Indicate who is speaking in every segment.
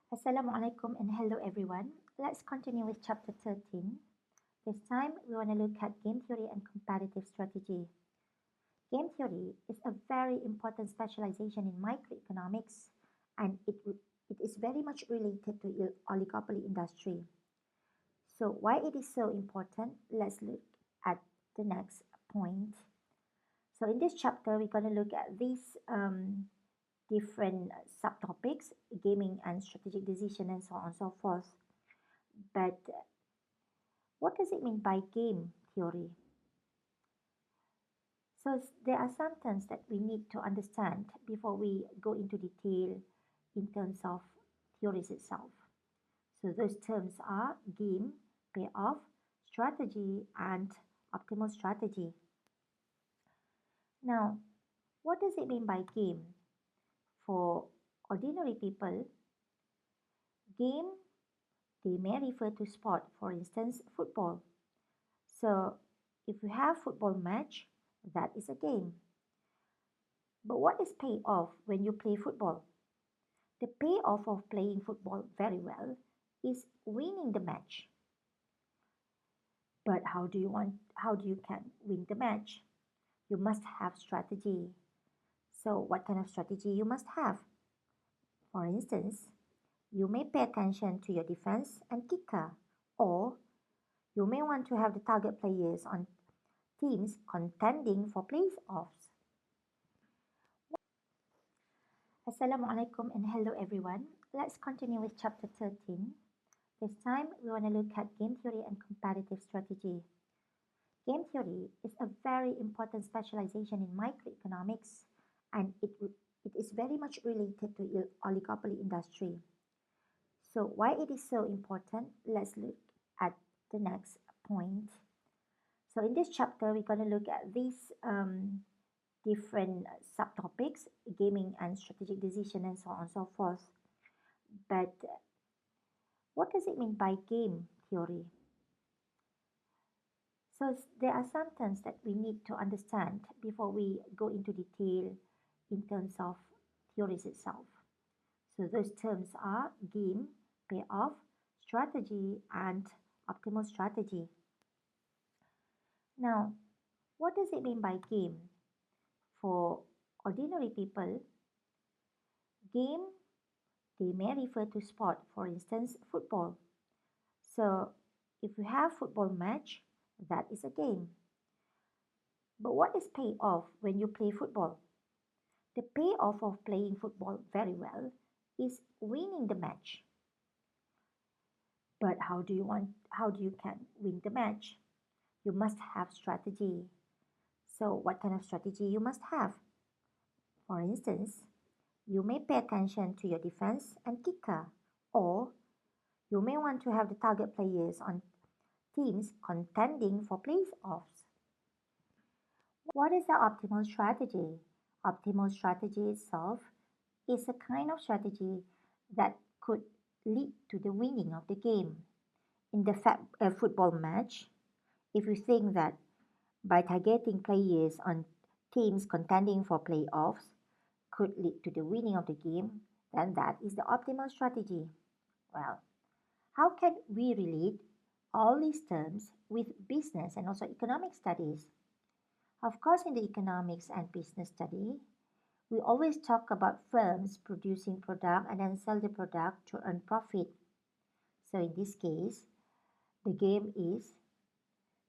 Speaker 1: Assalamualaikum and hello everyone. Let's continue with chapter 13. This time we want to look at game theory and competitive strategy. Game theory is a very important specialization in microeconomics and it is very much related to oligopoly industry. So why it is so important? Let's look at the next point. So in this chapter we're going to look at these different subtopics, gaming and strategic decision and so on and so forth. But what does it mean by game theory? So there are some terms that we need to understand before we go into detail in terms of theories itself. So those terms are game, payoff, strategy, and optimal strategy. Now, what does it mean by game? For ordinary people, game, they may refer to sport, for instance, football. So if you have football match, that is a game. But what is payoff when you play football? The payoff of playing football very well is winning the match. But how do you can win the match? You must have strategy. So what kind of strategy you must have? For instance, you may pay attention to your defense and kicker, or you may want to have the target players on teams contending for playoffs. Assalamualaikum and hello everyone. Let's continue with chapter 13. This time we want to look at game theory and competitive strategy. Game theory is a very important specialization in microeconomics and it is very much related to oligopoly industry. So why it is so important? Let's look at the next point. So in this chapter we're going to look at these different subtopics, gaming and strategic decision and so on and so forth. But what does it mean by game theory? So there are some terms that we need to understand before we go into detail in terms of theories itself. So those terms are game, payoff, strategy, and optimal strategy. Now, what does it mean by game? For ordinary people, game, they may refer to sport, for instance, football. So if you have football match, that is a game. But what is payoff when you play football? The payoff of playing football very well is winning the match. But how do you can win the match? You must have strategy. So what kind of strategy you must have? For instance, you may pay attention to your defense and kicker, or you may want to have the target players on teams contending for playoffs. What is the optimal strategy? Optimal strategy itself is a kind of strategy that could lead to the winning of the game. In the football match, if you think that by targeting players on teams contending for playoffs could lead to the winning of the game, then that is the optimal strategy. Well, how can we relate all these terms with business and also economic studies? Of course, in the economics and business study, we always talk about firms producing product and then sell the product to earn profit. So in this case, the game is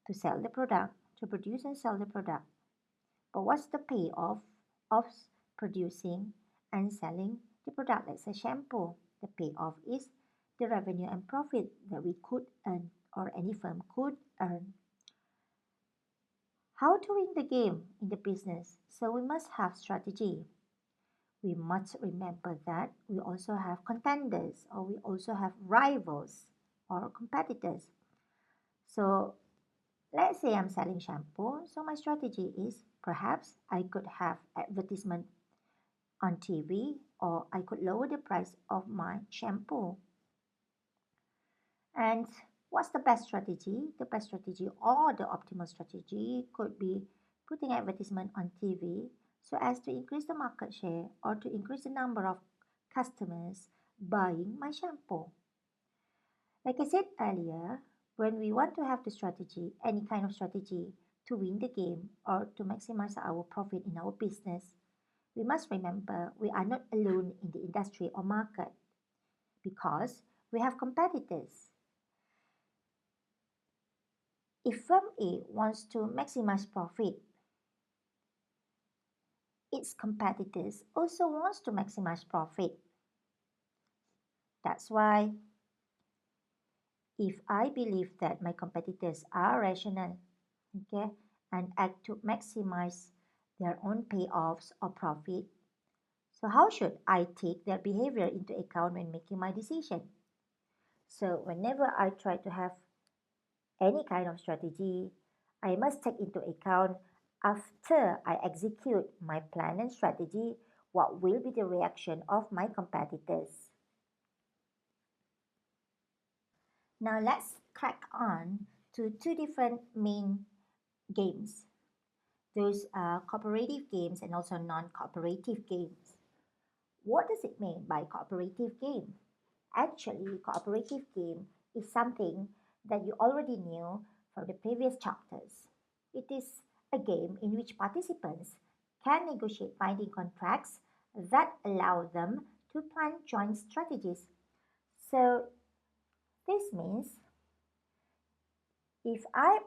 Speaker 1: to sell the product, to produce and sell the product. But what's the payoff of producing and selling the product? Let's say shampoo. The payoff is the revenue and profit that we could earn or any firm could earn. How to win the game in the business? So we must have strategy. We must remember that we also have contenders or we also have rivals or competitors. So let's say I'm selling shampoo. So my strategy is perhaps I could have advertisement on TV or I could lower the price of my shampoo. And what's the best strategy? The best strategy or the optimal strategy could be putting advertisement on TV so as to increase the market share or to increase the number of customers buying my shampoo. Like I said earlier, when we want to have the strategy, any kind of strategy to win the game or to maximize our profit in our business, we must remember we are not alone in the industry or market because we have competitors. If firm A wants to maximize profit, its competitors also wants to maximize profit. That's why if I believe that my competitors are rational, okay, and act to maximize their own payoffs or profit, so how should I take their behavior into account when making my decision? So whenever I try to have any kind of strategy, I must take into account after I execute my plan and strategy, what will be the reaction of my competitors. Now let's crack on to two different main games. Those are cooperative games and also non-cooperative games. What does it mean by cooperative game? Actually, cooperative game is something that you already knew from the previous chapters. It is a game in which participants can negotiate binding contracts that allow them to plan joint strategies. So this means if I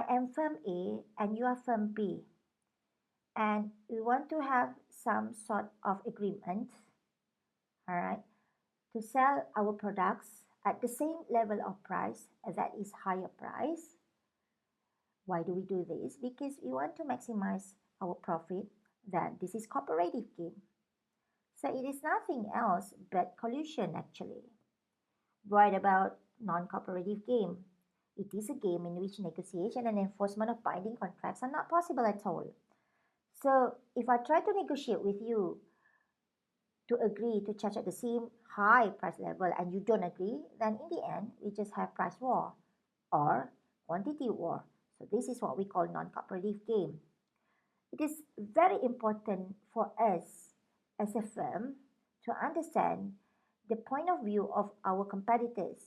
Speaker 1: am firm A and you are firm B, and we want to have some sort of agreement, all right, to sell our products at the same level of price, that is higher price. Why do we do this? Because we want to maximize our profit. Then this is cooperative game. So it is nothing else but collusion actually. What about non-cooperative game? It is a game in which negotiation and enforcement of binding contracts are not possible at all. So if I try to negotiate with you to agree to charge at the same high price level and you don't agree, then in the end, we just have price war or quantity war. So this is what we call non-cooperative game. It is very important for us as a firm to understand the point of view of our competitors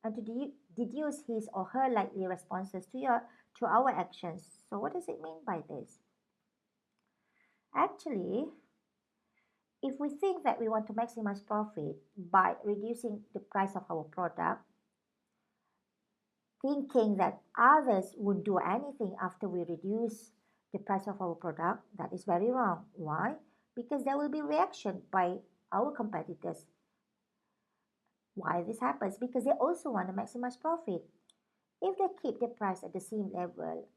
Speaker 1: and to deduce his or her likely responses to our actions. So what does it mean by this? Actually, if we think that we want to maximize profit by reducing the price of our product, thinking that others won't do anything after we reduce the price of our product, that is very wrong. Why? Because there will be reaction by our competitors. Why this happens? Because they also want to maximize profit. If they keep the price at the same level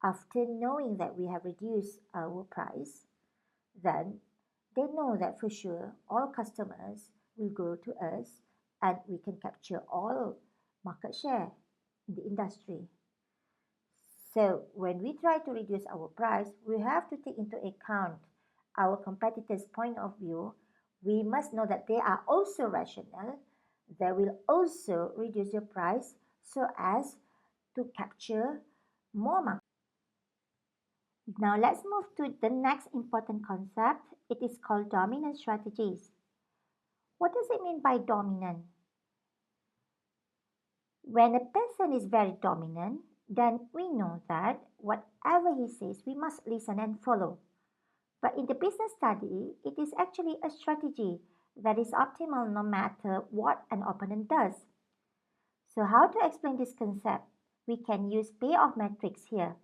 Speaker 1: after knowing that we have reduced our price, then they know that for sure all customers will go to us and we can capture all market share in the industry. So when we try to reduce our price, we have to take into account our competitors' point of view. We must know that they are also rational. They will also reduce the price so as to capture more market. Now let's move to the next important concept. It is called dominant strategies. What does it mean by dominant? When a person is very dominant, then we know that whatever he says, we must listen and follow. But in the business study, it is actually a strategy that is optimal no matter what an opponent does. So, how to explain this concept? We can use payoff metrics here.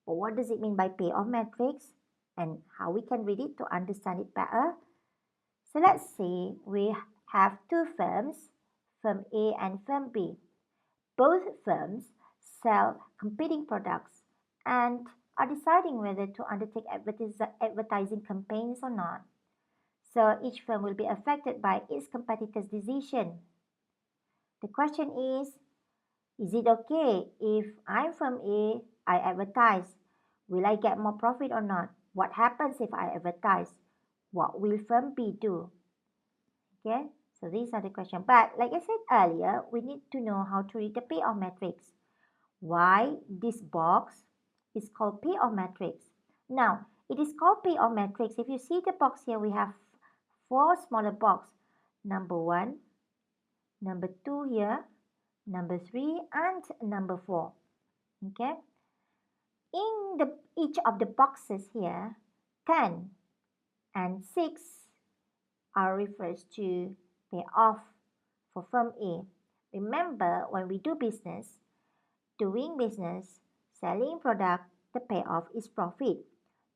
Speaker 1: But what does it mean by payoff metrics and how we can read it to understand it better? So, let's say we have two firms, firm A and firm B. Both firms sell competing products and are deciding whether to undertake advertising campaigns or not. So each firm will be affected by its competitor's decision. The question is it okay if I'm from A, I advertise? Will I get more profit or not? What happens if I advertise? What will firm B do? Okay, so these are the questions. But like I said earlier, we need to know how to read the payoff metrics. Why this box is called payoff metrics. Now, it is called payoff metrics. If you see the box here, we have four smaller box. number 1, number 2 here, number 3 and number 4. Okay. In each of the boxes here, 10 and 6 are refers to payoff for firm A. Remember, when we do business, doing business, selling product, the payoff is profit.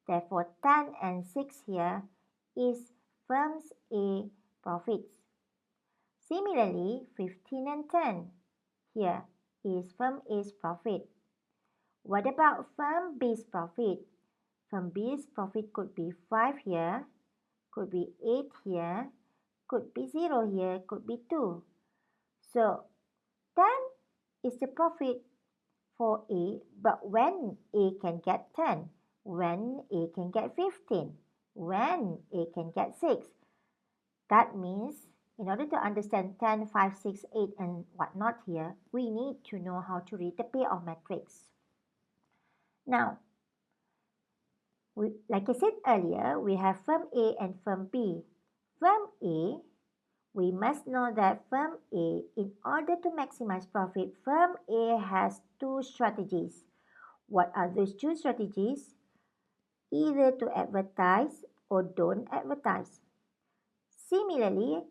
Speaker 1: Therefore, 10 and 6 here is firms A profits. Similarly, 15 and 10 here is firm A's profit. What about firm B's profit? Firm B's profit could be 5 here, could be 8 here, could be 0 here, could be 2. So 10 is the profit for A, but when A can get 10, when A can get 15, when A can get 6. That means in order to understand 10, 5, 6, 8 and whatnot here, we need to know how to read the payoff matrix. Now, like I said earlier, we have firm A and firm B. Firm A, we must know that firm A, in order to maximize profit, firm A has two strategies. What are those two strategies? Either to advertise or don't advertise. Similarly,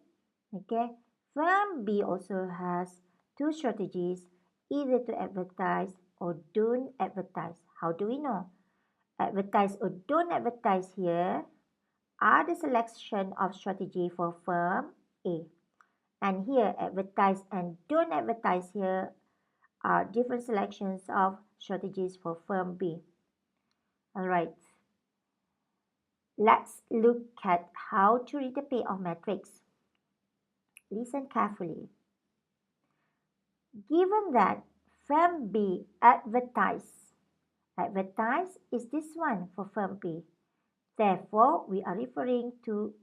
Speaker 1: okay, firm B also has two strategies, either to advertise or don't advertise. How do we know? Advertise or don't advertise here are the selection of strategy for firm A. And here, advertise and don't advertise here are different selections of strategies for firm B. Alright, let's look at how to read the payoff matrix. Listen carefully. Given that firm B advertise is this one for firm B. Therefore, we are referring to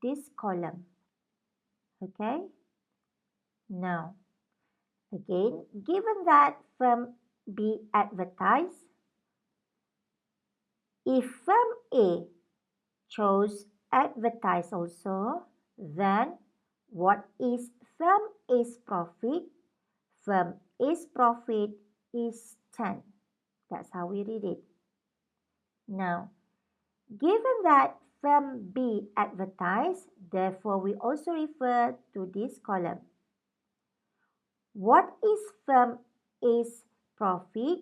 Speaker 1: this column. Okay? Now, again, given that firm B advertise, if firm A chose advertise also, then what is firm A's profit? Firm A's profit is 10. That's how we read it. Now, given that firm B advertise, therefore we also refer to this column. What is firm A's profit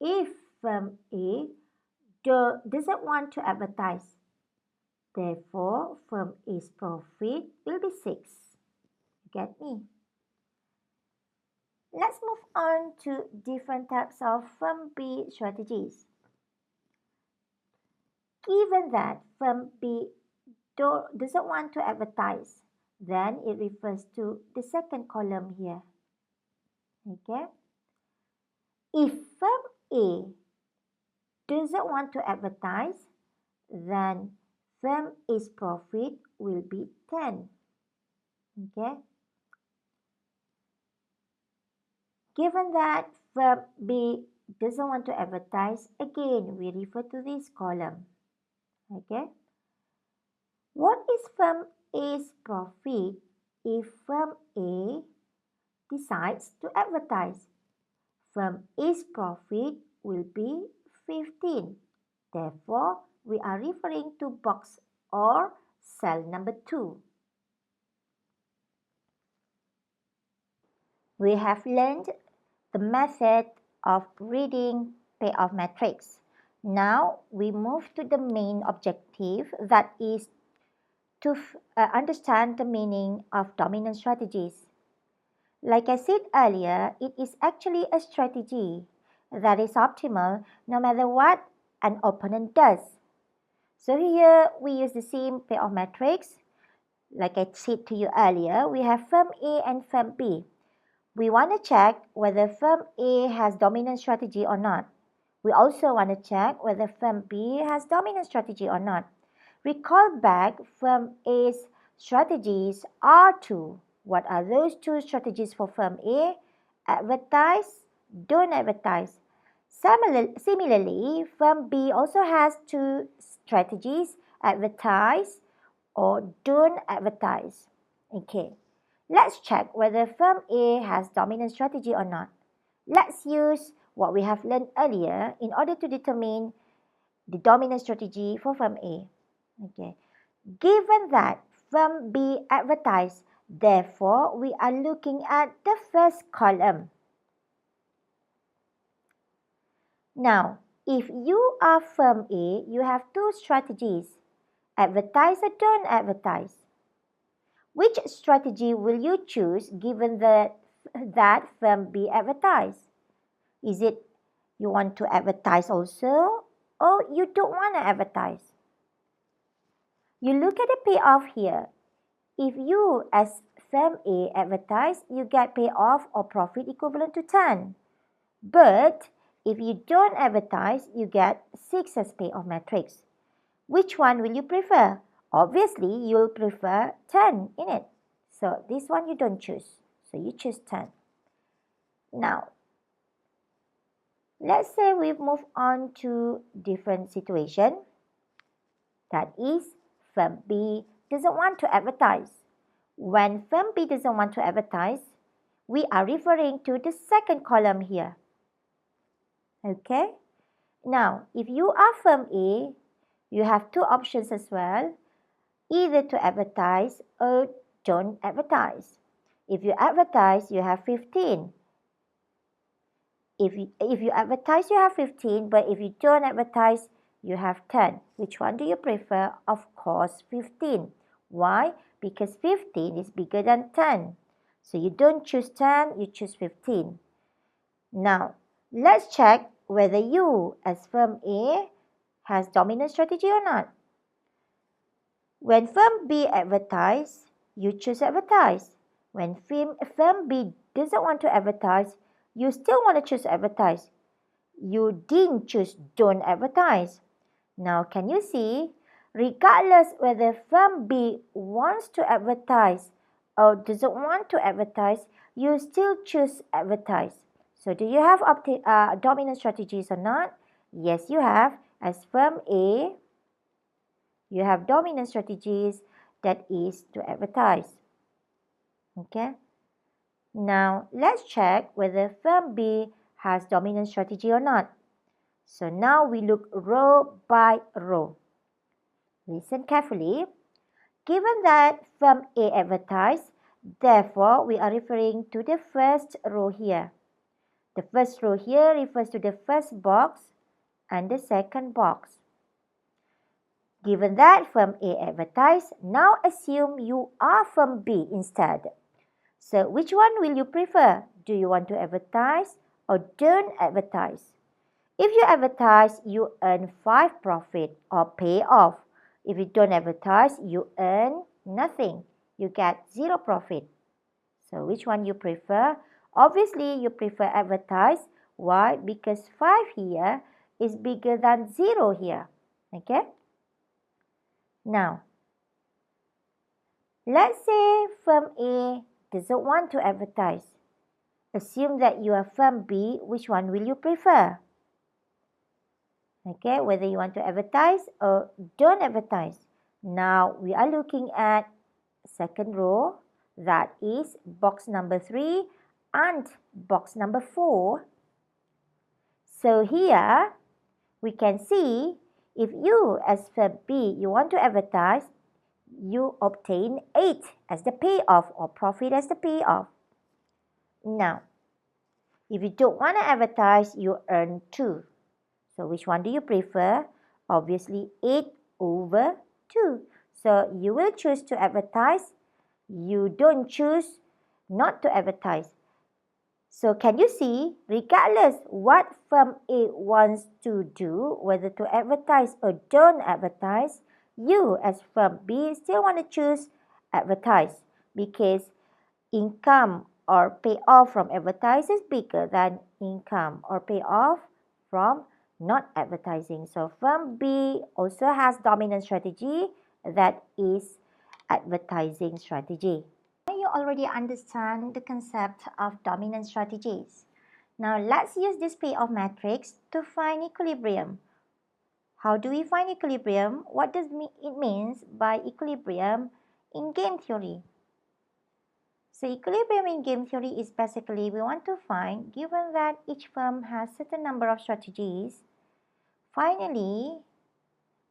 Speaker 1: if firm A doesn't want to advertise? Therefore, firm A's profit will be 6. Get me? Let's move on to different types of firm B strategies. Given that firm B doesn't want to advertise, then it refers to the second column here. Okay? If firm A doesn't want to advertise, then firm A's profit will be 10. Okay? Given that firm B doesn't want to advertise, again, we refer to this column. Okay? What is firm A's profit if firm A decides to advertise? Firm A's profit will be 15. Therefore, we are referring to box or cell number 2. We have learned the method of reading payoff matrix. Now we move to the main objective, that is to understand the meaning of dominant strategies. Like I said earlier, it is actually a strategy that is optimal no matter what an opponent does. So here we use the same payoff matrix. Like I said to you earlier, we have firm A and firm B. We want to check whether firm A has dominant strategy or not. We also want to check whether firm B has dominant strategy or not. Recall back, firm A's strategies are 2. What are those 2 strategies for firm A? Advertise, don't advertise. Similarly, firm B also has 2 strategies, advertise or don't advertise. Okay, let's check whether firm A has dominant strategy or not. Let's use what we have learned earlier in order to determine the dominant strategy for firm A. Okay, given that firm B advertised, therefore we are looking at the first column. Now, if you are firm A, you have two strategies: advertise or don't advertise. Which strategy will you choose given that firm B advertise? Is it you want to advertise also, or you don't want to advertise? You look at the payoff here. If you as firm A advertise, you get payoff or profit equivalent to 10. But if you don't advertise, you get 6 as payoff matrix. Which one will you prefer? Obviously, you'll prefer 10 in it. So this one you don't choose. So you choose 10. Now, let's say we move on to different situation. That is, firm B doesn't want to advertise. When firm B doesn't want to advertise, we are referring to the second column here. Okay? Now, if you are firm A, you have two options as well, either to advertise or don't advertise. If you advertise, you have 15. If you advertise, you have 15, but if you don't advertise, you have 10. Which one do you prefer? Of course, 15. Why? Because 15 is bigger than 10. So you don't choose 10, you choose 15. Now, let's check whether you, as firm A, has dominant strategy or not. When firm B advertise, you choose advertise. When firm B doesn't want to advertise, you still want to choose advertise. You didn't choose don't advertise. Now, can you see? Regardless whether firm B wants to advertise or doesn't want to advertise, you still choose advertise. So, do you have dominant strategies or not? Yes, you have. As firm A, you have dominant strategies, that is to advertise. Okay. Now, let's check whether firm B has dominant strategy or not. So now we look row by row. Listen carefully. Given that firm A advertised, therefore we are referring to the first row here. The first row here refers to the first box and the second box. Given that firm A advertised, now assume you are firm B instead. So which one will you prefer? Do you want to advertise or don't advertise? If you advertise, you earn 5 profit or pay off. If you don't advertise, you earn nothing. You get 0 profit. So which one you prefer? Obviously, you prefer advertise. Why? Because 5 here is bigger than 0 here. Okay? Now, let's say firm A doesn't want to advertise. Assume that you are firm B. Which one will you prefer? Okay, whether you want to advertise or don't advertise. Now, we are looking at second row. That is box number 3 and box number 4. So here, we can see if you as firm B, you want to advertise, you obtain 8 as the payoff or profit as the payoff. Now, if you don't want to advertise, you earn 2. So which one do you prefer? Obviously 8 over 2. So you will choose to advertise. You don't choose not to advertise. So can you see, regardless what firm A wants to do, whether to advertise or don't advertise, you as firm B still want to choose advertise because income or payoff from advertise is bigger than income or payoff from not advertising. So firm B also has dominant strategy, that is advertising strategy. You already understand the concept of dominant strategies. Now let's use this payoff matrix to find equilibrium. How do we find equilibrium? What does it mean by equilibrium in game theory? So equilibrium in game theory is basically we want to find, given that each firm has certain number of strategies, finally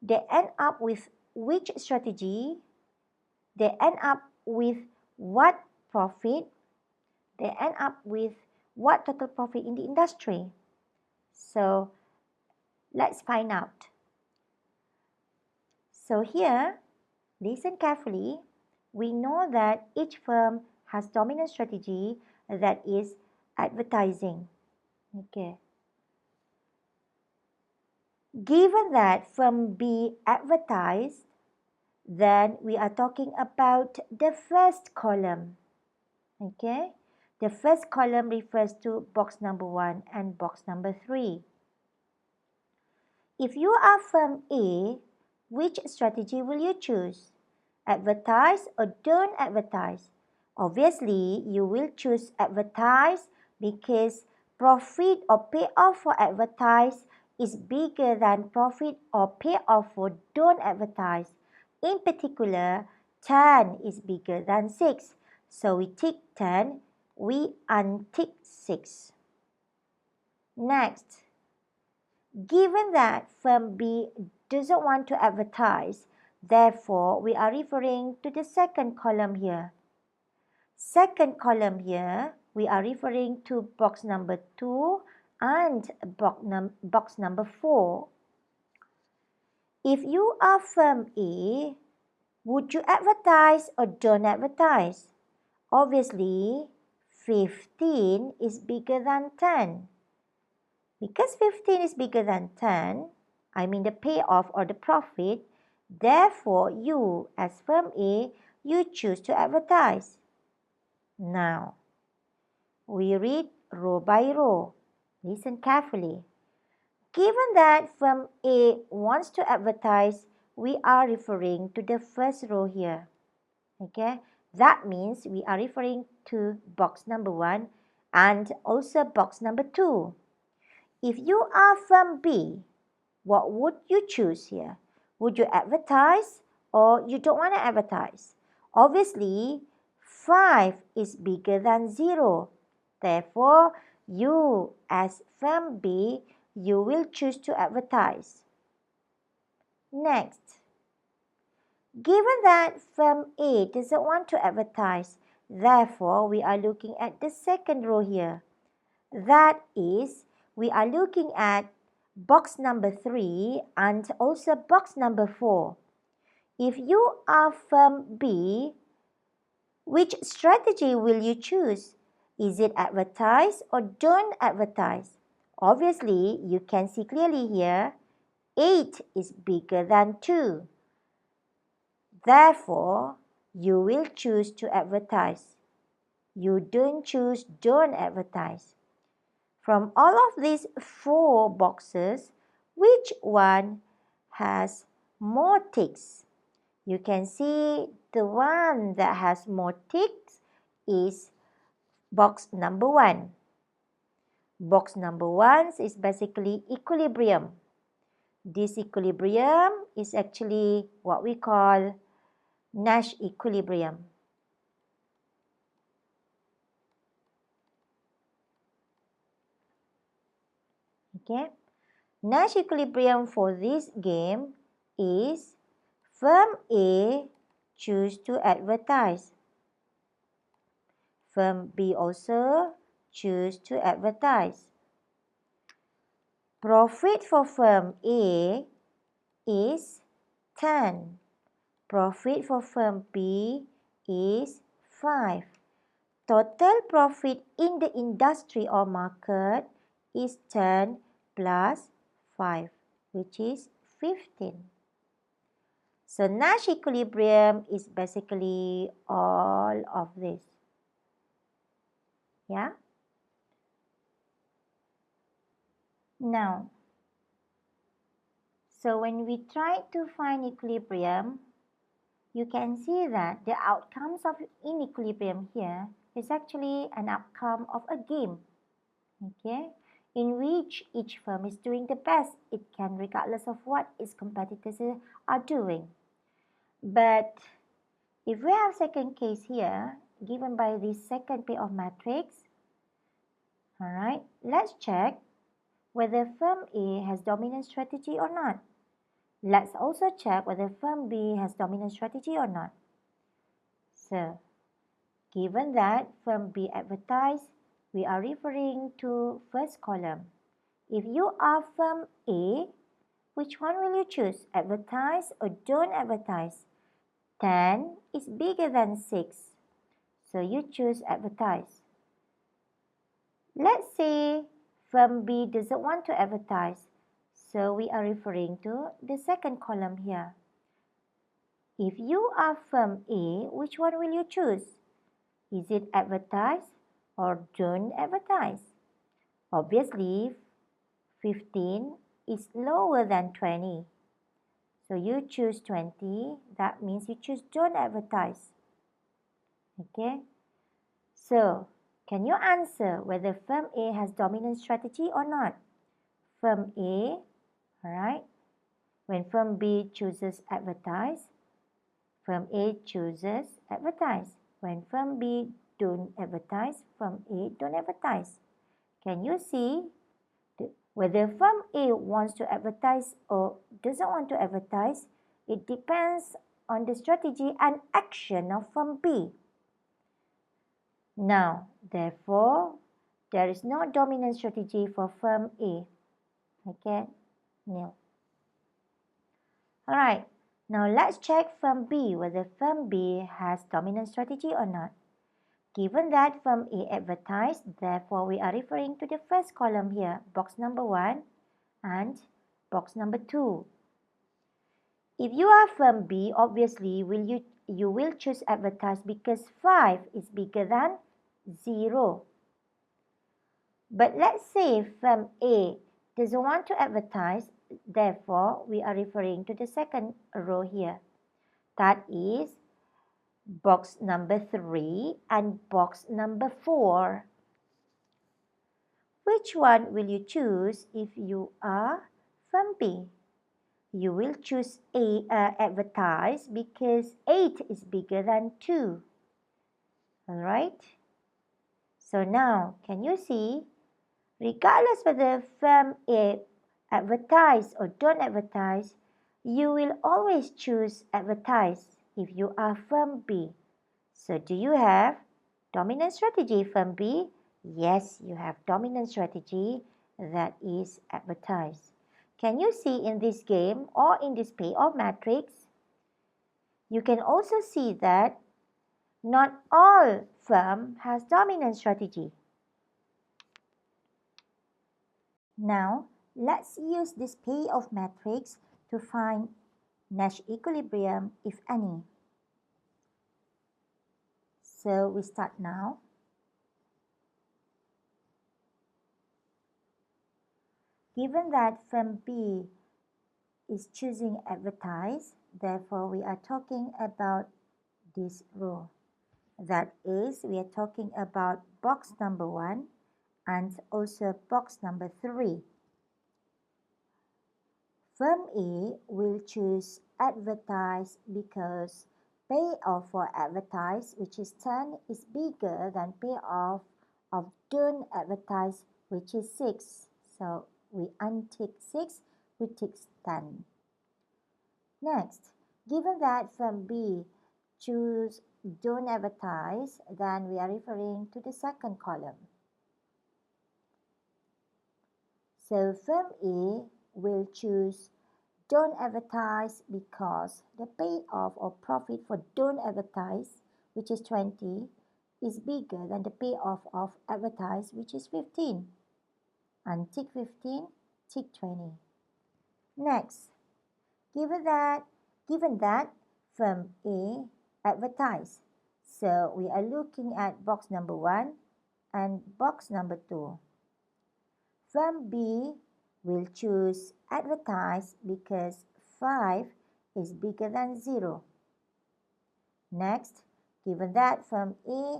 Speaker 1: they end up with which strategy, they end up with what profit, they end up with what total profit in the industry. So let's find out. So here, listen carefully. We know that each firm has dominant strategy, that is advertising. Okay. Given that firm B advertised, then we are talking about the first column. Okay. The first column refers to box number 1 and box number 3. If you are firm A, which strategy will you choose? Advertise or don't advertise? Obviously, you will choose advertise because profit or payoff for advertise is bigger than profit or payoff for don't advertise. In particular, 10 is bigger than 6. So we tick 10, we untick 6. Next, given that firm B doesn't want to advertise, therefore we are referring to the second column here. Second column here, we are referring to box number 2 and box number 4. If you are firm A, would you advertise or don't advertise? Obviously, 15 is bigger than 10. Because 15 is bigger than 10, I mean the payoff or the profit, therefore you as firm A, you choose to advertise. Now, we read row by row. Listen carefully. Given that firm A wants to advertise, we are referring to the first row here. Okay, that means we are referring to box number 1 and also box number 2. If you are firm B, what would you choose here? Would you advertise or you don't want to advertise? Obviously, 5 is bigger than 0. Therefore, you as firm B, you will choose to advertise. Next, given that firm A doesn't want to advertise, therefore, we are looking at the second row here. That is, we are looking at box number 3 and also box number 4. If you are firm B, which strategy will you choose? Is it advertise or don't advertise? Obviously, you can see clearly here, 8 is bigger than 2. Therefore, you will choose to advertise. You don't choose don't advertise. From all of these 4 boxes, which one has more ticks? You can see the one that has more ticks is box number 1. Box number 1 is basically equilibrium. This equilibrium is actually what we call Nash equilibrium. Okay. Nash equilibrium for this game is firm A choose to advertise. Firm B also choose to advertise. Profit for firm A is 10. Profit for firm B is 5. Total profit in the industry or market is 10 plus 5, which is 15. So Nash equilibrium is basically all of this. Yeah? Now, so when we try to find equilibrium, you can see that the outcomes of inequilibrium here is actually an outcome of a game, okay, in which each firm is doing the best it can regardless of what its competitors are doing. But if we have second case here, given by the second pair of matrix. Alright, let's check whether firm A has dominant strategy or not. Let's also check whether firm B has dominant strategy or not. So, given that firm B advertised, we are referring to first column. If you are firm A, which one will you choose? Advertise or don't advertise? 10 is bigger than 6. So you choose advertise. Let's say firm B doesn't want to advertise. So we are referring to the second column here. If you are firm A, which one will you choose? Is it advertise or don't advertise? Obviously, 15 is lower than 20. So you choose 20. That means you choose don't advertise. Okay. So, can you answer whether firm A has dominant strategy or not? Firm A, alright. When firm B chooses advertise, firm A chooses advertise. When firm B don't advertise, firm A don't advertise. Can you see whether firm A wants to advertise or doesn't want to advertise? It depends on the strategy and action of firm B. Now, therefore, there is no dominant strategy for firm A. Okay, nil. Alright, now let's check firm B, whether firm B has dominant strategy or not. Given that firm A advertised, therefore we are referring to the first column here, box number 1 and box number 2. If you are firm B, obviously you will choose advertise because 5 is bigger than 0. But let's say firm A doesn't want to advertise, therefore we are referring to the second row here. That is box number 3 and box number 4. Which one will you choose if you are firm B? You will choose advertise because 8 is bigger than 2. Alright? So now, can you see? Regardless whether firm A advertise or don't advertise, you will always choose advertise if you are firm B. So do you have dominant strategy, firm B? Yes, you have dominant strategy, that is advertise. Can you see in this game or in this payoff matrix? You can also see that not all firm has dominant strategy. Now, let's use this payoff matrix to find Nash equilibrium, if any. So we start now. Given that firm B is choosing advertise, therefore we are talking about this row. That is, we are talking about box number 1 and also box number 3. Firm A will choose advertise because payoff for advertise, which is 10, is bigger than payoff of don't advertise, which is 6. So we untick 6, we tick 10. Next, given that firm B choose don't advertise, then we are referring to the second column. So firm A will choose don't advertise because the payoff or profit for don't advertise, which is 20, is bigger than the payoff of advertise, which is 15. And tick 15, tick 20. Next, given that firm A advertise, so we are looking at box number 1 and box number 2. Firm B will choose advertise because 5 is bigger than 0. Next, given that firm A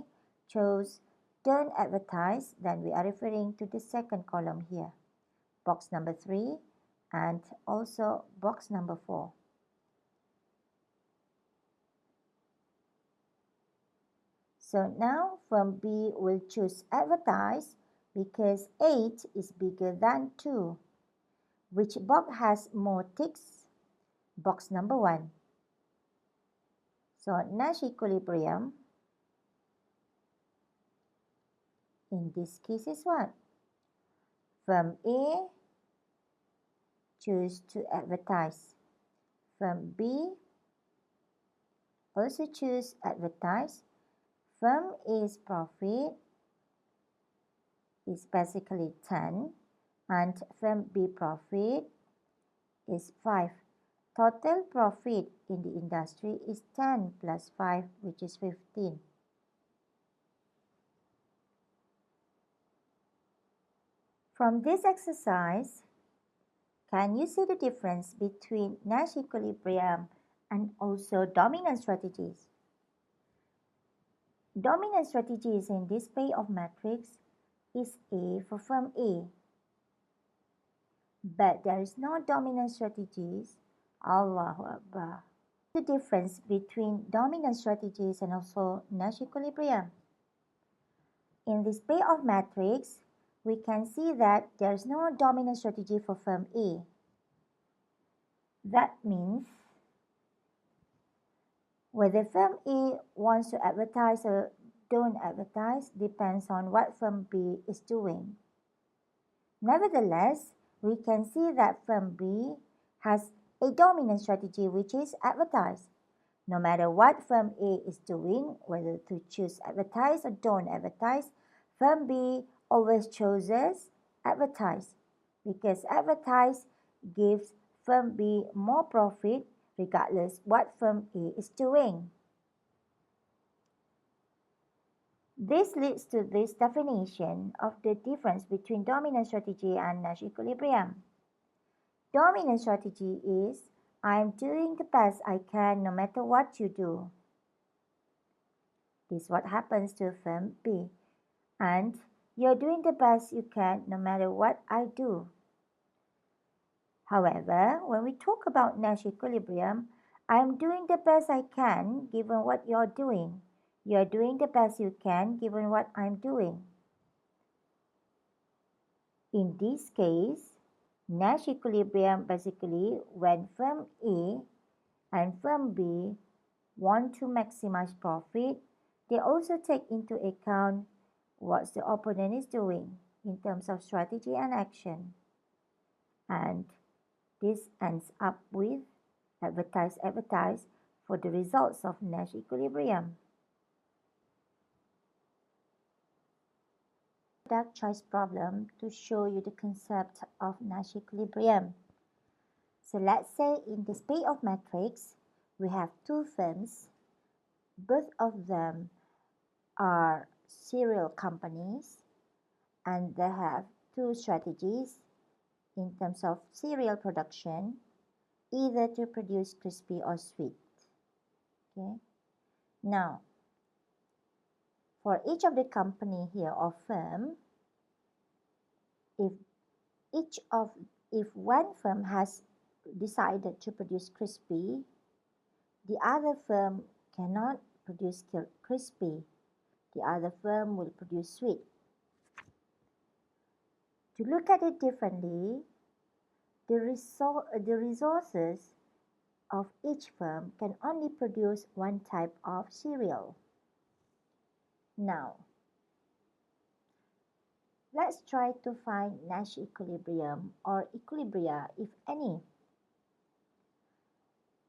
Speaker 1: chose don't advertise, then we are referring to the second column here, box number 3 and also box number 4. So now firm B will choose advertise because 8 is bigger than 2. Which box has more ticks? Box number 1. So Nash equilibrium in this case is what? Firm A choose to advertise. Firm B also choose advertise. Firm A's profit is basically 10 and firm B profit is 5. Total profit in the industry is 10 plus 5, which is 15. From this exercise, can you see the difference between Nash equilibrium and also dominant strategies? Dominant strategies in this payoff matrix is A for firm A. But there is no dominant strategies. Allahu Akbar. The difference between dominant strategies and also Nash equilibrium. In this payoff matrix, we can see that there is no dominant strategy for firm A. That means whether firm A wants to advertise or don't advertise depends on what firm B is doing. Nevertheless, we can see that firm B has a dominant strategy which is advertise. No matter what firm A is doing, whether to choose advertise or don't advertise, firm B always chooses advertise because advertise gives firm B more profit regardless what firm A is doing. This leads to this definition of the difference between dominant strategy and Nash equilibrium. Dominant strategy is I'm doing the best I can no matter what you do. This is what happens to firm B. And you're doing the best you can no matter what I do. However, when we talk about Nash equilibrium, I'm doing the best I can given what you're doing. You're doing the best you can given what I'm doing. In this case, Nash equilibrium basically when firm A and firm B want to maximize profit, they also take into account what the opponent is doing in terms of strategy and action. And this ends up with advertise for the results of Nash equilibrium. Product choice problem to show you the concept of Nash equilibrium. So let's say in this payoff matrix, we have two firms. Both of them are cereal companies and they have two strategies in terms of cereal production, either to produce crispy or sweet. Okay. Now, for each of the company here or firm, if one firm has decided to produce crispy, the other firm cannot produce crispy. The other firm will produce sweet. To look at it differently, the resources of each firm can only produce one type of cereal. Now, let's try to find Nash equilibrium or equilibria, if any.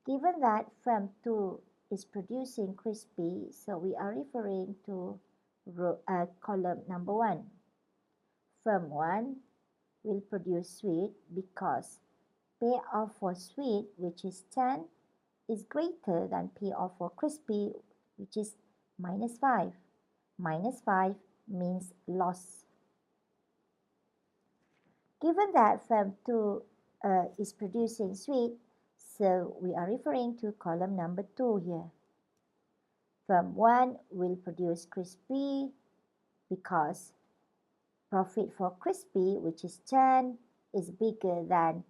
Speaker 1: Given that firm 2 is producing crispy, so we are referring to column number 1. Firm 1 will produce sweet because payoff for sweet, which is 10, is greater than payoff for crispy, which is minus 5. Minus 5 means loss. Given that firm 2 is producing sweet, so we are referring to column number 2 here. Firm 1 will produce crispy because profit for crispy, which is 10, is bigger than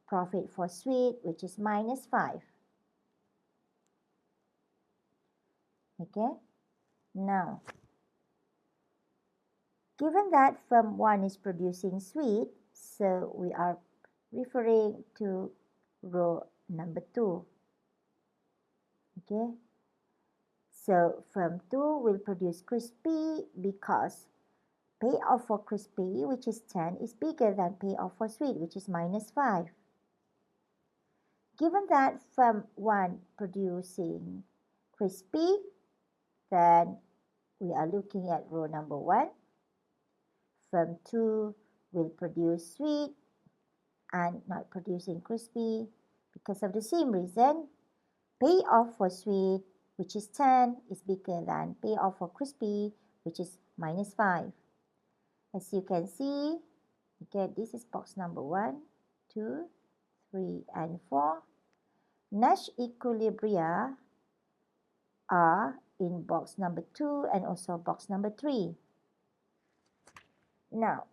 Speaker 1: profit for sweet, which is minus 5. Okay? Now, given that firm 1 is producing sweet, so we are referring to row number 2. Okay, so firm 2 will produce crispy because payoff for crispy, which is 10, is bigger than payoff for sweet, which is minus 5. Given that firm 1 producing crispy, then we are looking at row number 1. Firm 2 will produce sweet and not producing crispy because of the same reason. Payoff for sweet, which is 10, is bigger than payoff for crispy, which is minus 5. As you can see, okay, this is box number 1, 2, 3, and 4. Nash equilibria are in box number 2 and also box number 3. Now,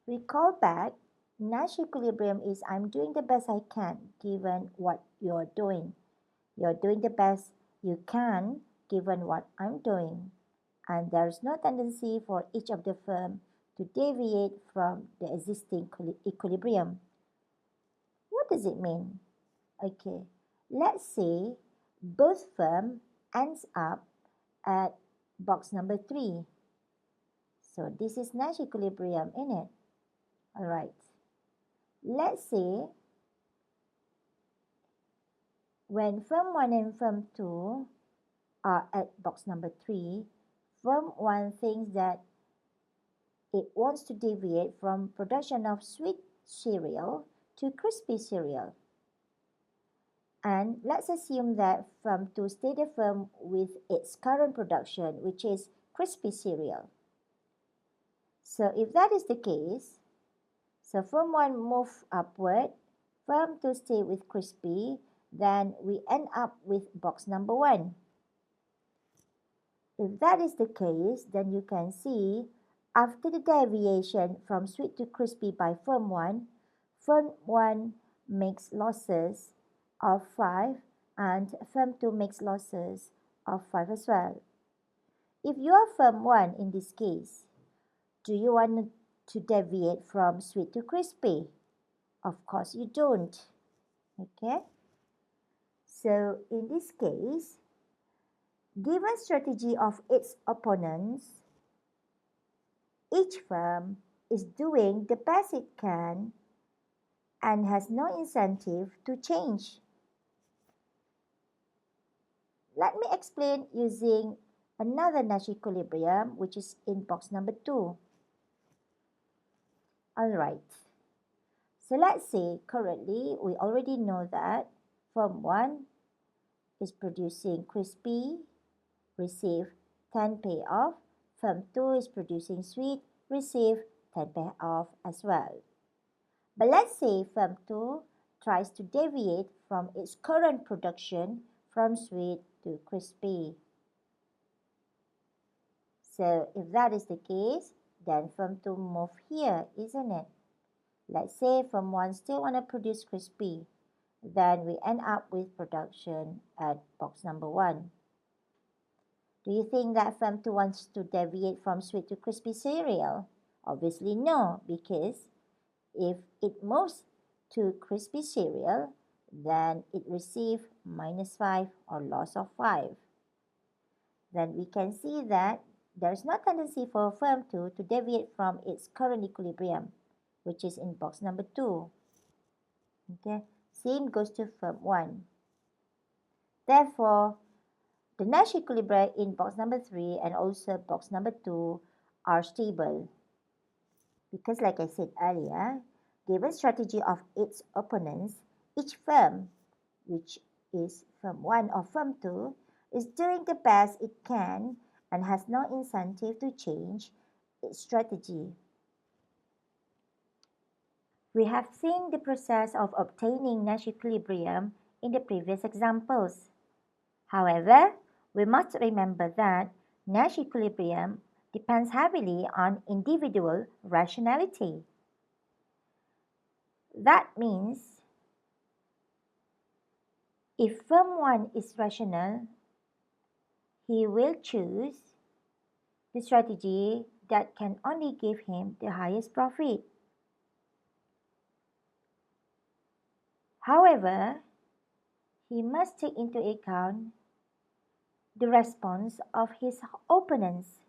Speaker 1: recall back, Nash equilibrium is I'm doing the best I can given what you're doing. You're doing the best you can given what I'm doing. And there's no tendency for each of the firm to deviate from the existing equilibrium. What does it mean? Okay, let's say both firm ends up at box number 3. So this is Nash equilibrium in it. Alright. Let's say when firm 1 and firm 2 are at box number 3, firm 1 thinks that it wants to deviate from production of sweet cereal to crispy cereal. And let's assume that firm 2 stay the firm with its current production, which is crispy cereal. So if that is the case, so firm 1 move upward, firm 2 stay with crispy, then we end up with box number 1. If that is the case, then you can see after the deviation from sweet to crispy by firm 1 makes losses of 5 and firm 2 makes losses of 5 as well. If you are firm 1 in this case, do you want to deviate from sweet to crispy? Of course you don't. Okay? So in this case, given strategy of its opponents, each firm is doing the best it can and has no incentive to change. Let me explain using another Nash equilibrium, which is in box number 2. Alright, so let's say currently we already know that firm 1 is producing crispy, receive 10 payoff. Firm 2 is producing sweet, receive 10 payoff as well. But let's say firm 2 tries to deviate from its current production from sweet to crispy. So if that is the case, then firm 2 move here, isn't it? Let's say firm 1 still want to produce crispy. Then we end up with production at box number 1. Do you think that firm 2 wants to deviate from sweet to crispy cereal? Obviously no, because if it moves to crispy cereal, then it receives minus 5 or loss of 5. Then we can see that there is no tendency for firm 2 to deviate from its current equilibrium, which is in box number 2. Okay, same goes to firm 1. Therefore, the Nash equilibria in box number 3 and also box number 2 are stable. Because like I said earlier, given strategy of its opponents, each firm, which is firm 1 or firm 2, is doing the best it can and has no incentive to change its strategy. We have seen the process of obtaining Nash equilibrium in the previous examples. However, we must remember that Nash equilibrium depends heavily on individual rationality. That means if firm 1 is rational, he will choose the strategy that can only give him the highest profit. However, he must take into account the response of his opponents.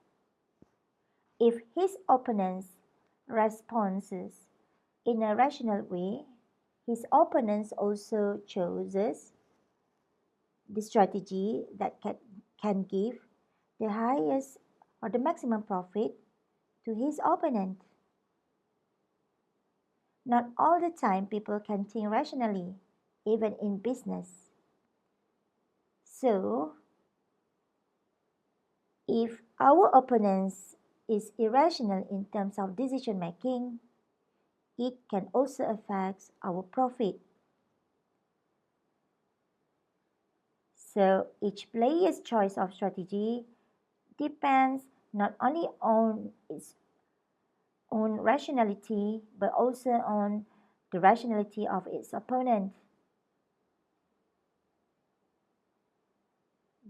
Speaker 1: If his opponents responds in a rational way, his opponents also chooses the strategy that can give the highest or the maximum profit to his opponent. Not all the time people can think rationally, even in business. So, if our opponent is irrational in terms of decision making, it can also affect our profit. So each player's choice of strategy depends not only on its own rationality but also on the rationality of its opponent.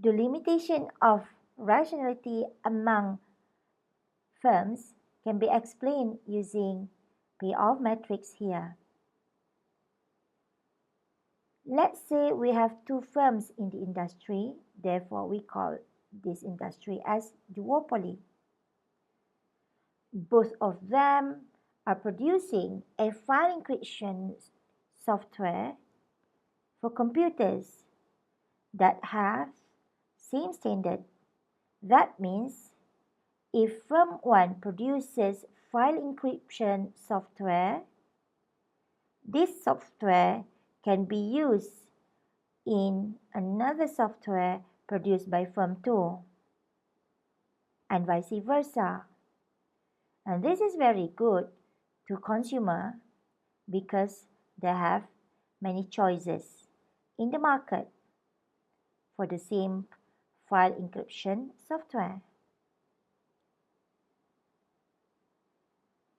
Speaker 1: The limitation of rationality among firms can be explained using payoff matrix here. Let's say we have two firms in the industry, therefore we call this industry as duopoly. Both of them are producing a file encryption software for computers that have same standard. That means if firm 1 produces file encryption software, this software can be used in another software produced by firm 2 and vice versa. And this is very good to consumer because they have many choices in the market for the same file encryption software.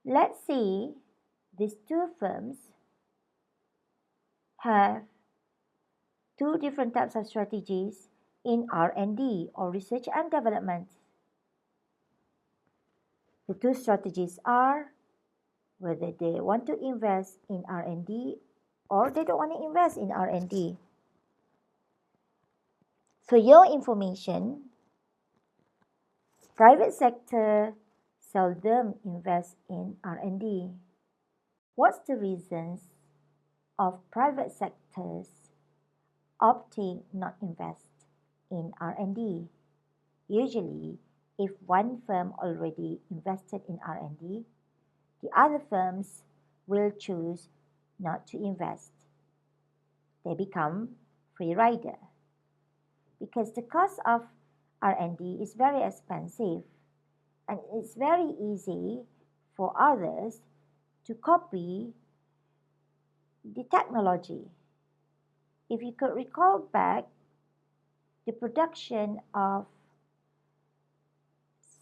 Speaker 1: Let's see these two firms have two different types of strategies in R&D or research and development. The two strategies are whether they want to invest in R&D or they don't want to invest in R&D. For your information, private sector seldom invest in R&D. What's the reasons of private sectors opting not invest in R&D? Usually, if one firm already invested in R&D, the other firms will choose not to invest. They become free rider because the cost of R&D is very expensive and it's very easy for others to copy the technology. If you could recall back the production of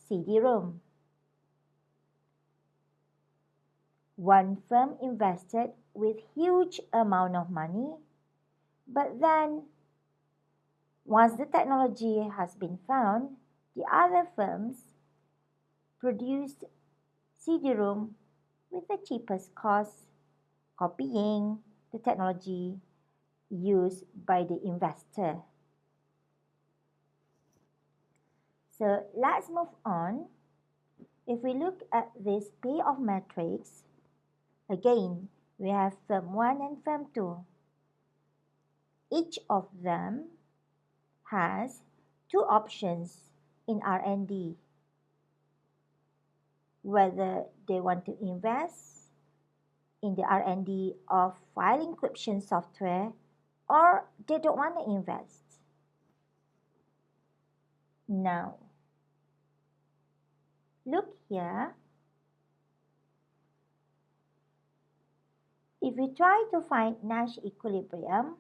Speaker 1: CD-ROM, one firm invested with huge amount of money, but then once the technology has been found, the other firms produced CD-ROM with the cheapest cost, copying the technology used by the investor. So let's move on. If we look at this payoff matrix, again, we have firm 1 and firm 2. Each of them has two options in R&D. Whether they want to invest in the R&D of file encryption software or they don't want to invest. Now, look here. If we try to find Nash equilibrium,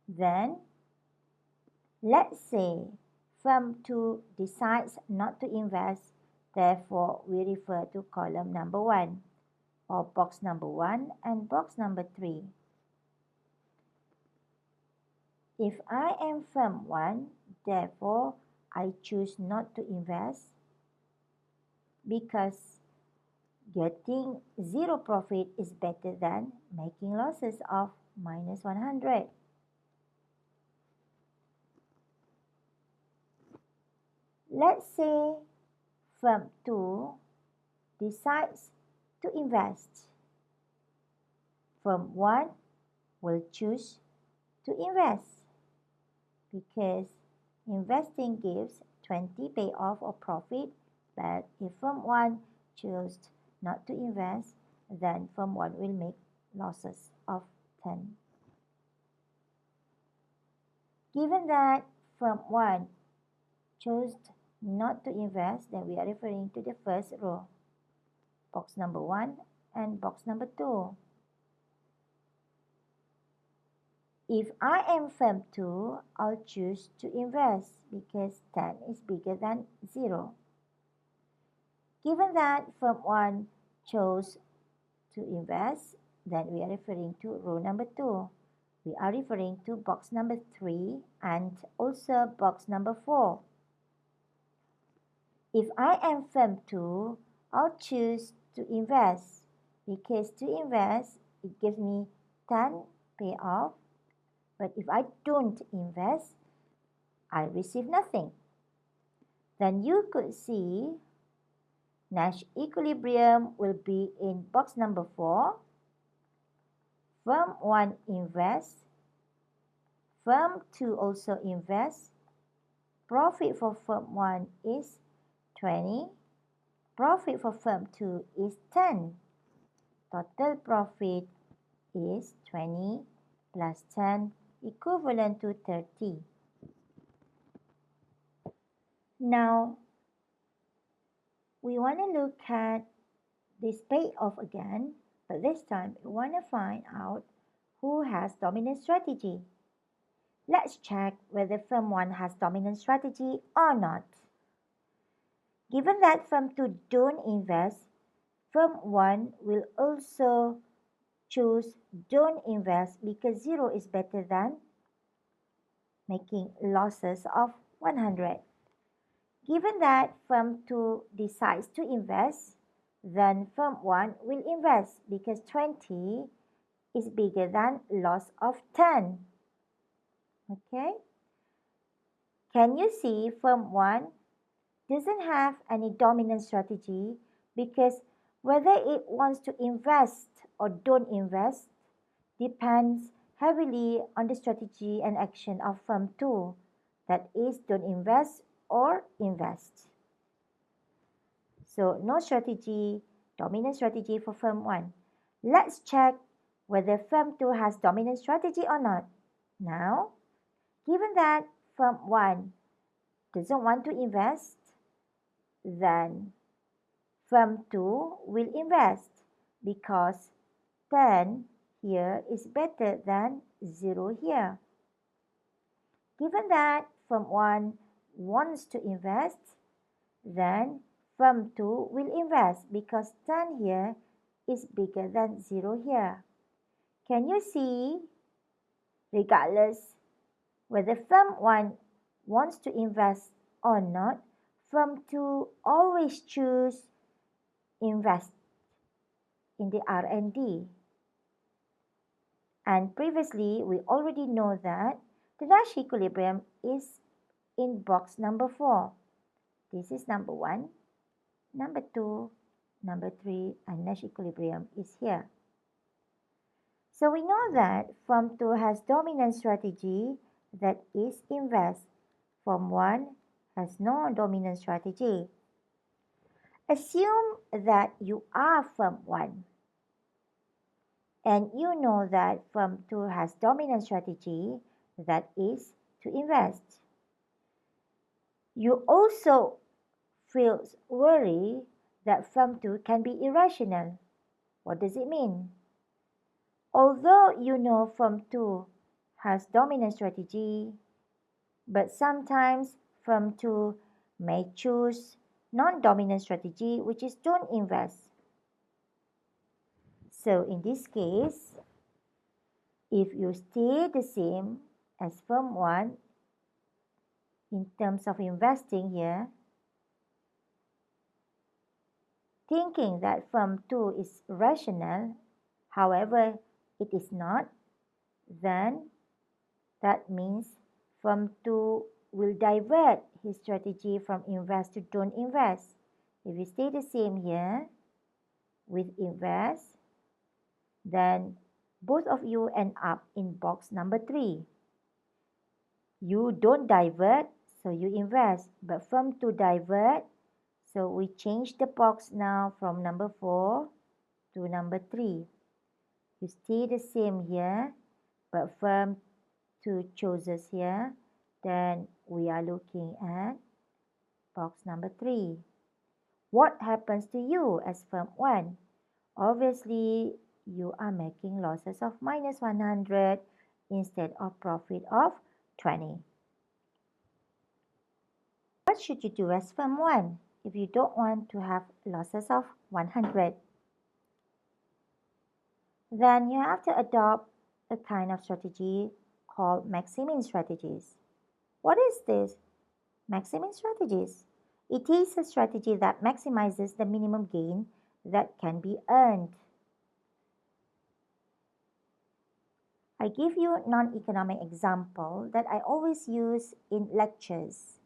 Speaker 1: then let's say firm 2 decides not to invest, therefore we refer to column number 1 or box number 1 and box number 3. If I am firm 1, therefore I choose not to invest because getting zero profit is better than making losses of minus 100. Let's say firm 2 decides to invest. Firm 1 will choose to invest because investing gives 20 payoff or profit, but if firm 1 chose not to invest, then firm 1 will make losses of 10. Given that firm 1 chose not to invest, then we are referring to the first row, box number 1 and box number 2. If I am firm 2, I'll choose to invest because 10 is bigger than 0. Given that firm 1 chose to invest, then we are referring to row number 2. We are referring to box number 3 and also box number 4. If I am firm 2, I'll choose to invest because to invest, it gives me 10 payoff. But if I don't invest, I receive nothing. Then you could see Nash equilibrium will be in box number 4. Firm 1 invests. Firm 2 also invests. Profit for firm 1 is 20. Profit for firm 2 is 10. Total profit is 20 plus 10 equivalent to 30. Now, we want to look at this payoff again, but this time we want to find out who has dominant strategy. Let's check whether firm 1 has dominant strategy or not. Given that firm 2 don't invest, firm 1 will also choose don't invest because 0 is better than making losses of 100. Given that firm 2 decides to invest, then firm 1 will invest because 20 is bigger than loss of 10. Okay? Can you see firm 1 doesn't have any dominant strategy because whether it wants to invest or don't invest depends heavily on the strategy and action of firm 2, that is, don't invest or invest. So no strategy, dominant strategy for firm 1. Let's check whether firm 2 has dominant strategy or not. Now, given that firm 1 doesn't want to invest, then firm 2 will invest because 10 here is better than 0 here. Given that firm 1 wants to invest, then firm 2 will invest because 10 here is bigger than 0 here. Can you see, regardless whether firm 1 wants to invest or not, firm 2 always choose invest in the R&D. And previously, we already know that the Nash equilibrium is in box number 4. This is number 1, number 2, number 3, and Nash equilibrium is here. So we know that firm 2 has dominant strategy, that is invest. Firm 1 has no dominant strategy. Assume that you are firm 1 and you know that firm 2 has dominant strategy, that is to invest. You also feel worry that firm 2 can be irrational. What does it mean? Although you know firm 2 has dominant strategy, but sometimes firm 2 may choose non-dominant strategy, which is don't invest. So in this case, if you stay the same as firm 1, in terms of investing here, thinking that firm 2 is rational, however, it is not, then that means firm 2 will divert his strategy from invest to don't invest. If you stay the same here with invest, then both of you end up in box number 3. You don't divert, so you invest, but firm 2 divert, so we change the box now from number 4 to number 3. You stay the same here, but firm 2 chooses here, then we are looking at box number 3. What happens to you as firm 1? Obviously, you are making losses of minus 100 instead of profit of 20. What should you do as firm 1 if you don't want to have losses of 100? Then you have to adopt a kind of strategy called maximin strategies. What is this? Maximin strategies. It is a strategy that maximizes the minimum gain that can be earned. I give you a non-economic example that I always use in lectures.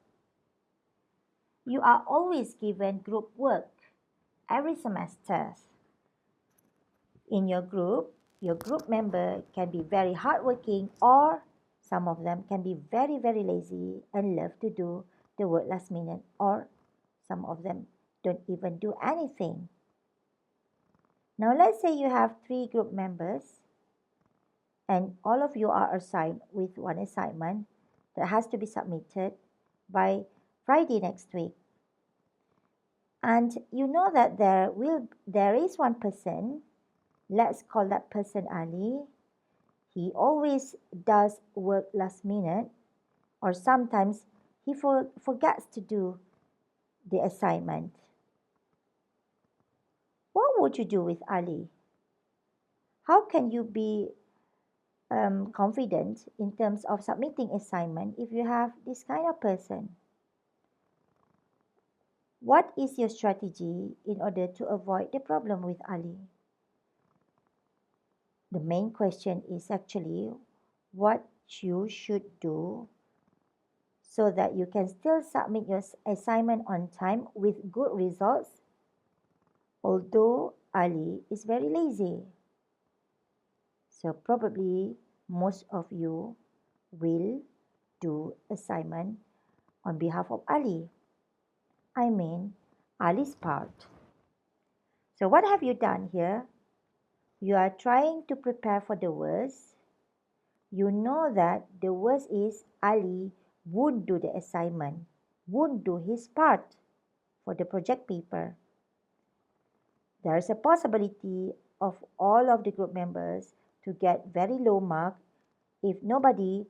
Speaker 1: You are always given group work every semester. In your group member can be very hardworking, or some of them can be very, very lazy and love to do the work last minute, or some of them don't even do anything. Now let's say you have 3 group members and all of you are assigned with one assignment that has to be submitted by Friday next week. And you know that there is one person, let's call that person Ali. He always does work last minute, or sometimes he forgets to do the assignment. What would you do with Ali? How can you be confident in terms of submitting assignment if you have this kind of person? What is your strategy in order to avoid the problem with Ali? The main question is actually what you should do so that you can still submit your assignment on time with good results, although Ali is very lazy. So probably most of you will do assignment on behalf of Ali. I mean Ali's part. So what have you done here? You are trying to prepare for the worst. You know that the worst is Ali won't do the assignment, won't do his part for the project paper. There is a possibility of all of the group members to get very low mark if nobody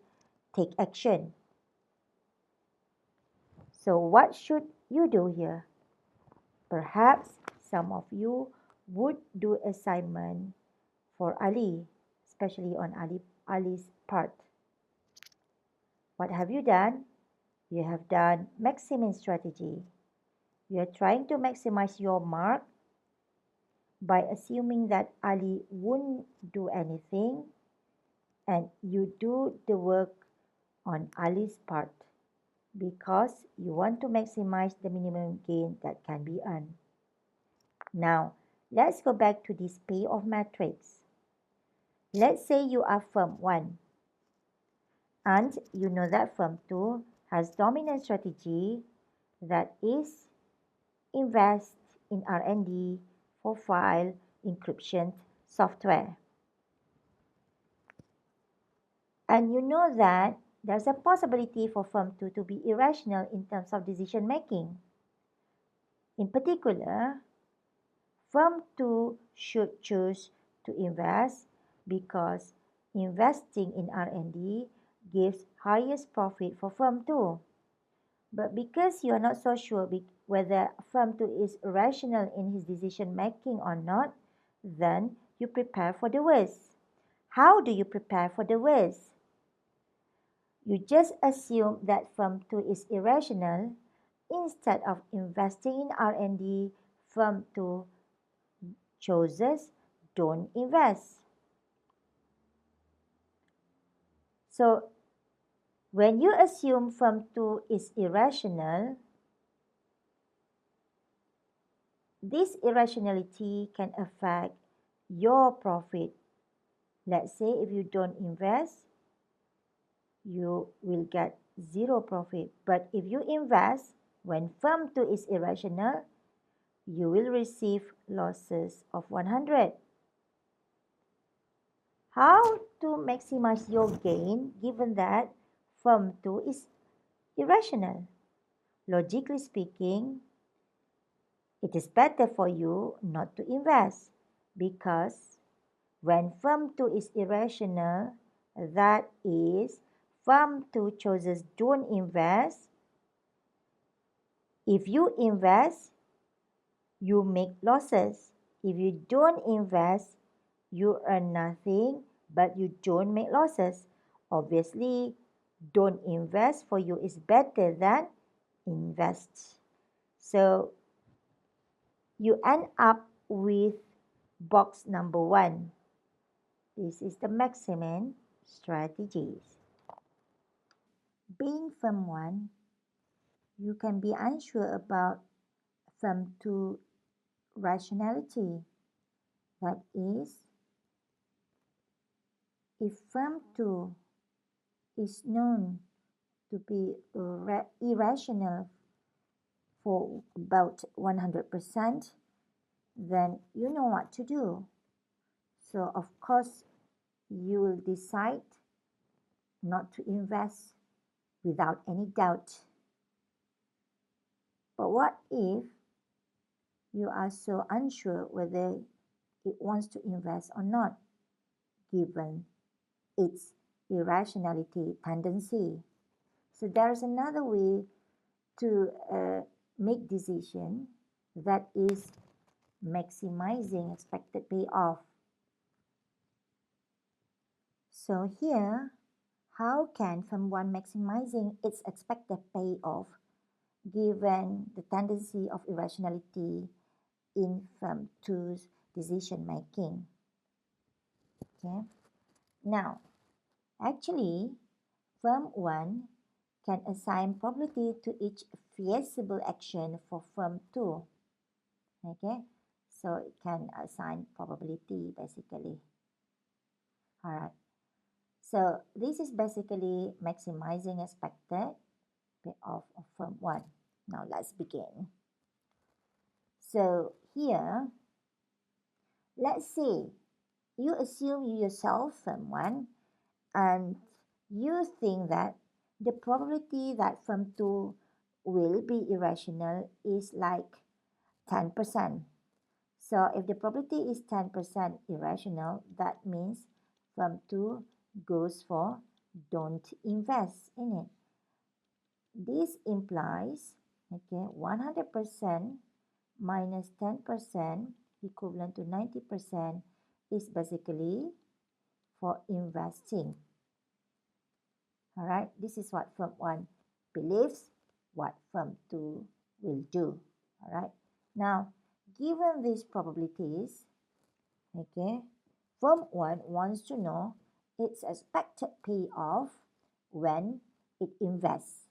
Speaker 1: take action. So what should you do here? Perhaps some of you would do assignment for Ali, especially on Ali's part. What have you done? You have done maximin strategy. You are trying to maximize your mark by assuming that Ali won't do anything, and you do the work on Ali's part because you want to maximize the minimum gain that can be earned. Now, let's go back to this payoff matrix. Let's say you are firm 1 and you know that firm 2 has dominant strategy that is invest in R&D for file encryption software. And you know that there's a possibility for firm 2 to be irrational in terms of decision making. In particular, firm 2 should choose to invest because investing in R&D gives highest profit for firm 2. But because you are not so sure whether firm 2 is rational in his decision making or not, then you prepare for the worst. How do you prepare for the worst? You just assume that firm 2 is irrational. Instead of investing in R&D, firm 2 chooses don't invest. So when you assume firm 2 is irrational, this irrationality can affect your profit. Let's say if you don't invest, you will get zero profit. But if you invest, when firm 2 is irrational, you will receive losses of 100. How to maximize your gain given that firm 2 is irrational? Logically speaking, it is better for you not to invest because when firm 2 is irrational, that is, firm 2 chooses don't invest. If you invest, you make losses. If you don't invest, you earn nothing, but you don't make losses. Obviously, don't invest for you is better than invest. So you end up with box number 1. This is the maximum strategies. Being firm 1, you can be unsure about firm 2 rationality. That is, if firm 2 is known to be irrational for about 100%, then you know what to do. So, of course, you will decide not to invest without any doubt. But what if you are so unsure whether it wants to invest or not, given its irrationality tendency? So there's another way to make decision, that is maximizing expected payoff. So here, how can firm 1 maximizing its expected payoff given the tendency of irrationality in firm 2's decision making? Okay. Now, actually, firm 1 can assign probability to each feasible action for firm 2. Okay, so it can assign probability basically. All right. So this is basically maximizing expected payoff of firm 1. Now let's begin. So here, let's say you assume you yourself firm 1 and you think that the probability that firm 2 will be irrational is like 10%. So if the probability is 10% irrational, that means firm 2 goes for don't invest in it. This implies, okay, 100% minus 10% equivalent to 90% is basically for investing. All right, this is what firm 1 believes what firm 2 will do. All right, now given these probabilities, okay, firm 1 wants to know its expected payoff when it invests.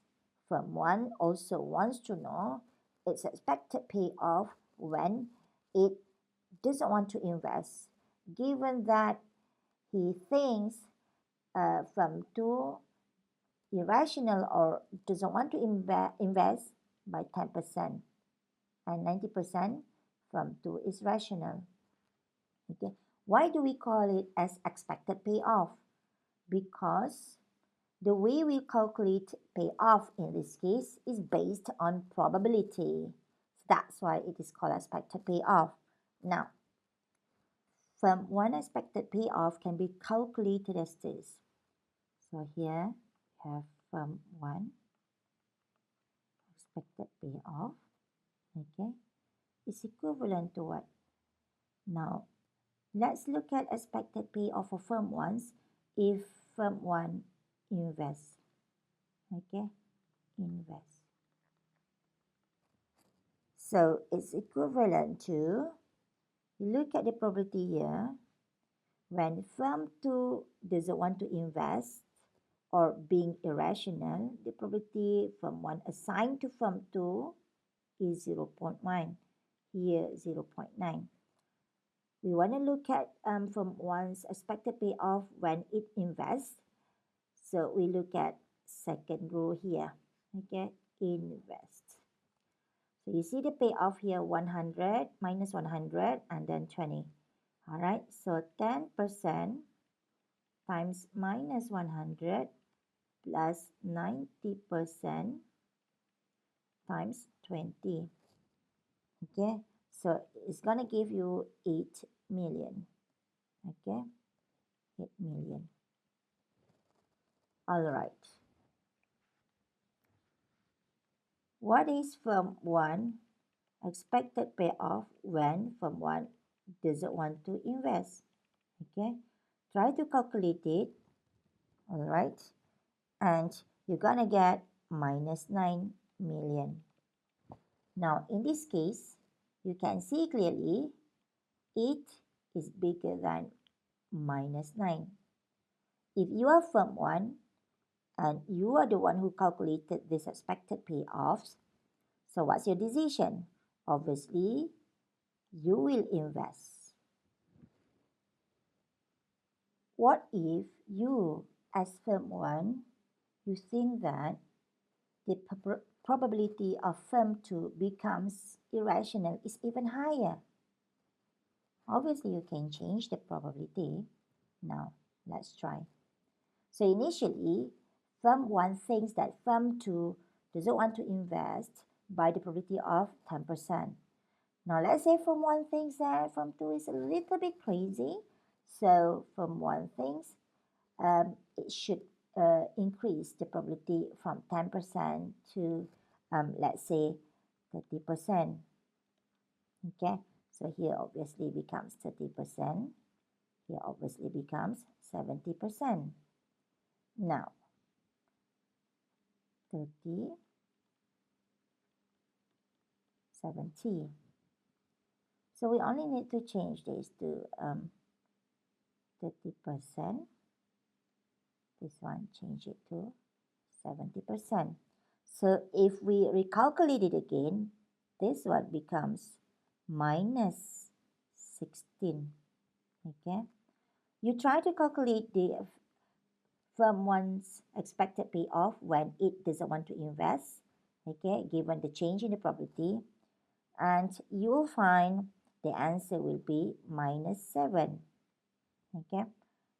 Speaker 1: Firm 1 also wants to know its expected payoff when it doesn't want to invest, given that he thinks firm 2 irrational or doesn't want to invest by 10% and 90% firm 2 is rational. Okay, why do we call it as expected payoff? Because the way we calculate payoff in this case is based on probability. That's why it is called expected payoff. Now, firm 1 expected payoff can be calculated as this. So here we have firm 1 expected payoff, okay, is equivalent to what? Now, let's look at expected payoff for firm 1 if firm 1 invests. Okay, invest. So it's equivalent to, you look at the probability here, when firm 2 doesn't want to invest or being irrational, the probability firm 1 assigned to firm 2 is 0.1. Here 0.9. We want to look at firm 1's expected payoff when it invests. So we look at second row here. Okay, invest. So you see the payoff here, 100 minus 100 and then 20. All right, so 10% times minus 100 plus 90% times 20. Okay, so it's going to give you 8 million. Okay, 8 million. All right. What is firm 1 expected payoff when firm 1 doesn't want to invest? Okay, try to calculate it. All right, and you're gonna get minus 9 million. Now in this case, you can see clearly 8 is bigger than minus 9. If you are firm 1 and you are the one who calculated this expected payoffs, so what's your decision? Obviously, you will invest. What if you, as firm 1, you think that the probability of firm 2 becomes irrational is even higher? Obviously, you can change the probability. Now, let's try. So initially, firm 1 thinks that firm 2 doesn't want to invest by the probability of 10%. Now, let's say firm 1 thinks that firm 2 is a little bit crazy. So firm 1 thinks it should increase the probability from 10% to, let's say, 30%. Okay, so here obviously becomes 30%. Here obviously becomes 70%. Now, 30, 70. So we only need to change this to 30%. This one, change it to 70%. So if we recalculate it again, this one becomes minus 16. Okay. You try to calculate the firm 1's expected payoff when it doesn't want to invest, okay, given the change in the probability, and you will find the answer will be minus 7. Okay.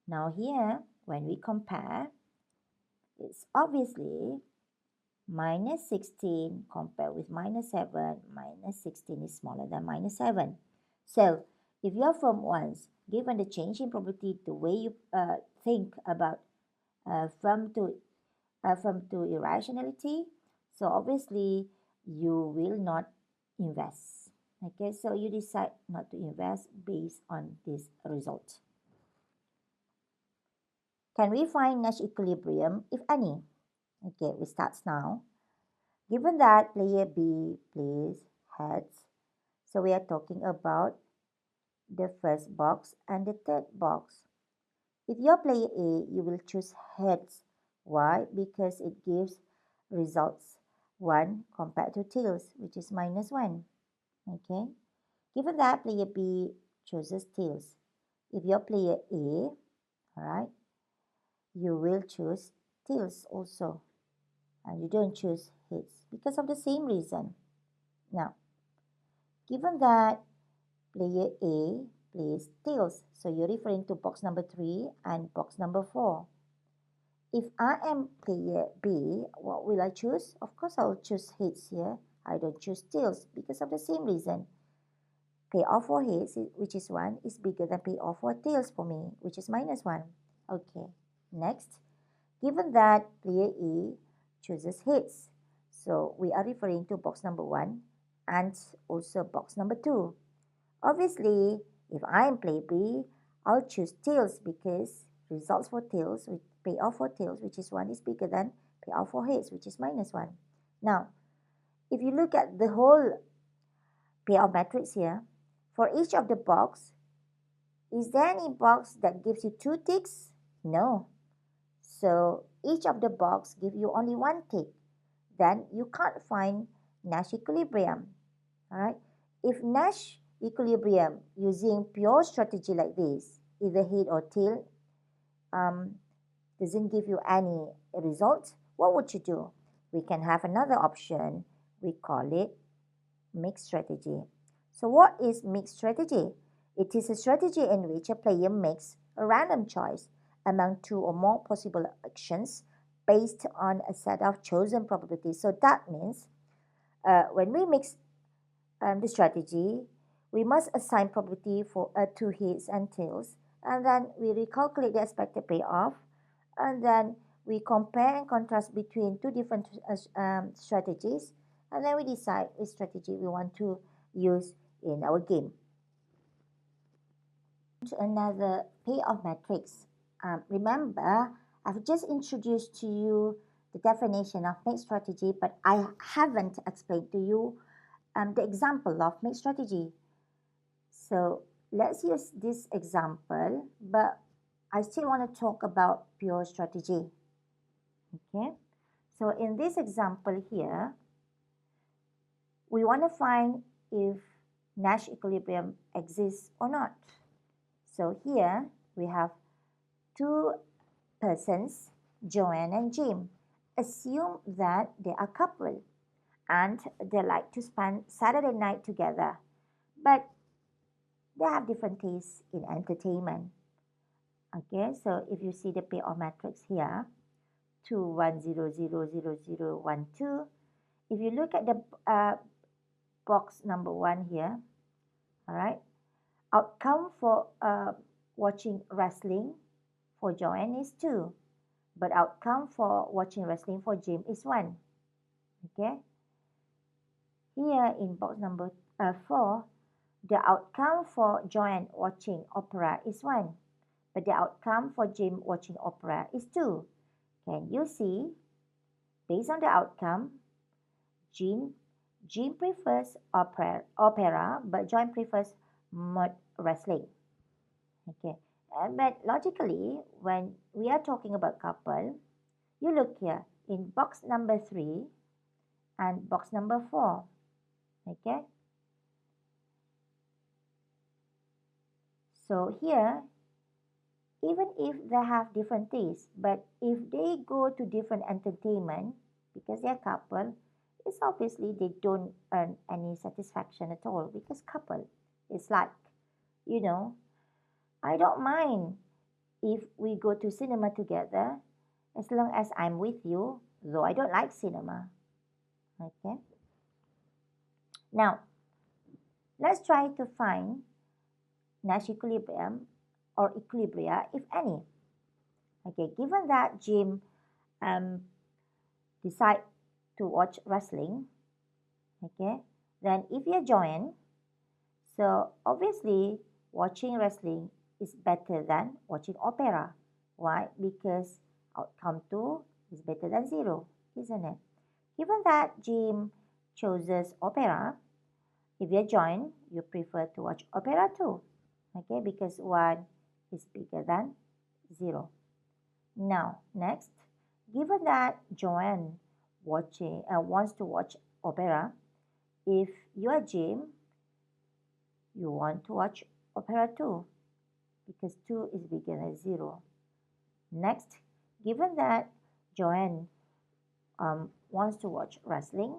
Speaker 1: Now here, when we compare, it's obviously minus 16 compared with minus 7. Minus 16 is smaller than minus 7. So if your firm 1's, given the change in probability, the way you think about firm 2 irrationality, so obviously you will not invest. Okay, so you decide not to invest based on this result. Can we find Nash equilibrium, if any? Okay, we start now. Given that player B plays heads, so we are talking about the first box and the third box. If you're player A, you will choose heads. Why? Because it gives results 1 compared to tails, which is minus 1. Okay. Given that player B chooses tails, if you're player A, alright, you will choose tails also. And you don't choose heads because of the same reason. Now, given that player A plays tails, so you're referring to box number 3 and box number 4. If I am player B, what will I choose? Of course, I will choose heads here. I don't choose tails because of the same reason. Payoff for heads, which is 1, is bigger than payoff for tails for me, which is minus 1. Okay, next. Given that player E chooses heads, so we are referring to box number 1 and also box number 2. Obviously, if I am player B, I'll choose tails because results for tails with payoff for tails, which is 1, is bigger than payoff for heads, which is -1. Now, if you look at the whole payoff matrix here, for each of the box, is there any box that gives you 2 ticks? No. So each of the box give you only 1 tick. Then you can't find Nash equilibrium. Alright? If Nash equilibrium using pure strategy like this, either head or tail, doesn't give you any result, what would you do? We can have another option. We call it mixed strategy. So what is mixed strategy? It is a strategy in which a player makes a random choice among 2 or more possible actions based on a set of chosen probabilities. So that means when we mix the strategy, we must assign probability for 2 heads and tails, and then we recalculate the expected payoff, and then we compare and contrast between 2 different strategies, and then we decide which strategy we want to use in our game. Another payoff matrix. Remember, I've just introduced to you the definition of mixed strategy, but I haven't explained to you the example of mixed strategy. So let's use this example, but I still want to talk about pure strategy. Okay, so in this example here, we want to find if Nash equilibrium exists or not. So here we have 2 persons, Joanne and Jim. Assume that they are couple and they like to spend Saturday night together, but they have different tastes in entertainment. Okay, so if you see the payoff matrix here, 2, 1, 0, 0, 0, 0, 1, 2. If you look at the box number 1 here, all right, outcome for watching wrestling for Joanne is 2, but outcome for watching wrestling for Jim is 1. Okay, here in box number 4, the outcome for Joanne watching opera is 1, but the outcome for Jim watching opera is 2. Can you see? Based on the outcome, Jim prefers opera, but Joanne prefers mud wrestling. Okay, but logically, when we are talking about couple, you look here in box number 3 and box number 4. Okay, so here, even if they have different tastes, but if they go to different entertainment because they're couple, it's obviously they don't earn any satisfaction at all, because couple is like, you know, I don't mind if we go to cinema together as long as I'm with you, though I don't like cinema. Okay, now let's try to find Nash equilibrium or equilibria, if any. Okay, given that Jim decide to watch wrestling, okay, then if you're Joanne, so obviously watching wrestling is better than watching opera. Why? Because outcome 2 is better than 0, isn't it? Given that Jim chooses opera, if you're Joanne, you prefer to watch opera too, okay, because 1 is bigger than 0. Now, next, given that Joanne wants to watch opera, if you are Jim, you want to watch opera too, because 2 is bigger than 0. Next, given that Joanne wants to watch wrestling,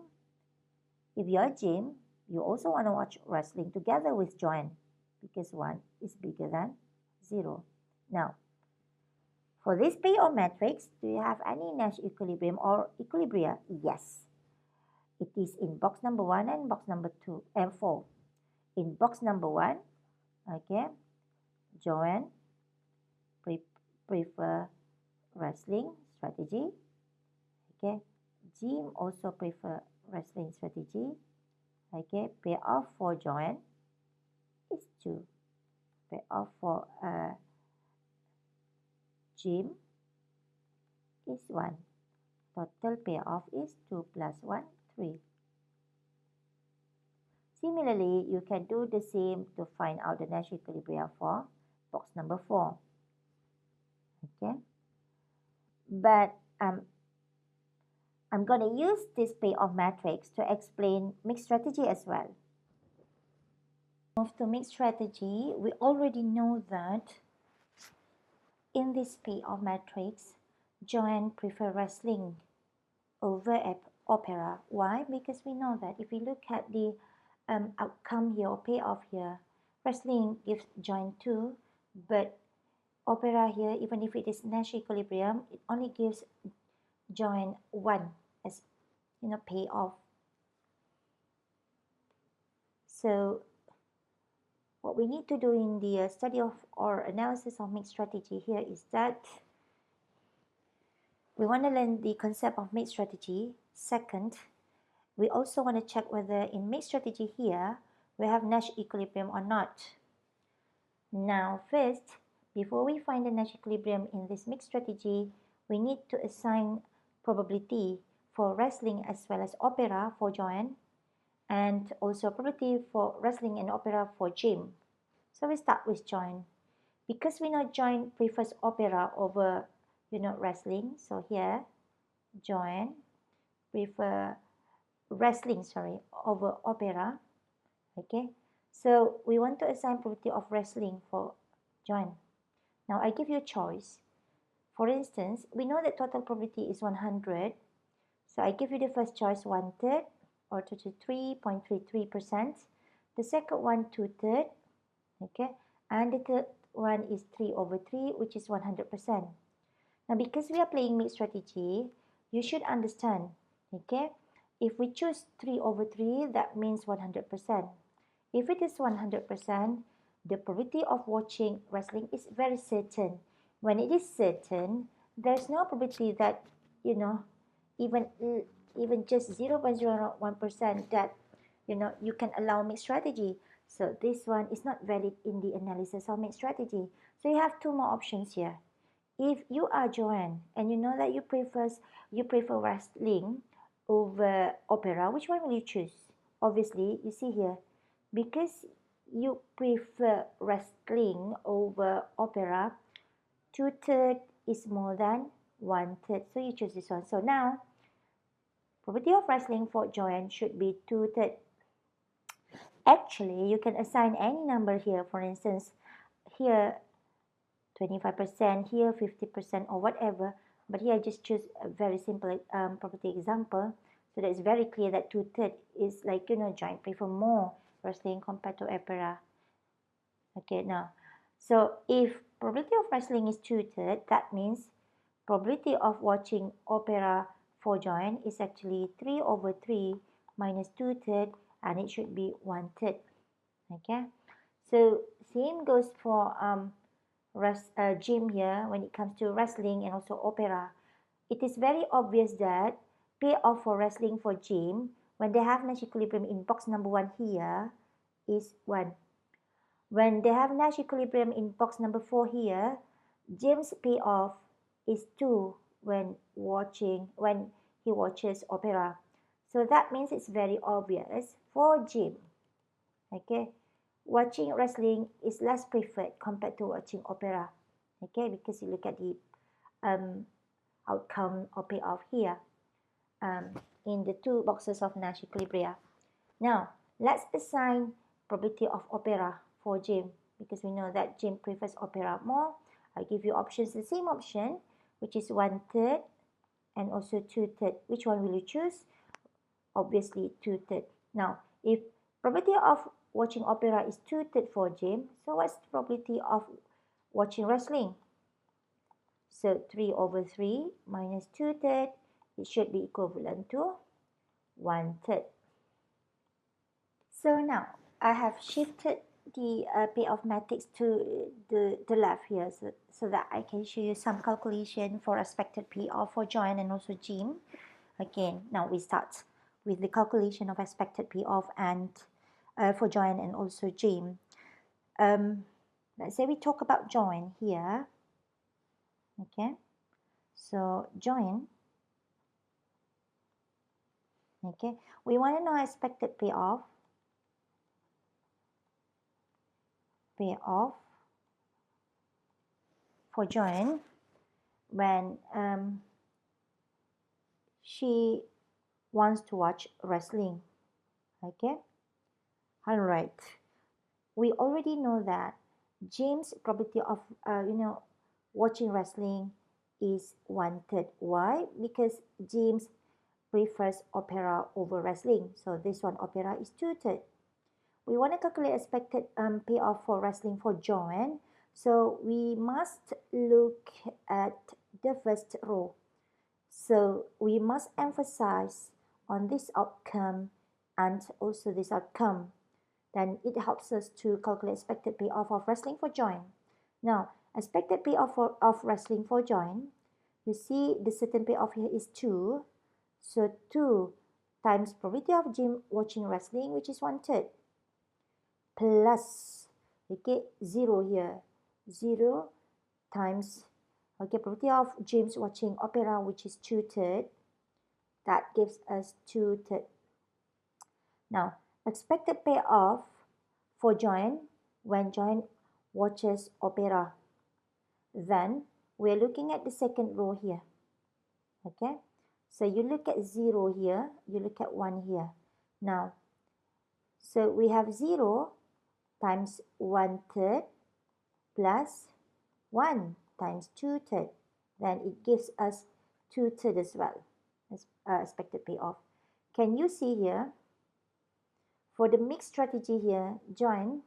Speaker 1: if you are Jim, you also want to watch wrestling together with Joanne, because 1 is bigger than 0. Now, for this payoff matrix, do you have any Nash equilibrium or equilibria? Yes. It is in box number 1 and box number 2 and 4. In box number 1, okay, Joanne prefer wrestling strategy. Okay, Jim also prefer wrestling strategy. Okay, payoff for Joanne is 2. Payoff for Jim is 1. Total payoff is 2 plus 1, 3. Similarly, you can do the same to find out the Nash equilibrium for box number 4. Okay, but I'm going to use this payoff matrix to explain mixed strategy as well. Move to mixed strategy, we already know that in this payoff matrix, Joanne prefer wrestling over opera. Why? Because we know that if we look at the outcome here or payoff here, wrestling gives Joanne 2, but opera here, even if it is Nash equilibrium, it only gives Joanne 1 as payoff. So what we need to do in the study of or analysis of mixed strategy here is that we want to learn the concept of mixed strategy. Second, we also want to check whether in mixed strategy here we have Nash equilibrium or not. Now first, before we find the Nash equilibrium in this mixed strategy, we need to assign probability for wrestling as well as opera for Joanne, and also probability for wrestling and opera for Jim. So we start with Joanne. Because we know Joanne prefers opera over wrestling, so here Joanne prefer wrestling over opera. Okay, so we want to assign probability of wrestling for Joanne. Now I give you a choice. For instance, we know that total probability is 100, so I give you the first choice 1/3 or 23.33%. The second one 2/3, okay, and the third one is 3/3, which is 100%. Now because we are playing mixed strategy, you should understand, okay, if we choose 3/3, that means 100%. If it is 100%, the probability of watching wrestling is very certain. When it is certain, there's no probability that, even just 0.01% that, you can allow mixed strategy. So this one is not valid in the analysis of mixed strategy. So you have two more options here. If you are Joanne and you know that you prefer wrestling over opera, which one will you choose? Obviously, you see here, because you prefer wrestling over opera, 2/3 is more than 1/3, so you choose this one. So now, probability of wrestling for Joanne should be 2/3. Actually, you can assign any number here. For instance, here 25%, here 50%, or whatever. But here I just choose a very simple property example. So that it's very clear that 2/3 is like, Joanne prefer more wrestling compared to opera. Okay, now, so if probability of wrestling is 2/3, that means probability of watching opera for Joanne is actually 3/3 minus 2/3, and it should be 1/3. Okay, so same goes for Jim here when it comes to wrestling and also opera. It is very obvious that payoff for wrestling for Jim, when they have Nash equilibrium in box number 1 here, is 1. When they have Nash equilibrium in box number 4 here, Jim's payoff is 2 when he watches opera. So that means it's very obvious for Jim. Okay, watching wrestling is less preferred compared to watching opera. Okay, because you look at the outcome or payoff here in the two boxes of Nash equilibria. Now, let's assign probability of opera for Jim, because we know that Jim prefers opera more. I give you options, the same option, which is 1/3 and also 2/3. Which one will you choose? Obviously 2/3. Now, if probability of watching opera is 2/3 for Jim, so what's the probability of watching wrestling? So 3/3 minus 2/3, it should be equivalent to 1/3. So now I have shifted the payoff matrix to the left here, so that I can show you some calculation for expected payoff for Joanne and also Jim. Again, now we start with the calculation of expected payoff and for Joanne and also Jim. Let's say we talk about Joanne here. Okay, so Joanne Okay, we want to know expected payoff for Joanne when she wants to watch wrestling. Okay, all right. We already know that James' probability of watching wrestling is 1/3. Why? Because James prefers opera over wrestling. So this one opera is 2/3. We want to calculate expected payoff for wrestling for Joanne. So we must look at the first row. So we must emphasize on this outcome and also this outcome. Then it helps us to calculate expected payoff of wrestling for Joanne. Now, expected payoff of wrestling for Joanne, you see the certain payoff here is 2. So 2 times probability of Jim watching wrestling, which is 1/3, plus, okay, 0 here. 0 times, okay, probability of James watching opera, which is 2/3. That gives us 2/3. Now, expected payoff for Joanne when Joanne watches opera. Then we're looking at the second row here. Okay, so you look at 0 here, you look at 1 here. Now, so we have 0 times 1/3 plus 1 times 2/3. Then it gives us 2/3 as well as expected payoff. Can you see here? For the mixed strategy here, Joanne,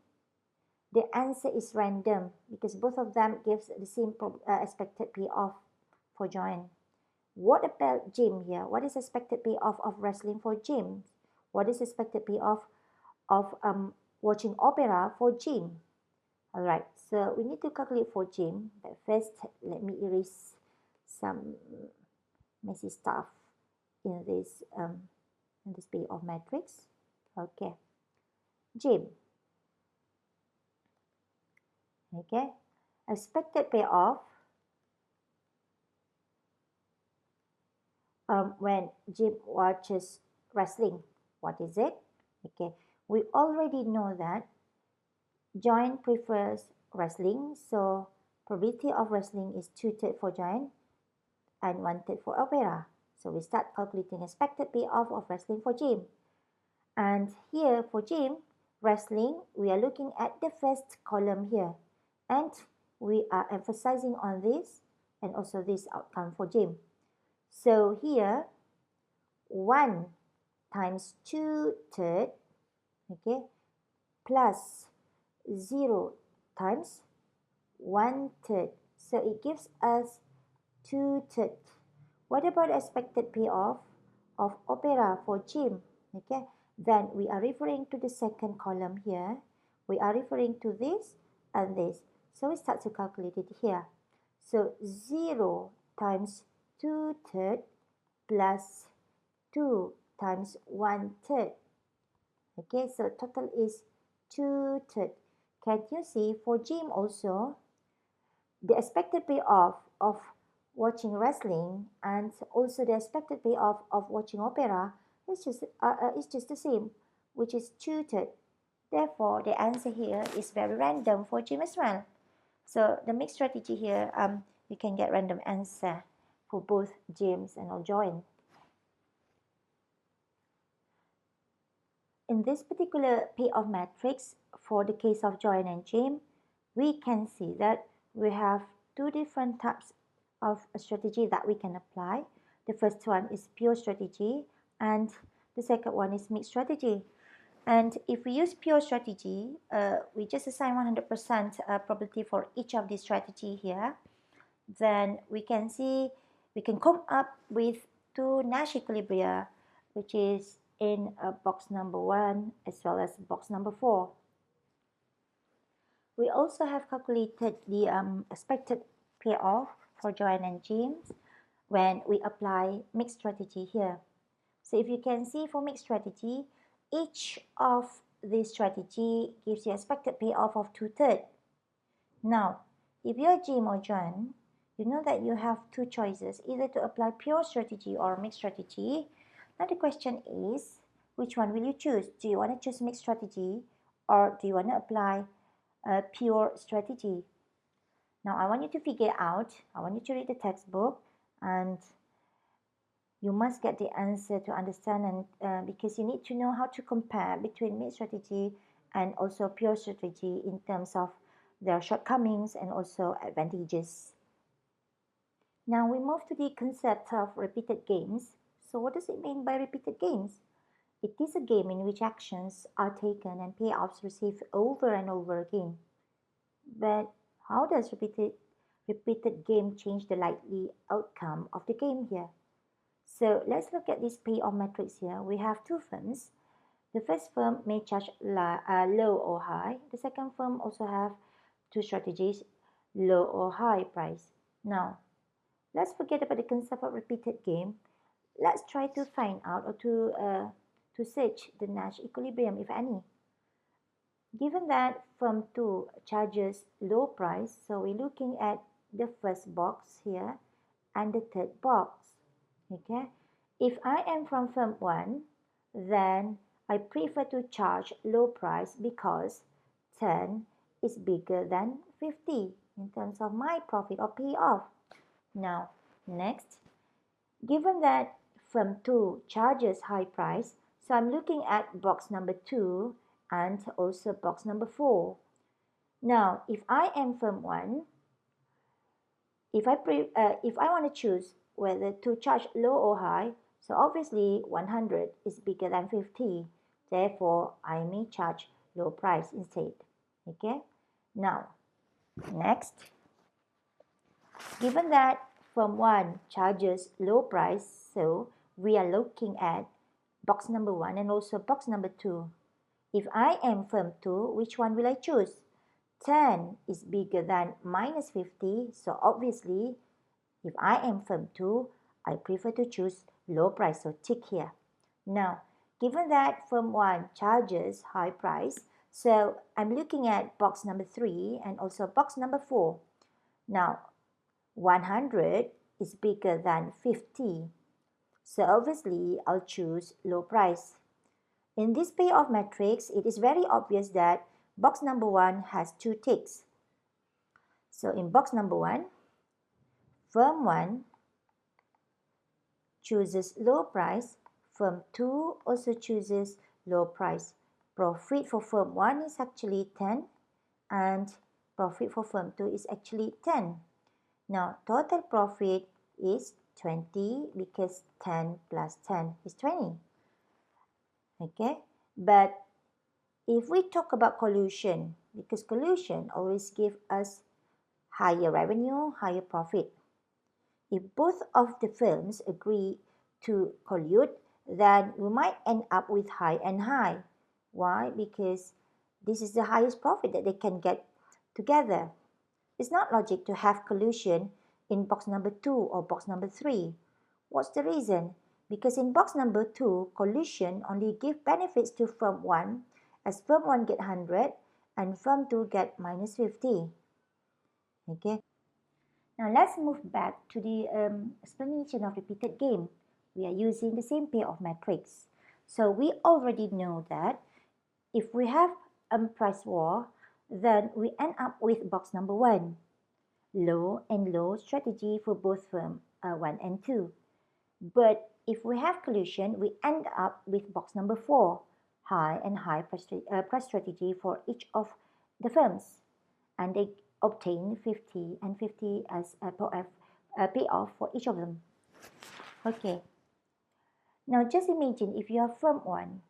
Speaker 1: the answer is random because both of them gives the same expected payoff for Joanne. What about Jim here? What is expected payoff of wrestling for Jim? What is expected payoff of watching opera for Jim? Alright, so we need to calculate for Jim. But first, let me erase some messy stuff in this payoff matrix. Okay, Jim. Okay, expected payoff when Jim watches wrestling. What is it? Okay, we already know that Joanne prefers wrestling, so probability of wrestling is 2/3 for Joanne and 1/3 for opera. So we start calculating expected payoff of wrestling for Jim. And here for Jim, wrestling, we are looking at the first column here. And we are emphasizing on this and also this outcome for Jim. So here, 1 times 2/3, okay, plus 0 times 1/3. So it gives us 2/3. What about expected payoff of opera for Jim? Okay, then we are referring to the second column here. We are referring to this and this. So we start to calculate it here. So 0 times 2/3 plus 2 times 1/3. Okay, so total is 2/3. Can you see for Jim also, the expected payoff of watching wrestling and also the expected payoff of watching opera is just the same, which is 2/3. Therefore, the answer here is very random for Jim as well. So the mixed strategy here, you can get random answer for both James and Joanne. In this particular payoff matrix, for the case of Joanne and James, we can see that we have two different types of a strategy that we can apply. The first one is pure strategy and the second one is mixed strategy. And if we use pure strategy, we just assign 100% probability for each of these strategy here. Then we can come up with two Nash equilibria, which is in box number 1 as well as box number 4. We also have calculated the expected payoff for Joanne and James when we apply mixed strategy here. So if you can see for mixed strategy, each of this strategy gives you expected payoff of 2/3. Now, if you're Jim or Joanne, you know that you have two choices, either to apply pure strategy or mixed strategy. Now the question is, which one will you choose? Do you want to choose mixed strategy or do you want to apply a pure strategy? Now I want you to figure out, I want you to read the textbook and you must get the answer to understand, and because you need to know how to compare between mixed strategy and also pure strategy in terms of their shortcomings and also advantages. Now we move to the concept of repeated games. So what does it mean by repeated games? It is a game in which actions are taken and payoffs received over and over again. But how does repeated game change the likely outcome of the game here? So let's look at this payoff matrix here. We have two firms. The first firm may charge low or high. The second firm also have two strategies, low or high price. Now, let's forget about the concept of repeated game. Let's try to find out or to search the Nash equilibrium, if any. Given that firm 2 charges low price, so we're looking at the first box here and the third box. Okay, if I am from firm 1, then I prefer to charge low price because 10 is bigger than 50 in terms of my profit or payoff. Now, next, given that firm 2 charges high price, so I'm looking at box number 2 and also box number 4. Now, if I am firm 1, if I want to choose whether to charge low or high, so obviously 100 is bigger than 50. Therefore, I may charge low price instead. Okay. Now, next, given that firm 1 charges low price, so we are looking at box number 1 and also box number 2. If I am firm 2, which one will I choose? 10 is bigger than minus 50, so obviously if I am firm 2, I prefer to choose low price, so tick here. Now, given that firm 1 charges high price, so I'm looking at box number 3 and also box number 4. Now, 100 is bigger than 50, so obviously I'll choose low price. In this payoff matrix, it is very obvious that box number 1 has two ticks. So in box number 1, firm 1 chooses low price, firm 2 also chooses low price. Profit for firm 1 is actually 10 and profit for firm 2 is actually 10. Now total profit is 20 because 10 plus 10 is 20. Okay, but if we talk about collusion, because collusion always gives us higher revenue, higher profit. If both of the firms agree to collude, then we might end up with high and high. Why? Because this is the highest profit that they can get together. It's not logic to have collusion in box number 2 or box number 3. What's the reason? Because in box number 2, collusion only gives benefits to firm 1 as firm 1 get 100 and firm 2 get minus 50. Okay. Now let's move back to the explanation of repeated game. We are using the same payoff matrix. So we already know that if we have a price war, then we end up with box number 1, low and low strategy for both firm 1 and 2. But if we have collusion, we end up with box number 4, high and high price strategy for each of the firms. And they obtain 50 and 50 as a payoff for each of them. Okay. Now just imagine if you have firm 1.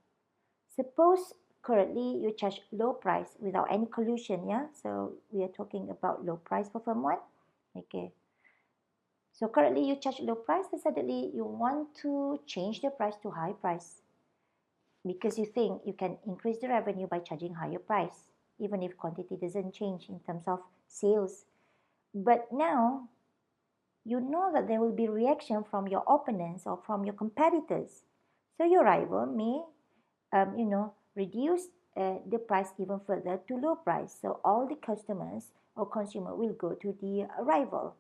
Speaker 1: Suppose currently you charge low price without any collusion, yeah? So we are talking about low price for firm 1. Okay. So currently you charge low price and suddenly you want to change the price to high price because you think you can increase the revenue by charging higher price even if quantity doesn't change in terms of sales. But now you know that there will be reaction from your opponents or from your competitors. So your rival may reduce the price even further to low price. So all the customers or consumer will go to the rival.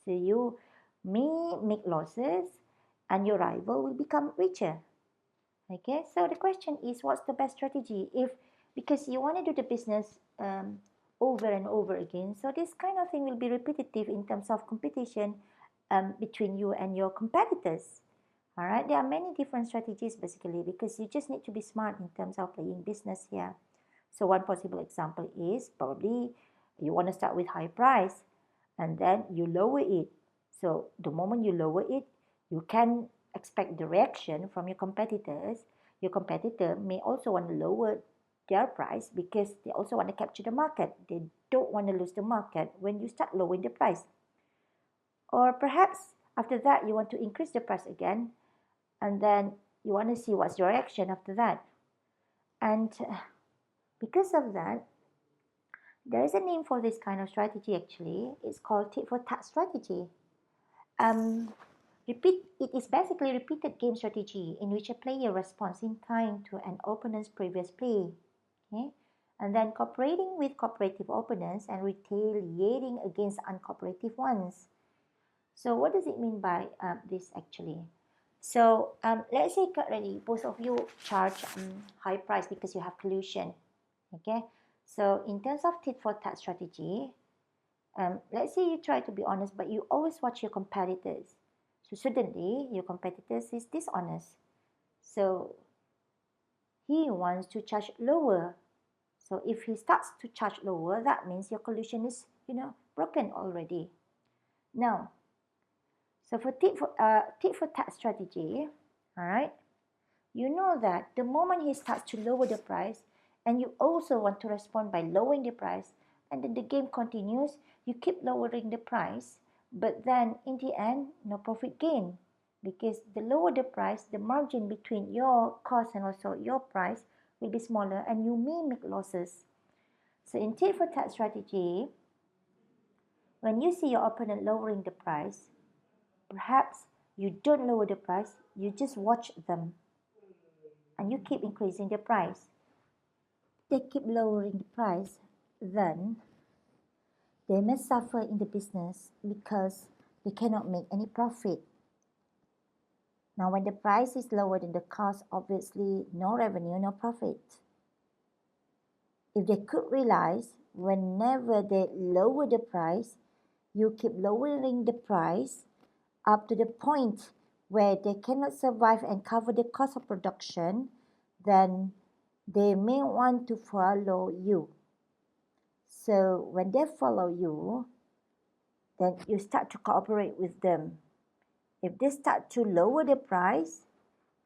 Speaker 1: So you may make losses and your rival will become richer. Okay, so the question is, what's the best strategy? If because you want to do the business over and over again, so this kind of thing will be repetitive in terms of competition between you and your competitors. All right, there are many different strategies basically because you just need to be smart in terms of playing business here. So one possible example is probably you want to start with high price and then you lower it. So the moment you lower it, you can expect the reaction from your competitors. Your competitor may also want to lower their price because they also want to capture the market. They don't want to lose the market when you start lowering the price. Or perhaps after that you want to increase the price again and then you want to see what's your reaction after that. And because of that, there is a name for this kind of strategy actually. It's called tit for tat strategy. Um, it is basically repeated game strategy in which a player responds in kind to an opponent's previous play. Okay? And then cooperating with cooperative opponents and retaliating against uncooperative ones. So what does it mean by this actually? So let's say currently both of you charge high price because you have collusion. Okay, so in terms of tit for tat strategy, let's say you try to be honest, but you always watch your competitors. So suddenly your competitors is dishonest. So he wants to charge lower. So if he starts to charge lower, that means your collusion is broken already. Now, so for tit for tat strategy, all right, you know that the moment he starts to lower the price, and you also want to respond by lowering the price, and then the game continues, you keep lowering the price, but then in the end, no profit gain. Because the lower the price, the margin between your cost and also your price will be smaller, and you may make losses. So in tit for tat strategy, when you see your opponent lowering the price, perhaps you don't lower the price, you just watch them and you keep increasing the price. They keep lowering the price, then they may suffer in the business because they cannot make any profit. Now, when the price is lower than the cost, obviously no revenue, no profit. If they could realize whenever they lower the price, you keep lowering the price up to the point where they cannot survive and cover the cost of production, then they may want to follow you. So when they follow you, then you start to cooperate with them. If they start to lower the price,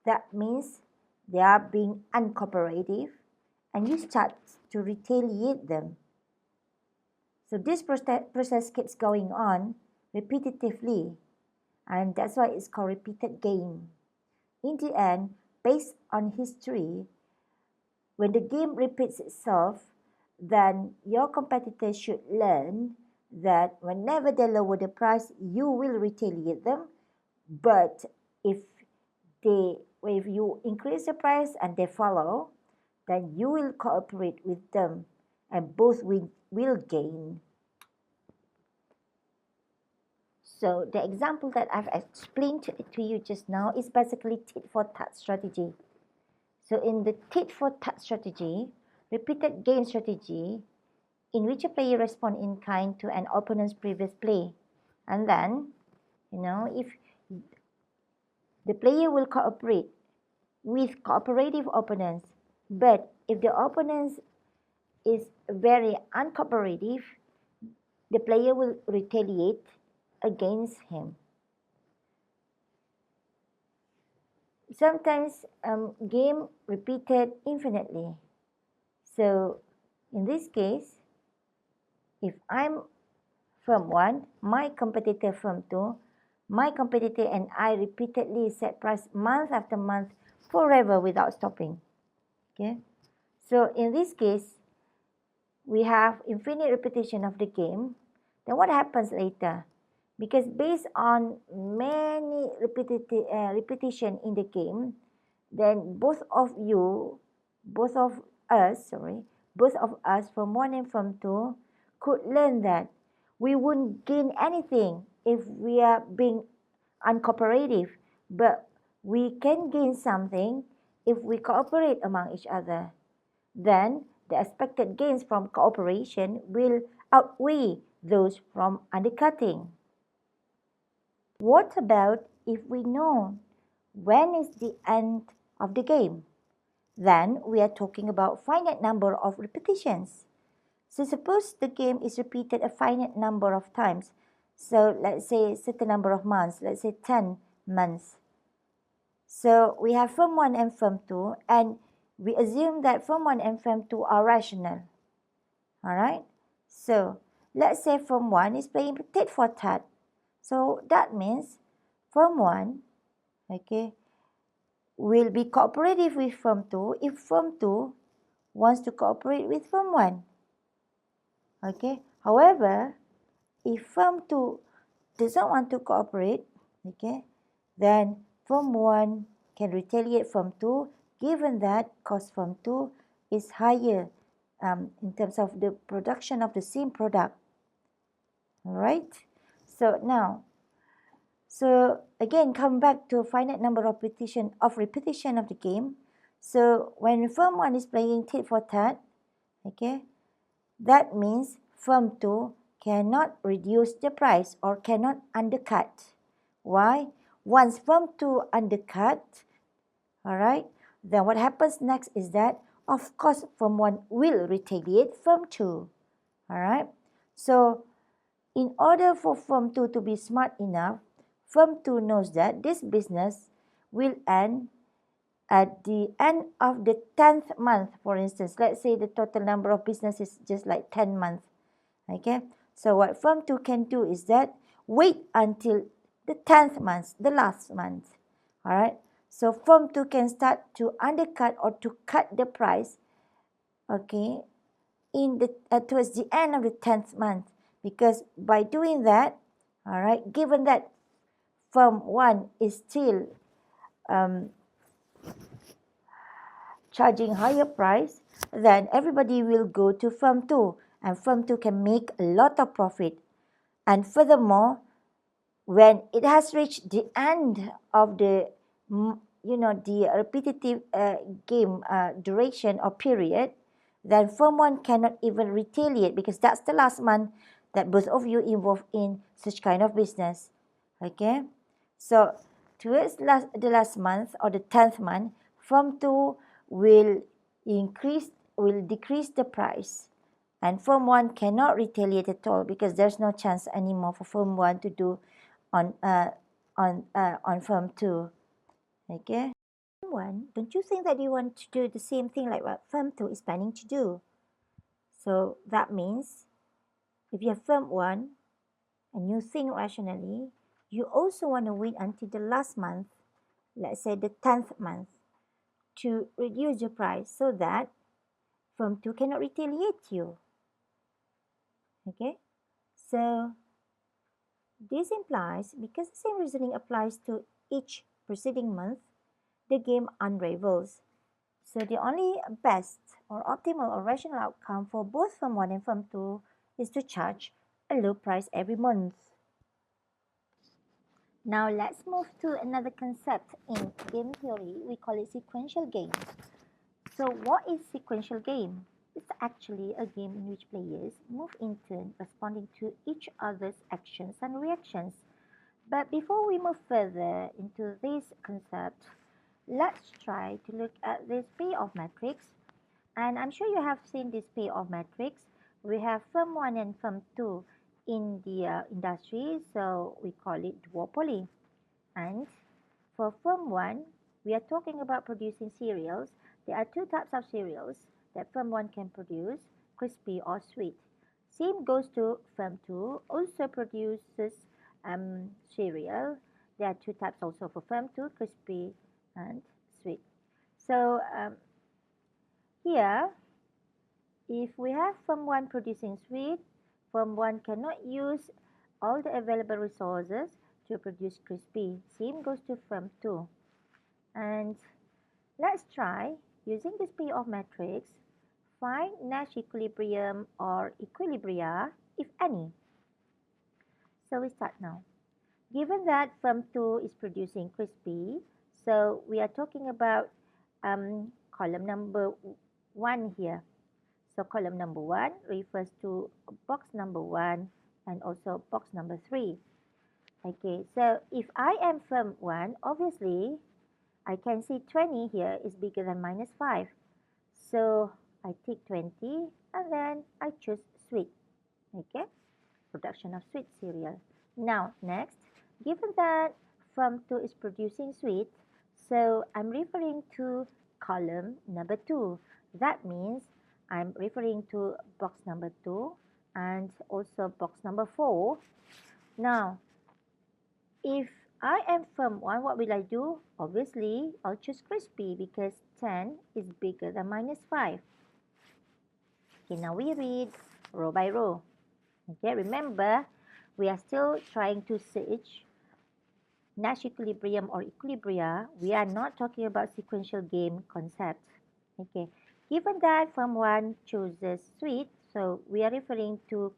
Speaker 1: that means they are being uncooperative and you start to retaliate them. So this process keeps going on repetitively, and that's why it's called repeated game. In the end, based on history, when the game repeats itself, then your competitors should learn that whenever they lower the price, you will retaliate them. But if if you increase the price and they follow, then you will cooperate with them and both will gain. So the example that I've explained to you just now is basically tit for tat strategy. So in the tit for tat strategy, repeated game strategy, in which a player responds in kind to an opponent's previous play. And then, if the player will cooperate with cooperative opponents, but if the opponent is very uncooperative, the player will retaliate against him. Sometimes game repeated infinitely. So in this case, if I'm firm 1, my competitor firm 2, my competitor and I repeatedly set price month after month forever without stopping. Okay, so in this case, we have infinite repetition of the game. Then what happens later? Because based on many repetition in the game, then both of us from 1 and from 2 could learn that we wouldn't gain anything if we are being uncooperative, but we can gain something if we cooperate among each other, then the expected gains from cooperation will outweigh those from undercutting. What about if we know when is the end of the game? Then we are talking about finite number of repetitions. So suppose the game is repeated a finite number of times. So let's say a certain number of months, let's say 10 months. So we have firm 1 and firm 2, and we assume that firm 1 and firm 2 are rational. Alright? So let's say firm 1 is playing tit for tat. So that means firm 1, okay, will be cooperative with firm 2 if firm 2 wants to cooperate with firm 1. Okay. However, if firm 2 doesn't want to cooperate, okay, then firm 1 can retaliate firm 2 given that cost firm 2 is higher in terms of the production of the same product. Alright. So now, so again, come back to finite number of repetition of the game. So when firm 1 is playing tit for tat, okay, that means firm 2 cannot reduce the price or cannot undercut. Why? Once firm 2 undercut, alright, then what happens next is that, of course, firm 1 will retaliate firm 2. Alright, so in order for firm 2 to be smart enough, firm 2 knows that this business will end at the end of the 10th month, for instance. Let's say the total number of business is just like 10 months. Okay, so what firm 2 can do is that wait until the 10th month, the last month. Alright, so firm 2 can start to undercut or to cut the price, okay, in the towards the end of the 10th month, because by doing that, alright, given that firm 1 is still charging higher price, then everybody will go to firm 2 and firm 2 can make a lot of profit. And furthermore, when it has reached the end of the the repetitive game duration or period, then firm 1 cannot even retaliate because that's the last month that both of you involved in such kind of business. Okay, so towards the last month or the 10th month, firm 2 will decrease the price, and firm 1 cannot retaliate at all because there's no chance anymore for firm 1 to do on firm 2. Okay, firm 1, don't you think that you want to do the same thing like what firm 2 is planning to do? So that means if you have firm 1 and you think rationally, you also want to wait until the last month, let's say the 10th month, to reduce your price so that firm 2 cannot retaliate you. Okay, so this implies, because the same reasoning applies to each preceding month, the game unravels. So the only best or optimal or rational outcome for both firm 1 and firm 2 is to charge a low price every month. Now let's move to another concept in game theory. We call it sequential game. So what is sequential game? It's actually a game in which players move in turn responding to each other's actions and reactions. But before we move further into this concept, let's try to look at this payoff matrix. And I'm sure you have seen this payoff matrix. We have firm 1 and firm 2 in the industry, so we call it duopoly. And for firm 1, we are talking about producing cereals. There are two types of cereals that firm 1 can produce, crispy or sweet. Same goes to firm 2, also produces cereal. There are two types also for firm 2, crispy and sweet. So here, if we have firm 1 producing sweet, firm 1 cannot use all the available resources to produce crispy. Same goes to firm 2. And let's try, using this payoff matrix, find Nash equilibrium or equilibria, if any. So we start now. Given that firm 2 is producing crispy, so we are talking about column number 1 here. So column number 1 refers to box number 1 and also box number 3. Okay, so if I am firm 1, obviously I can see 20 here is bigger than minus 5. So I take 20 and then I choose sweet. Okay, production of sweet cereal. Now next, given that firm 2 is producing sweet, so I'm referring to column number 2. That means I'm referring to box number 2 and also box number 4. Now, if I am firm 1, what will I do? Obviously, I'll choose crispy because 10 is bigger than minus 5. Okay, now we read row by row. Okay, remember, we are still trying to search Nash equilibrium or equilibria. We are not talking about sequential game concept. Okay, given that firm 1 chooses sweet, so we are referring to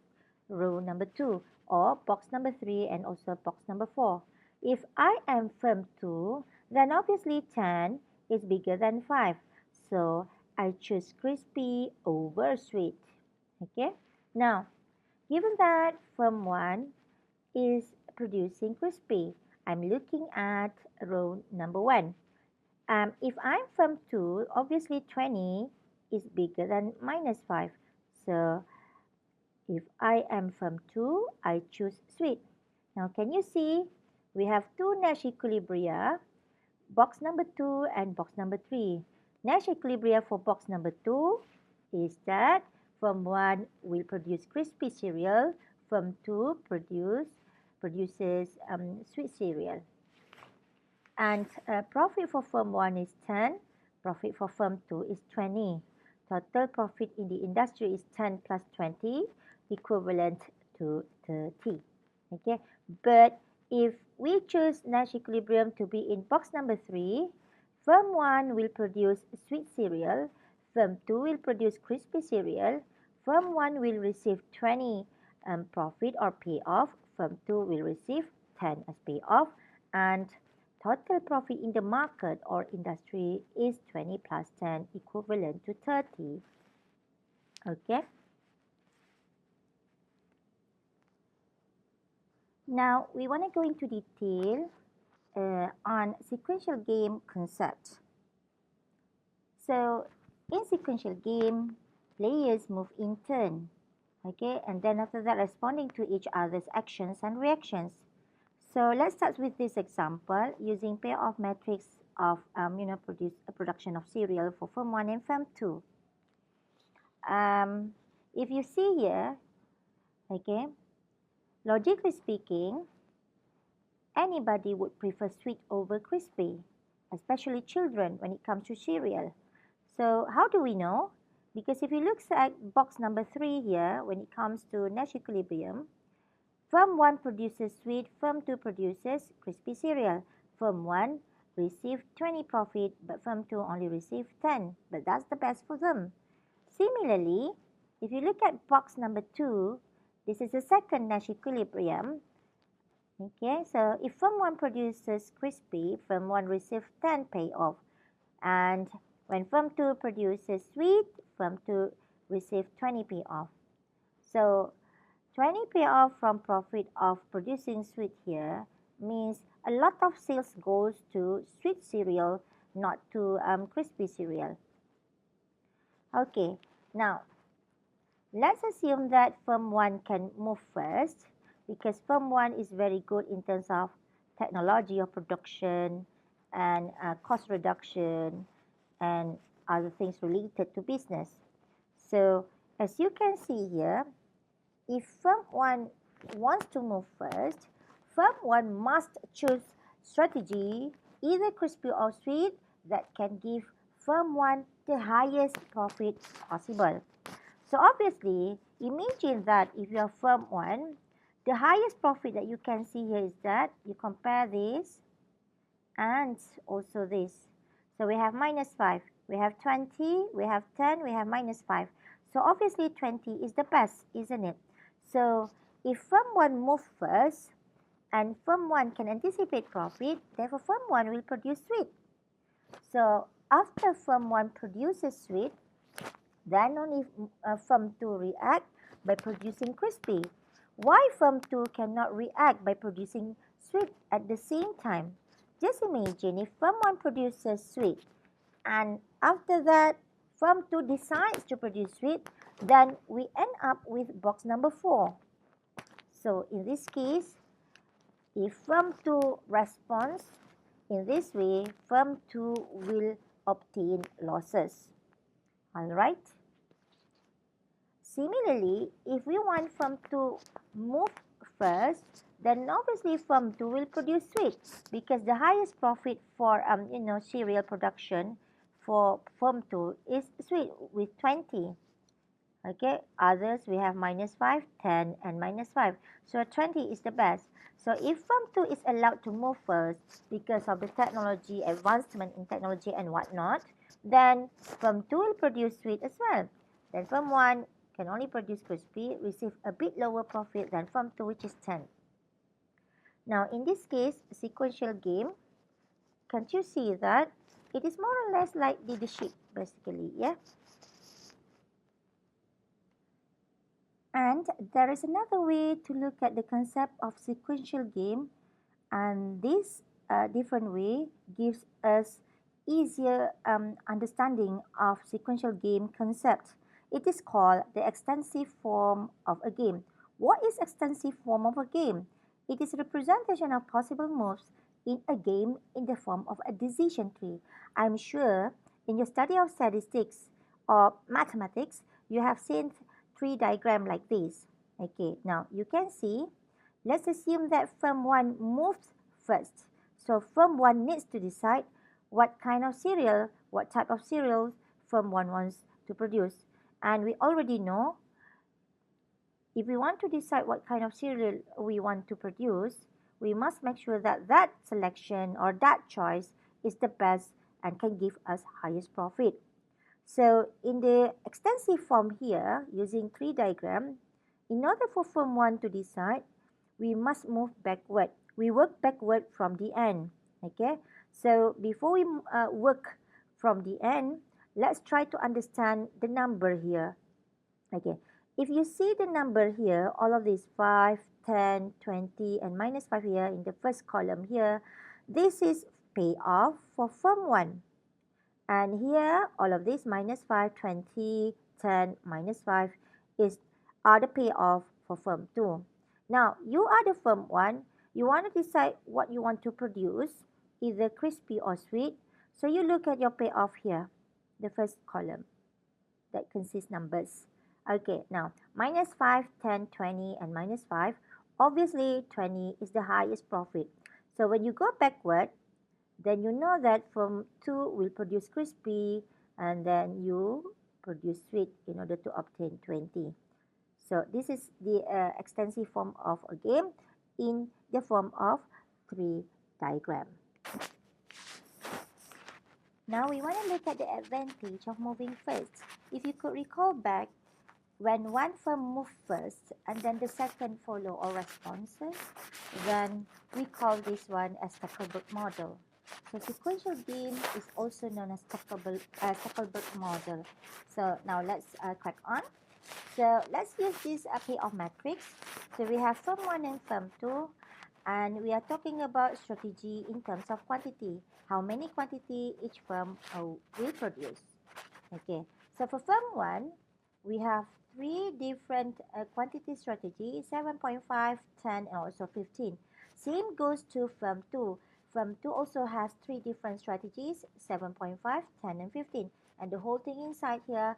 Speaker 1: row number 2 or box number 3 and also box number 4. If I am firm 2, then obviously 10 is bigger than 5. So I choose crispy over sweet. Okay, now given that firm 1 is producing crispy, I'm looking at row number 1. If I'm from 2, obviously 20 is bigger than minus 5. So if I am from 2, I choose sweet. Now can you see we have two Nash equilibria, box number 2 and box number 3. Nash equilibria for box number 2 is that firm 1 will produce crispy cereal, firm 2 produces sweet cereal. And profit for firm 1 is 10, profit for firm 2 is 20. Total profit in the industry is 10 plus 20, equivalent to 30. Okay, but if we choose Nash equilibrium to be in box number 3, firm 1 will produce sweet cereal, firm 2 will produce crispy cereal, firm 1 will receive 20 profit or payoff, firm 2 will receive 10 as payoff, and total profit in the market or industry is 20 plus 10 equivalent to 30. Okay. Now we want to go into detail on sequential game concept. So in sequential game, players move in turn. Okay, and then after that responding to each other's actions and reactions. So let's start with this example using payoff matrix of production of cereal for firm 1 and firm 2. If you see here, okay, logically speaking, anybody would prefer sweet over crispy, especially children when it comes to cereal. So how do we know? Because if you look at box number 3 here, when it comes to Nash equilibrium, firm 1 produces sweet, firm 2 produces crispy cereal. Firm 1 received 20 profit, but firm 2 only received 10. But that's the best for them. Similarly, if you look at box number 2, this is the second Nash equilibrium. Okay, so if firm 1 produces crispy, firm 1 receives 10 payoff. And when firm 2 produces sweet, firm 2 receives 20 payoff. So 20 payoff from profit of producing sweet here means a lot of sales goes to sweet cereal, not to crispy cereal. Okay, now let's assume that firm 1 can move first because firm 1 is very good in terms of technology of production and cost reduction and other things related to business. So as you can see here, if firm 1 wants to move first, firm 1 must choose strategy, either crispy or sweet, that can give firm 1 the highest profit possible. So obviously, imagine that if you are firm 1, the highest profit that you can see here is that you compare this and also this. So we have minus 5, we have 20, we have 10, we have minus 5. So obviously 20 is the best, isn't it? So if firm 1 moves first and firm 1 can anticipate profit, therefore firm 1 will produce sweet. So after firm 1 produces sweet, then only firm 2 react by producing crispy. Why firm 2 cannot react by producing sweet at the same time? Just imagine if firm 1 produces sweet and after that firm 2 decides to produce sweet, then we end up with box number 4. So in this case, if firm 2 responds in this way, firm 2 will obtain losses. Alright. Similarly, if we want firm to move first, then obviously firm 2 will produce sweet because the highest profit for cereal production for firm 2 is sweet with 20. Okay, others we have -5, 10 and -5. So 20 is the best. So if firm 2 is allowed to move first because of the technology, advancement in technology and whatnot, then firm 2 will produce sweet as well. Then firm 1 can only produce crispy, receive a bit lower profit than firm 2, which is 10. Now in this case, sequential game, can't you see that it is more or less like leadership basically, yeah? And there is another way to look at the concept of sequential game, and this different way gives us easier understanding of sequential game concept. It is called the extensive form of a game. What is extensive form of a game? It is representation of possible moves in a game in the form of a decision tree. I'm sure in your study of statistics or mathematics, you have seen tree diagram like this. Okay, now you can see, let's assume that firm 1 moves first. So firm 1 needs to decide what kind of cereal, what type of cereal firm 1 wants to produce. And we already know if we want to decide what kind of cereal we want to produce, we must make sure that that selection or that choice is the best and can give us highest profit. So in the extensive form here, using tree diagram, in order for firm 1 to decide, we must move backward. We work backward from the end. Okay, so before we work from the end, let's try to understand the number here. Okay, if you see the number here, all of these 5, 10, 20 and -5 here in the first column here, this is payoff for firm 1. And here, all of this -5, 20, 10, -5 are the payoff for firm 2. Now, you are the firm 1. You want to decide what you want to produce, either crispy or sweet. So you look at your payoff here, the first column that consists numbers. Okay, now -5, 10, 20, and -5. Obviously, 20 is the highest profit. So when you go backward, then you know that firm 2 will produce crispy and then you produce sweet in order to obtain 20. So this is the extensive form of a game in the form of tree diagram. Now we want to look at the advantage of moving first. If you could recall back, when one firm moves first and then the second follow or responses, then we call this one as Stackelberg model. So sequential game is also known as Stackelberg model. So now let's crack on. So let's use this payoff matrix. So we have firm 1 and firm 2, and we are talking about strategy in terms of quantity. How many quantity each firm will produce. Okay, so for firm 1, we have 3 different quantity strategies, 7.5, 10, and also 15. Same goes to firm 2. Firm 2 also has 3 different strategies, 7.5, 10, and 15. And the whole thing inside here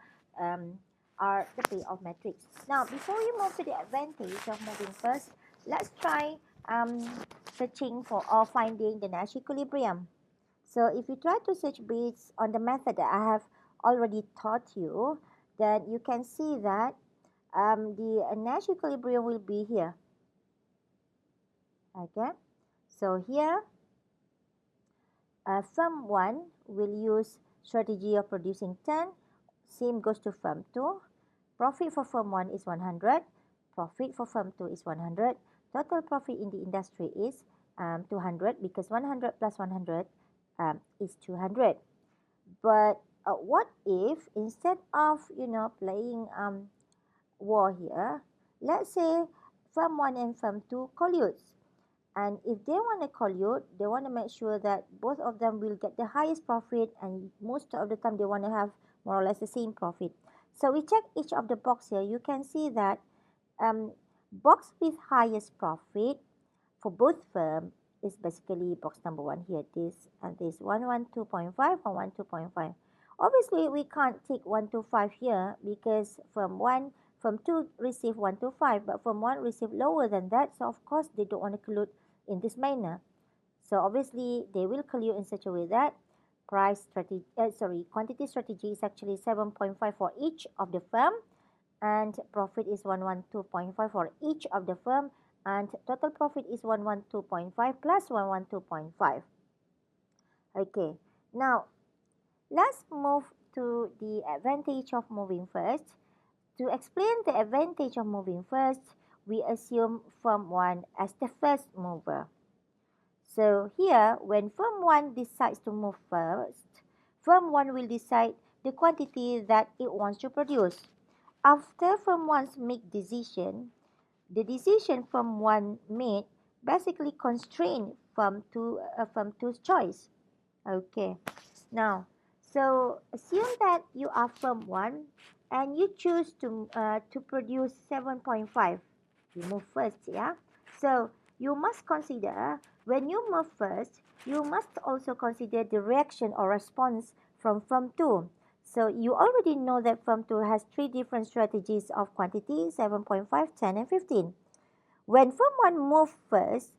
Speaker 1: are the payoff matrix. Now, before we move to the advantage of moving first, let's try searching for or finding the Nash equilibrium. So if you try to search based on the method that I have already taught you, then you can see that the Nash equilibrium will be here. Okay, so here firm 1 will use strategy of producing 10. Same goes to firm 2. Profit for firm 1 is 100. Profit for firm 2 is 100. Total profit in the industry is 200 because 100 plus 100 is 200. But what if instead of playing war here, let's say firm 1 and firm 2 colludes. And if they want to collude, they want to make sure that both of them will get the highest profit, and most of the time they want to have more or less the same profit. So we check each of the box here. You can see that box with highest profit for both firm is basically box number 1 here. This and this 112.5 and 112.5. Obviously, we can't take 125 here because firm 2 receive 125, but firm 1 receive lower than that. So of course, they don't want to collude in this manner. So obviously, they will collude in such a way that quantity strategy is actually 7.5 for each of the firm, and profit is 112.5 for each of the firm, and total profit is 112.5 plus 112.5. Okay, now let's move to the advantage of moving first. To explain the advantage of moving first, we assume firm 1 as the first mover. So here, when firm 1 decides to move first, firm 1 will decide the quantity that it wants to produce. After firm 1's make decision, the decision firm 1 made basically constrain firm 2's choice. Okay. Now, so assume that you are firm 1 and you choose to produce 7.5. You move first, yeah? So you must consider, when you move first, you must also consider the reaction or response from firm 2. So you already know that firm 2 has 3 different strategies of quantity: 7.5, 10, and 15. When firm 1 moves first,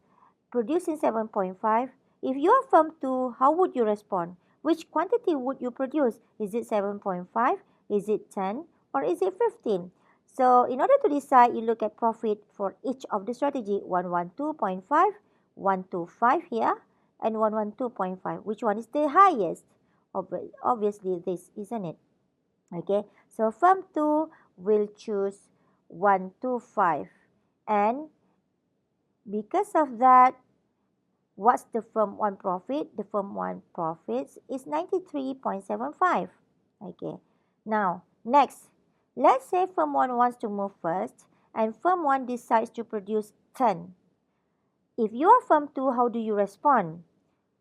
Speaker 1: producing 7.5, if you are firm 2, how would you respond? Which quantity would you produce? Is it 7.5? Is it 10? Or is it 15? So in order to decide, you look at profit for each of the strategy: 112.5, 125 here, and 112.5. Which one is the highest? Obviously this, isn't it? Okay, so firm 2 will choose 125, and because of that, what's the firm 1 profit? The firm 1 profits is 93.75. Okay. Now, next, let's say firm 1 wants to move first and firm 1 decides to produce 10. If you are firm 2, how do you respond?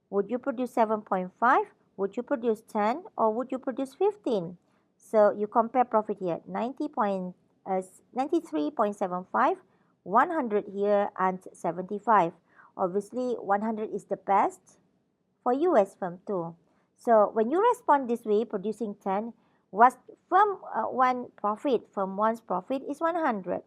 Speaker 1: Would you produce 7.5? Would you produce 10? Or would you produce 15? So you compare profit here: 93.75, 100 here, and 75. Obviously, 100 is the best for you as firm 2. So when you respond this way, producing 10, what's firm 1 profit? Firm 1's profit is 100.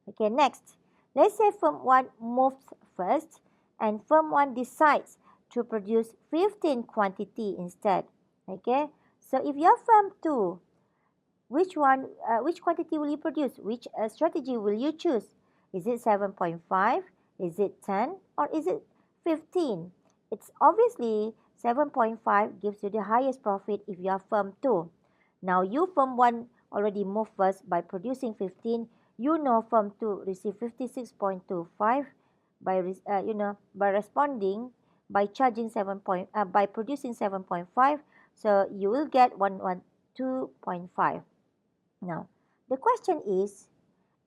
Speaker 1: Okay, next. Let's say firm 1 moves first and firm 1 decides to produce 15 quantity instead. Okay, so if you're firm 2, which quantity will you produce? Which strategy will you choose? Is it 7.5? Is it 10? Or is it 15? It's obviously 7.5 gives you the highest profit if you are firm 2. Now you firm 1 already moved first by producing 15. You know firm 2 receive 56.25 by responding by charging by producing 7.5. So you will get 112.5. Now, the question is,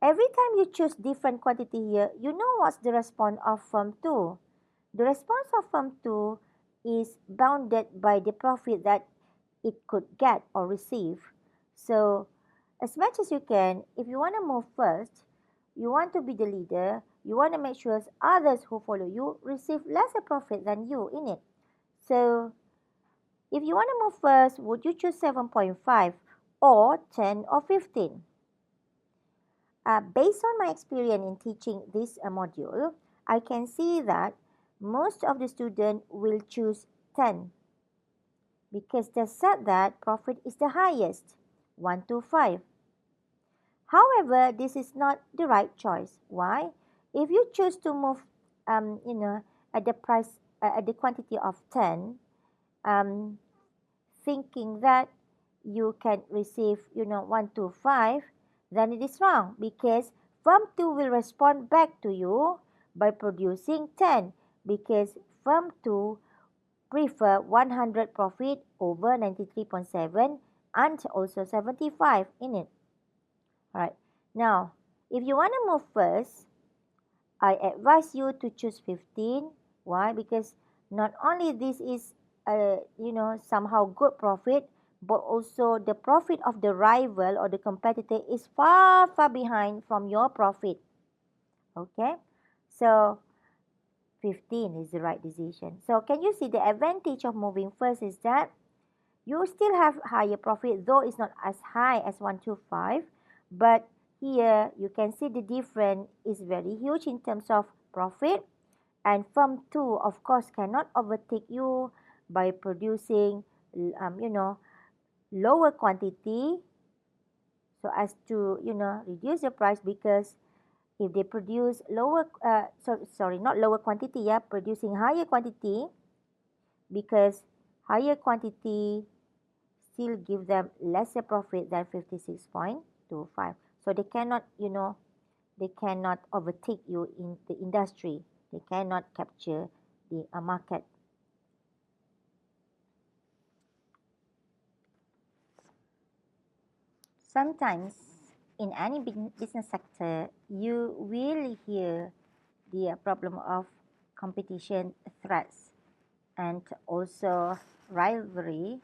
Speaker 1: every time you choose different quantity here, you know what's the response of firm 2. The response of firm 2 is bounded by the profit that it could get or receive. So, as much as you can, if you want to move first, you want to be the leader, you want to make sure others who follow you receive lesser profit than you in it. So, if you want to move first, would you choose 7.5 or 10 or 15? Based on my experience in teaching this module, I can see that most of the students will choose 10 because they said that profit is the highest, 125. However, this is not the right choice. Why? If you choose to move, at the price, at the quantity of 10, thinking that you can receive, 125, then it is wrong because firm 2 will respond back to you by producing 10 because firm 2 prefer 100 profit over 93.7 and also 75 in it. Alright, now if you want to move first, I advise you to choose 15. Why? Because not only this is somehow good profit, but also the profit of the rival or the competitor is far behind from your profit. Okay, so 15 is the right decision. So can you see the advantage of moving first is that you still have higher profit, though it's not as high as 125, but here you can see the difference is very huge in terms of profit. And firm 2 of course cannot overtake you by producing lower quantity, so as to reduce the price, because if they produce lower sorry, not lower quantity, yeah, producing higher quantity, because higher quantity still give them lesser profit than 56.25. So they cannot, they cannot overtake you in the industry. They cannot capture the market. Sometimes in any business sector, you will hear the problem of competition threats and also rivalry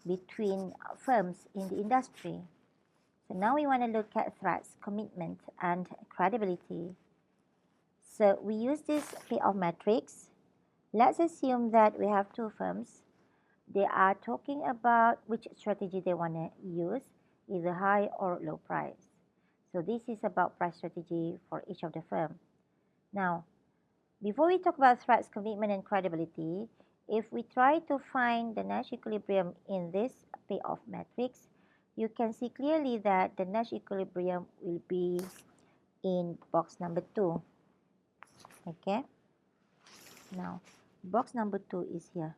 Speaker 1: between firms in the industry. So now we want to look at threats, commitment, and credibility. So we use this payoff matrix. Let's assume that we have two firms. They are talking about which strategy they want to use, either high or low price. So this is about price strategy for each of the firm. Now, before we talk about threats, commitment, and credibility, if we try to find the Nash equilibrium in this payoff matrix, you can see clearly that the Nash equilibrium will be in box number 2. Okay? Now, box number 2 is here.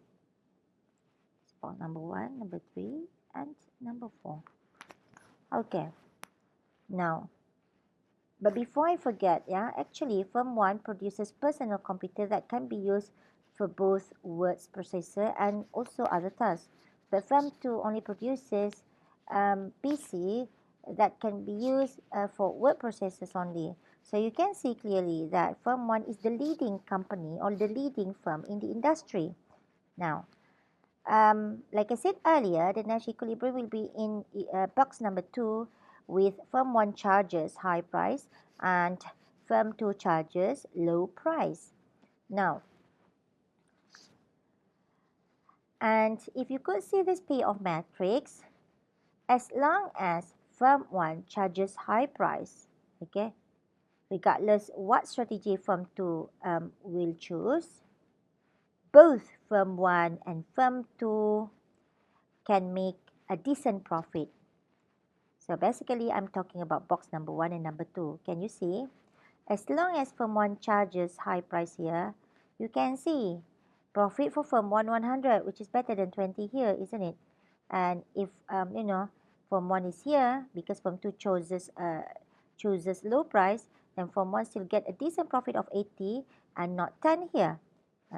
Speaker 1: Box number 1, number 3, and number 4. Okay. Now, but before I forget, actually firm 1 produces personal computer that can be used for both words processor and also other tasks. But firm 2 only produces PC that can be used for word processors only. So you can see clearly that firm 1 is the leading company or the leading firm in the industry. Now, like I said earlier, the Nash equilibrium will be in box number 2, with firm 1 charges high price and firm 2 charges low price. Now, and if you could see this payoff matrix, as long as firm 1 charges high price, okay, regardless what strategy firm 2 will choose, both firm 1 and firm 2 can make a decent profit. So basically, I'm talking about box number 1 and number 2. Can you see? As long as firm 1 charges high price here, you can see profit for firm 1, 100, which is better than 20 here, isn't it? And if, firm 1 is here, because firm 2 chooses low price, then firm 1 still get a decent profit of 80 and not 10 here.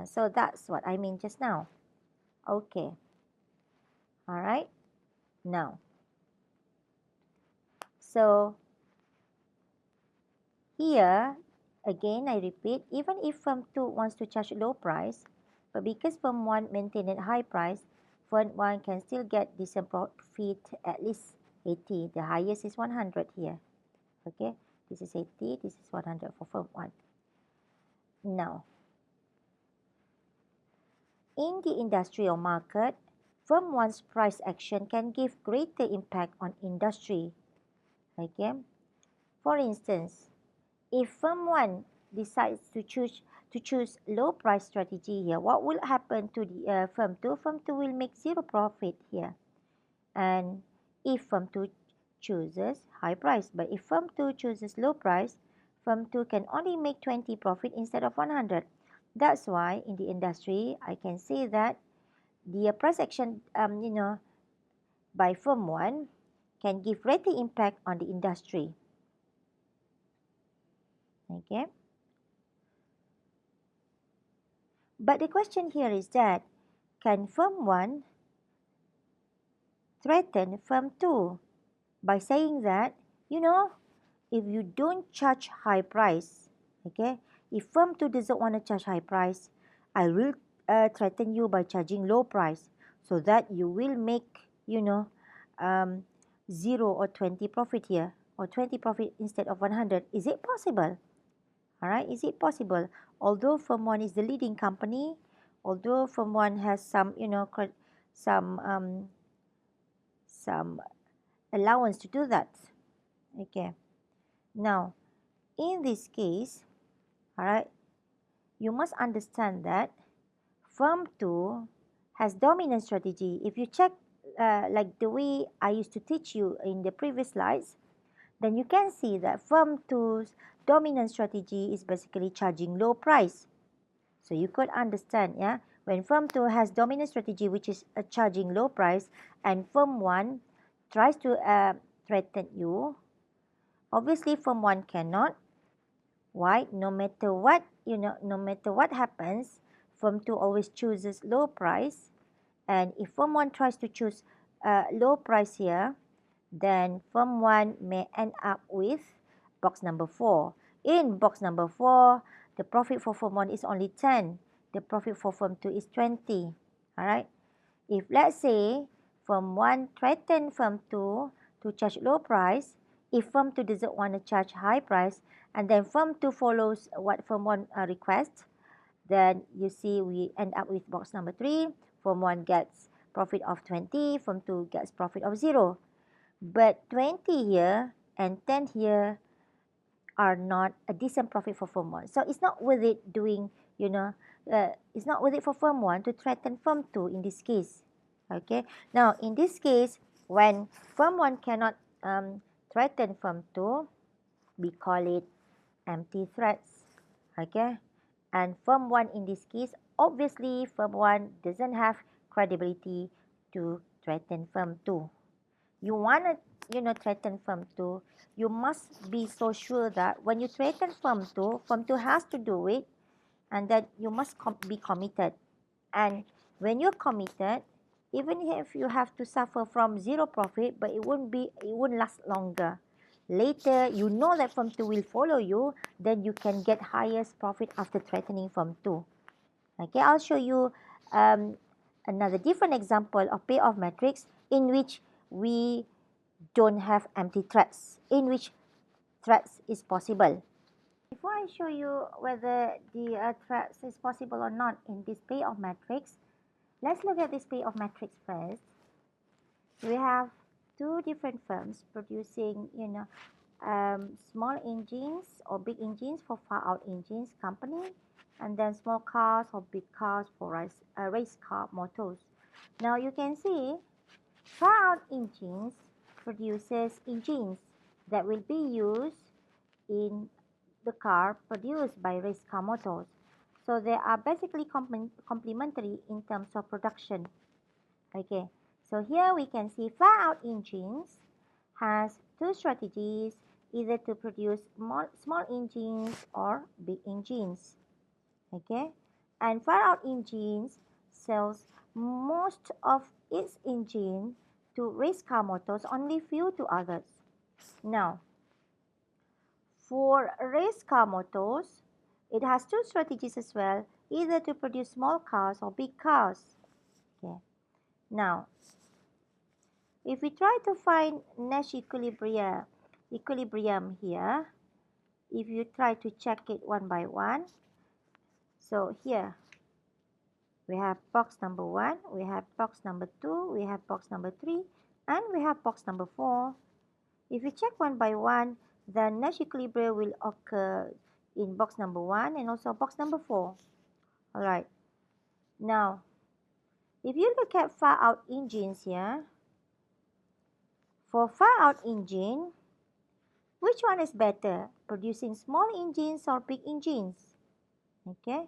Speaker 1: So that's what I mean just now. Okay. All right. Now, so here, again, I repeat, even if firm 2 wants to charge low price, but because firm 1 maintained a high price, firm 1 can still get decent profit, at least 80. The highest is 100 here. Okay, this is 80, this is 100 for firm 1. Now, in the industry or market, firm 1's price action can give greater impact on industry. Okay, for instance, if firm 1 decides to choose low price strategy here, what will happen to the firm 2? Firm 2 will make zero profit here. And if firm 2 chooses high price, but if firm 2 chooses low price, firm 2 can only make 20 profit instead of 100. That's why in the industry, I can say that the price action, by firm 1 can give greater impact on the industry. Okay. But the question here is that can firm 1 threaten firm 2 by saying that, if you don't charge high price, okay, if firm 2 doesn't want to charge high price, I will threaten you by charging low price so that you will make, um, 0 or 20 profit here, or 20 profit instead of 100. Is it possible? All right, is it possible? Although firm 1 is the leading company, although firm 1 has some, some some allowance to do that. Okay. Now, in this case, all right, you must understand that firm 2 has dominant strategy. If you check like the way I used to teach you in the previous slides, then you can see that firm 2's dominant strategy is basically charging low price. So you could understand, yeah, when firm 2 has dominant strategy, which is charging low price, and firm 1 tries to threaten you, obviously firm 1 cannot. Why? No matter what, no matter what happens, firm 2 always chooses low price. And if firm 1 tries to choose low price here, then firm 1 may end up with box number 4. In box number 4, the profit for firm 1 is only 10. The profit for firm 2 is 20. Alright? If let's say firm 1 threaten firm 2 to charge low price, if firm 2 doesn't want to charge high price, and then firm 2 follows what firm 1 requests, then you see we end up with box number 3. Firm 1 gets profit of 20, firm 2 gets profit of 0. But 20 here and 10 here are not a decent profit for firm 1. So it's not worth it doing, it's not worth it for firm 1 to threaten firm 2 in this case. Okay. Now, in this case, when firm 1 cannot threaten firm 2, we call it empty threats. Okay. And firm 1 in this case, obviously firm 1 doesn't have credibility to threaten firm 2. You want to, threaten firm 2, you must be so sure that when you threaten firm 2 has to do it, and that you must be committed. And when you're committed, even if you have to suffer from 0 profit, but it won't last longer. Later, you know that firm 2 will follow you, then you can get highest profit after threatening firm 2. Okay, I'll show you another different example of payoff matrix in which we don't have empty threats, in which threats is possible. Before I show you whether the threats is possible or not in this payoff matrix, let's look at this payoff matrix first. We have two different firms producing, small engines or big engines for far out engines company, and then small cars or big cars for race car motors. Now you can see far out engines produces engines that will be used in the car produced by race car motors. So they are basically complementary in terms of production. Okay, so here we can see far out engines has two strategies, either to produce small engines or big engines. Okay, and far out engines sells most of its engine to race car motors, only few to others. Now, for race car motors, it has two strategies as well, either to produce small cars or big cars. Okay. Now, if we try to find Nash equilibrium here, if you try to check it one by one, so here we have box number 1, we have box number 2, we have box number 3, and we have box number 4. If you check one by one, the Nash equilibrium will occur in box number 1 and also box number 4. Alright. Now, if you look at far out engines here, for far out engine, which one is better, producing small engines or big engines? Okay.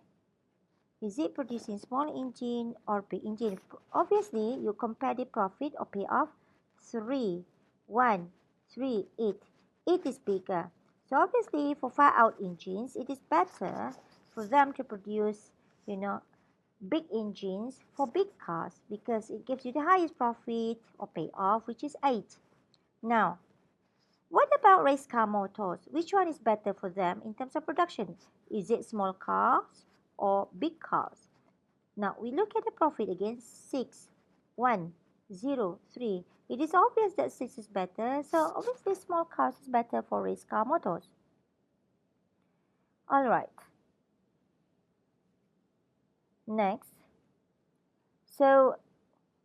Speaker 1: Is it producing small engine or big engine? Obviously, you compare the profit or payoff. 3, 1, 3, 8. 8 is bigger. So obviously, for far out engines, it is better for them to produce, big engines for big cars because it gives you the highest profit or payoff, which is 8. Now, what about race car motors? Which one is better for them in terms of production? Is it small cars or big cars? Now, we look at the profit again, 6, 1, 0, 3. It is obvious that 6 is better, so obviously small cars is better for race car motors. Alright, next. So,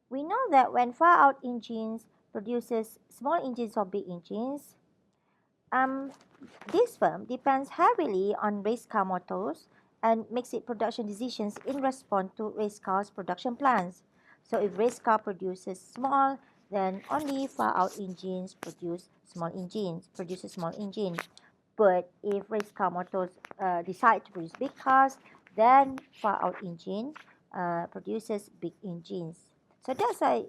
Speaker 1: we know that when far-out engines produces small engines or big engines, um, this firm depends heavily on race car motors and makes its production decisions in response to race cars production plans. So if race car produces small, then only far-out engines produce a small engine. But if race car motors decide to produce big cars, then far-out engine produces big engines. So that's why,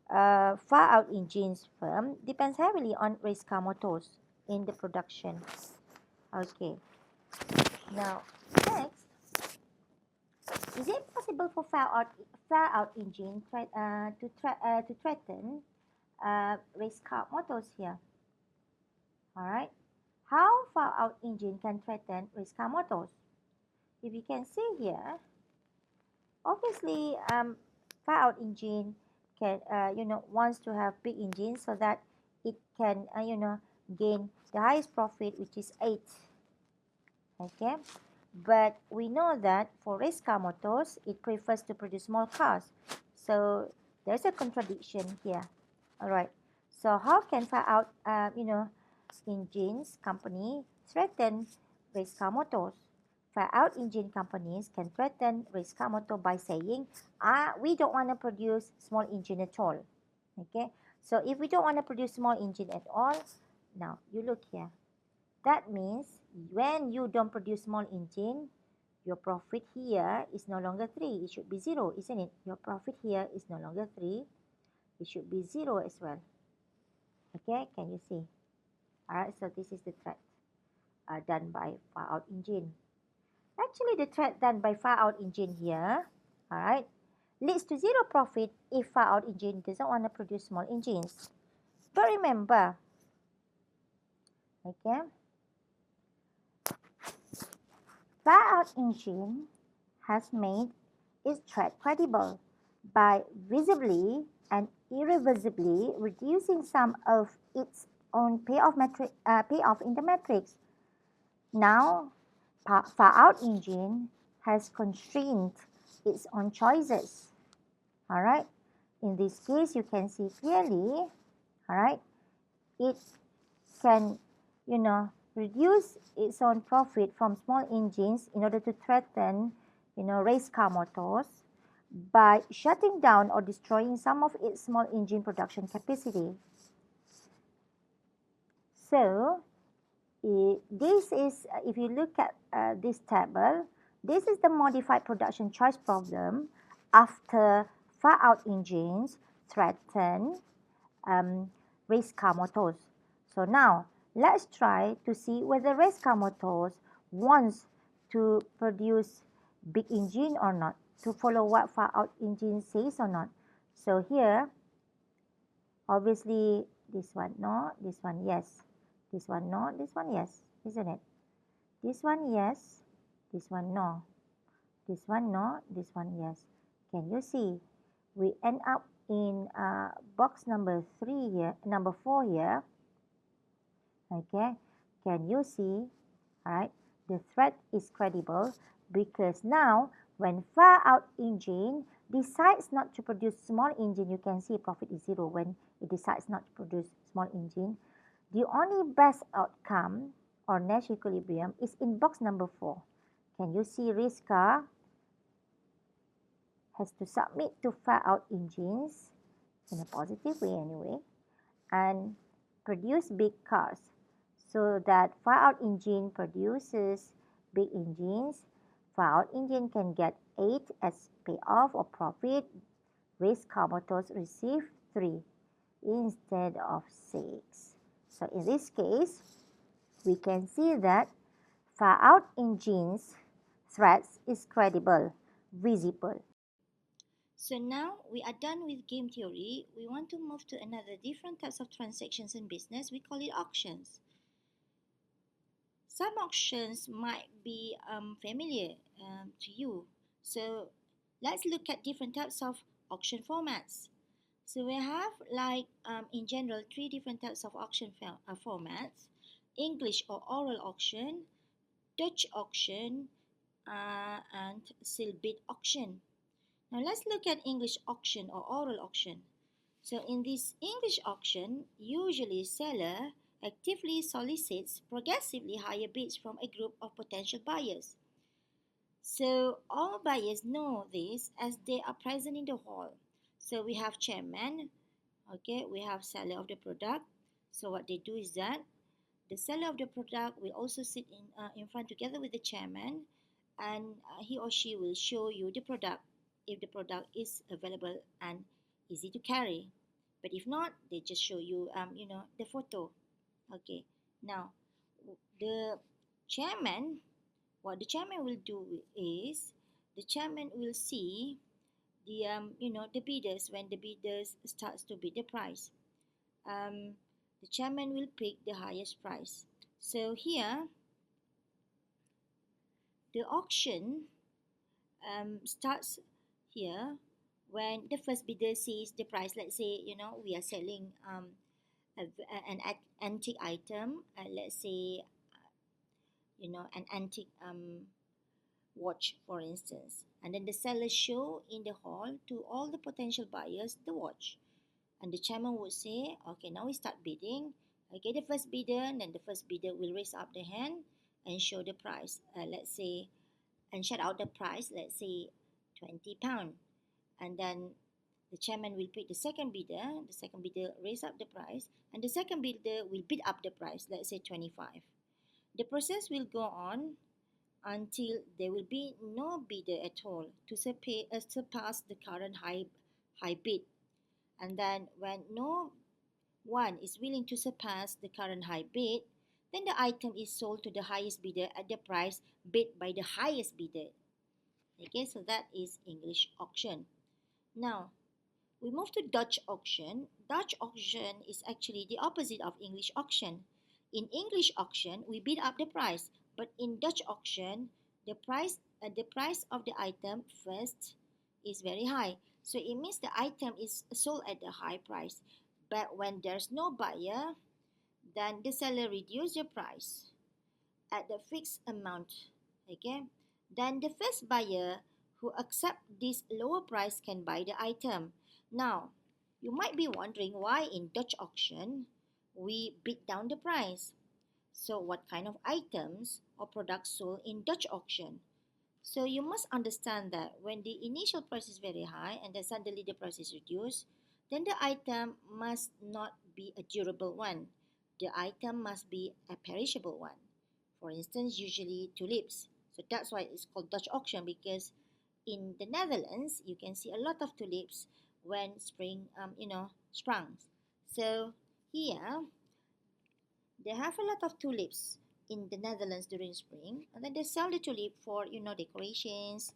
Speaker 1: far-out engines firm depends heavily on race car motors in the production. Okay. Now, next, is it possible for far-out engine to threaten race car motors here? All right. How far-out engine can threaten race car motors? If you can see here, obviously, far-out engine can wants to have big engine so that it can gain the highest profit, which is 8. Okay, but we know that for race car motors, it prefers to produce small cars. So there's a contradiction here. All right. So how can far-out engines company threaten race car motors? Far-out engine companies can threaten race car motor by saying, we don't want to produce small engine at all. Okay, so if we don't want to produce small engine at all, now you look here. That means when you don't produce small engine, your profit here is no longer 3. It should be 0, isn't it? Your profit here is no longer 3. It should be 0 as well. Okay, can you see? Alright, so this is the threat done by far-out engine. Actually, the threat done by far-out engine here, alright, leads to 0 profit if far-out engine doesn't want to produce small engines. But remember, okay, far-out engine has made its threat credible by visibly and irreversibly reducing some of its own payoff in the matrix. Now, far-out engine has constrained its own choices. All right. In this case, you can see clearly. All right. It can, reduce its own profit from small engines in order to threaten, race car motors by shutting down or destroying some of its small engine production capacity. So, this is, if you look at this table, this is the modified production choice problem after far-out engines threaten race car motors. So now, let's try to see whether race car motors wants to produce big engine or not, to follow what far-out engine says or not. So here, obviously, this one no, this one yes. This one no, this one yes, isn't it? This one yes, this one no. This one no, this one yes. Can you see? We end up in box number 3 here, number 4 here. Okay, can you see? Alright, the threat is credible because now when far-out engine decides not to produce small engine, you can see profit is 0 when it decides not to produce small engine. The only best outcome or Nash equilibrium is in box number 4. Can you see race car has to submit to far-out engines in a positive way anyway and produce big cars so that far-out engine produces big engines. Far-out engine can get 8 as payoff or profit. Race car motors receive 3 instead of 6. So in this case, we can see that far-out engines threats is credible visible.
Speaker 2: So now we are done with game theory. We want to move to another different types of transactions in business. We call it auctions. Some auctions might be familiar to you. So let's look at different types of auction formats. So we have in general three different types of formats: English or oral auction, Dutch auction, and sealed bid auction. Now let's look at English auction or oral auction. So in this English auction, usually seller actively solicits progressively higher bids from a group of potential buyers. So all buyers know this as they are present in the hall. So we have chairman, okay, we have seller of the product. So what they do is that the seller of the product will also sit in front together with the chairman, and he or she will show you the product if the product is available and easy to carry. But if not, they just show you the photo. Okay. Now the chairman, what the chairman will do is the chairman will see the bidders. When the bidders starts to bid the price, um, the chairman will pick the highest price. So here the auction starts here when the first bidder sees the price. Let's say we are selling an antique item, let's say an antique watch, for instance, and then the seller show in the hall to all the potential buyers the watch, and the chairman would say, okay, now we start bidding. Okay, the first bidder, and then the first bidder will raise up the hand and show the price, let's say, and shout out the price, let's say £20, and then the chairman will pick the second bidder. The second bidder raise up the price, and the second bidder will bid up the price, let's say 25. The process will go on until there will be no bidder at all to surpass the current high bid. And then when no one is willing to surpass the current high bid, then the item is sold to the highest bidder at the price bid by the highest bidder. Okay, so that is English auction. Now we move to Dutch auction. Dutch auction is actually the opposite of English auction. In English auction, we bid up the price, but in Dutch auction, the price of the item first is very high. So it means the item is sold at a high price. But when there's no buyer, then the seller reduce the price at the fixed amount. Okay? Then the first buyer who accept this lower price can buy the item. Now, you might be wondering why in Dutch auction we bid down the price. So what kind of items or products sold in Dutch auction? So you must understand that when the initial price is very high and then suddenly the price is reduced, then the item must not be a durable one. The item must be a perishable one. For instance, usually tulips. So that's why it's called Dutch auction, because in the Netherlands you can see a lot of tulips when spring sprung. So here they have a lot of tulips in the Netherlands during spring, and then they sell the tulip for decorations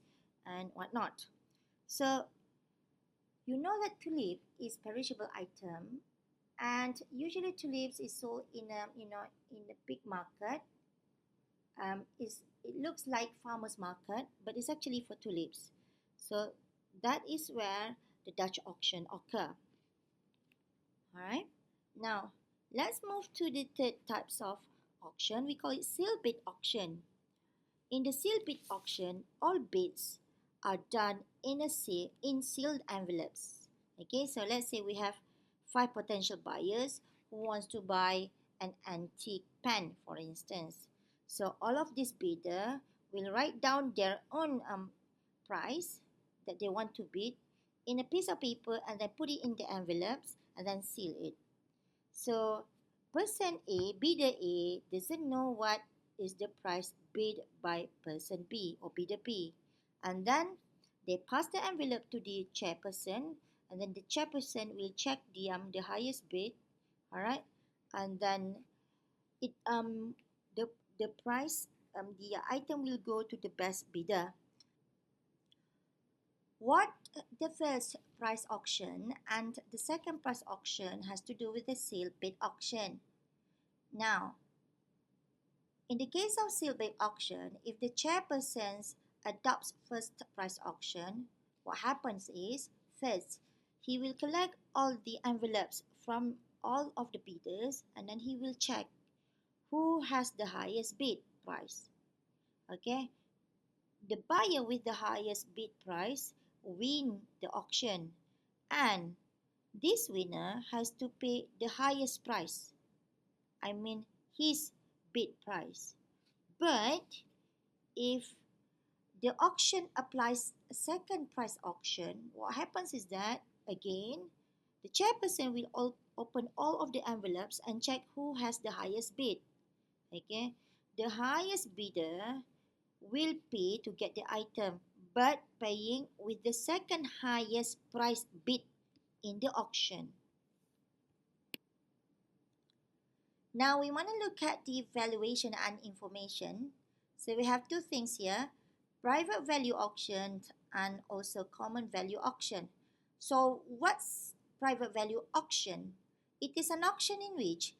Speaker 2: and whatnot. So you know that tulip is perishable item, and usually tulips is sold in a big market. It looks like farmers market, but it's actually for tulips. So that is where the Dutch auction occur. All right. Now let's move to the third types of auction. We call it sealed bid auction. In the sealed bid auction, all bids are done in sealed envelopes. Okay, so let's say we have 5 potential buyers who wants to buy an antique pen, for instance. So all of these bidder will write down their own price that they want to bid in a piece of paper and then put it in the envelopes and then seal it. So person A, bidder A, doesn't know what is the price bid by person B or bidder B. And then they pass the envelope to the chairperson, and then the chairperson will check the highest bid, all right? And then it the price the item will go to the best bidder. What the first price auction and the second price auction has to do with the seal bid auction. Now, in the case of seal bid auction, if the chairperson adopts first price auction, what happens is, first, he will collect all the envelopes from all of the bidders, and then he will check who has the highest bid price. Okay, the buyer with the highest bid price win the auction, and this winner has to pay the highest price. I mean his bid price. But if the auction applies a second price auction, what happens is that again the chairperson will open all of the envelopes and check who has the highest bid. Okay, the highest bidder will pay to get the item, but paying with the second highest price bid in the auction. Now we want to look at the valuation and information. So we have two things here, private value auction and also common value auction. So what's private value auction? It is an auction in which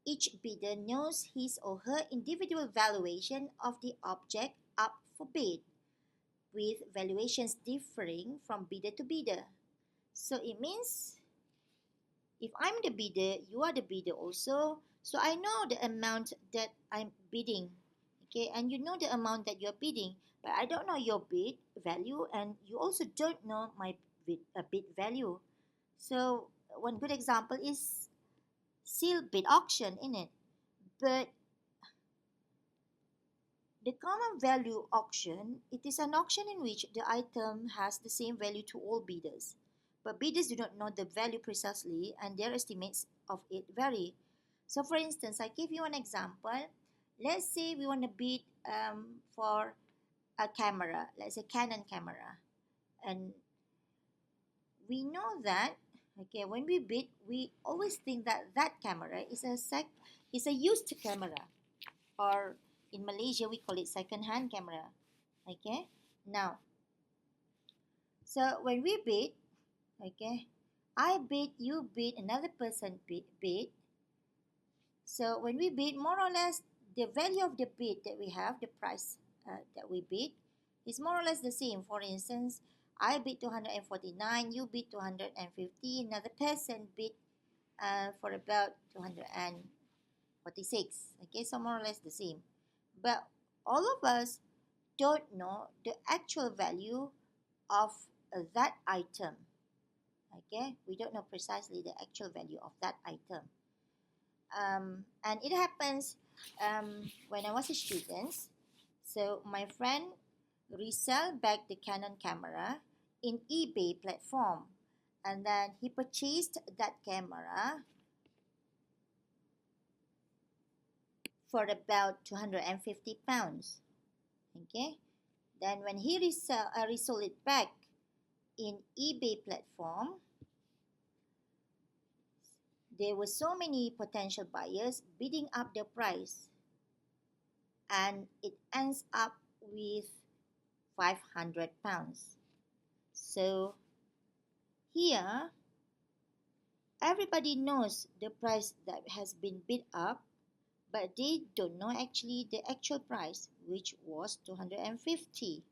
Speaker 2: each bidder knows his or her individual valuation of the object up for bid, with valuations differing from bidder to bidder. So it means if I'm the bidder, you are the bidder also. So I know the amount that I'm bidding. Okay, and you know the amount that you're bidding, but I don't know your bid value, and you also don't know my bid value. So one good example is seal bid auction in it. But the common value auction, it is an auction in which the item has the same value to all bidders. But bidders do not know the value precisely and their estimates of it vary. So for instance, I give you an example. Let's say we want to bid for a camera, let's say Canon camera. And we know that, okay, when we bid, we always think that that camera is a used camera, or in Malaysia we call it second-hand camera. Okay, now, so when we bid, okay, I bid, you bid, another person bid. So when we bid, more or less the value of the bid that we have, the price that we bid, is more or less the same. For instance, I bid 249, you bid 250, another person bid for about 246. Okay, so more or less the same. But all of us don't know the actual value of that item. Okay, we don't know precisely the actual value of that item. And it happens when I was a student. So my friend resell back the Canon camera in eBay platform, and then he purchased that camera for about 250 pounds. Okay, then when he resold it back in eBay platform, there were so many potential buyers bidding up the price, and it ends up with 500 pounds. So here everybody knows the price that has been bid up, but they don't know actually the actual price, which was 250.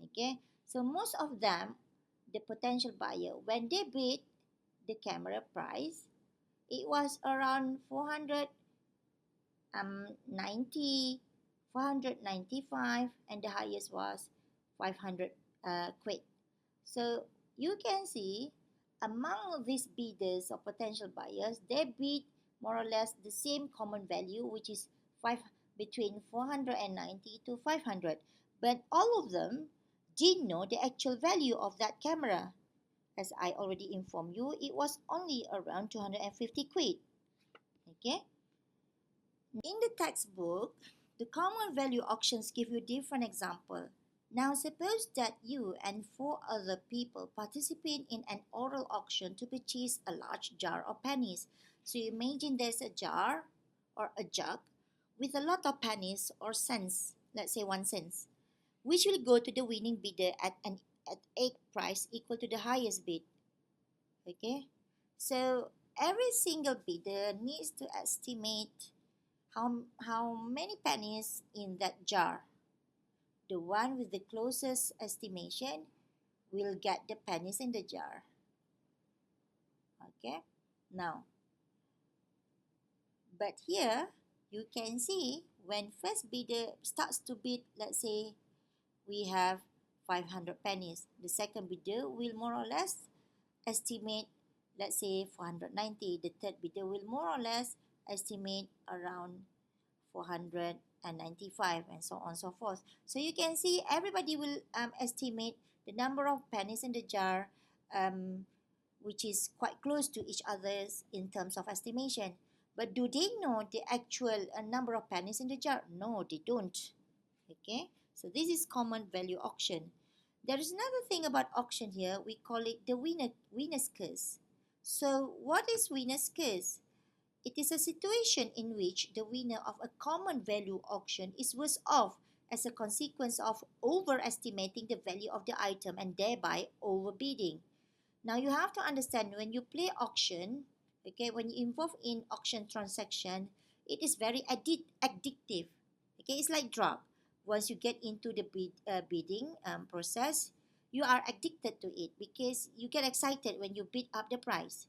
Speaker 2: Okay, so most of them, the potential buyer, when they bid the camera price, it was around 490, 495, and the highest was 500 quid. So you can see among these bidders or potential buyers, they bid more or less the same common value, which is between 490 to 500. But all of them didn't know the actual value of that camera. As I already informed you, it was only around 250 quid. Okay. In the textbook, the common value auctions give you different example. Now suppose that you and four other people participate in an oral auction to purchase a large jar of pennies. So you imagine there's a jar or a jug with a lot of pennies or cents, let's say 1 cent, which will go to the winning bidder at at egg price equal to the highest bid. Okay, so every single bidder needs to estimate how many pennies in that jar. The one with the closest estimation will get the pennies in the jar. Okay, now, but here you can see when first bidder starts to bid, let's say we have 500 pennies, the second bidder will more or less estimate, let's say 490, the third bidder will more or less estimate around 495, and so on and so forth. So you can see everybody will estimate the number of pennies in the jar, which is quite close to each other's in terms of estimation. But do they know the actual number of pennies in the jar? No, they don't. Okay, so this is common value auction. There is another thing about auction here. We call it the winner's curse. So what is winner's curse? It is a situation in which the winner of a common value auction is worse off as a consequence of overestimating the value of the item and thereby overbidding. Now you have to understand, when you play auction, okay, when you involve in auction transaction, it is very addictive. Okay, it's like drug. Once you get into the bidding process, you are addicted to it because you get excited when you bid up the price.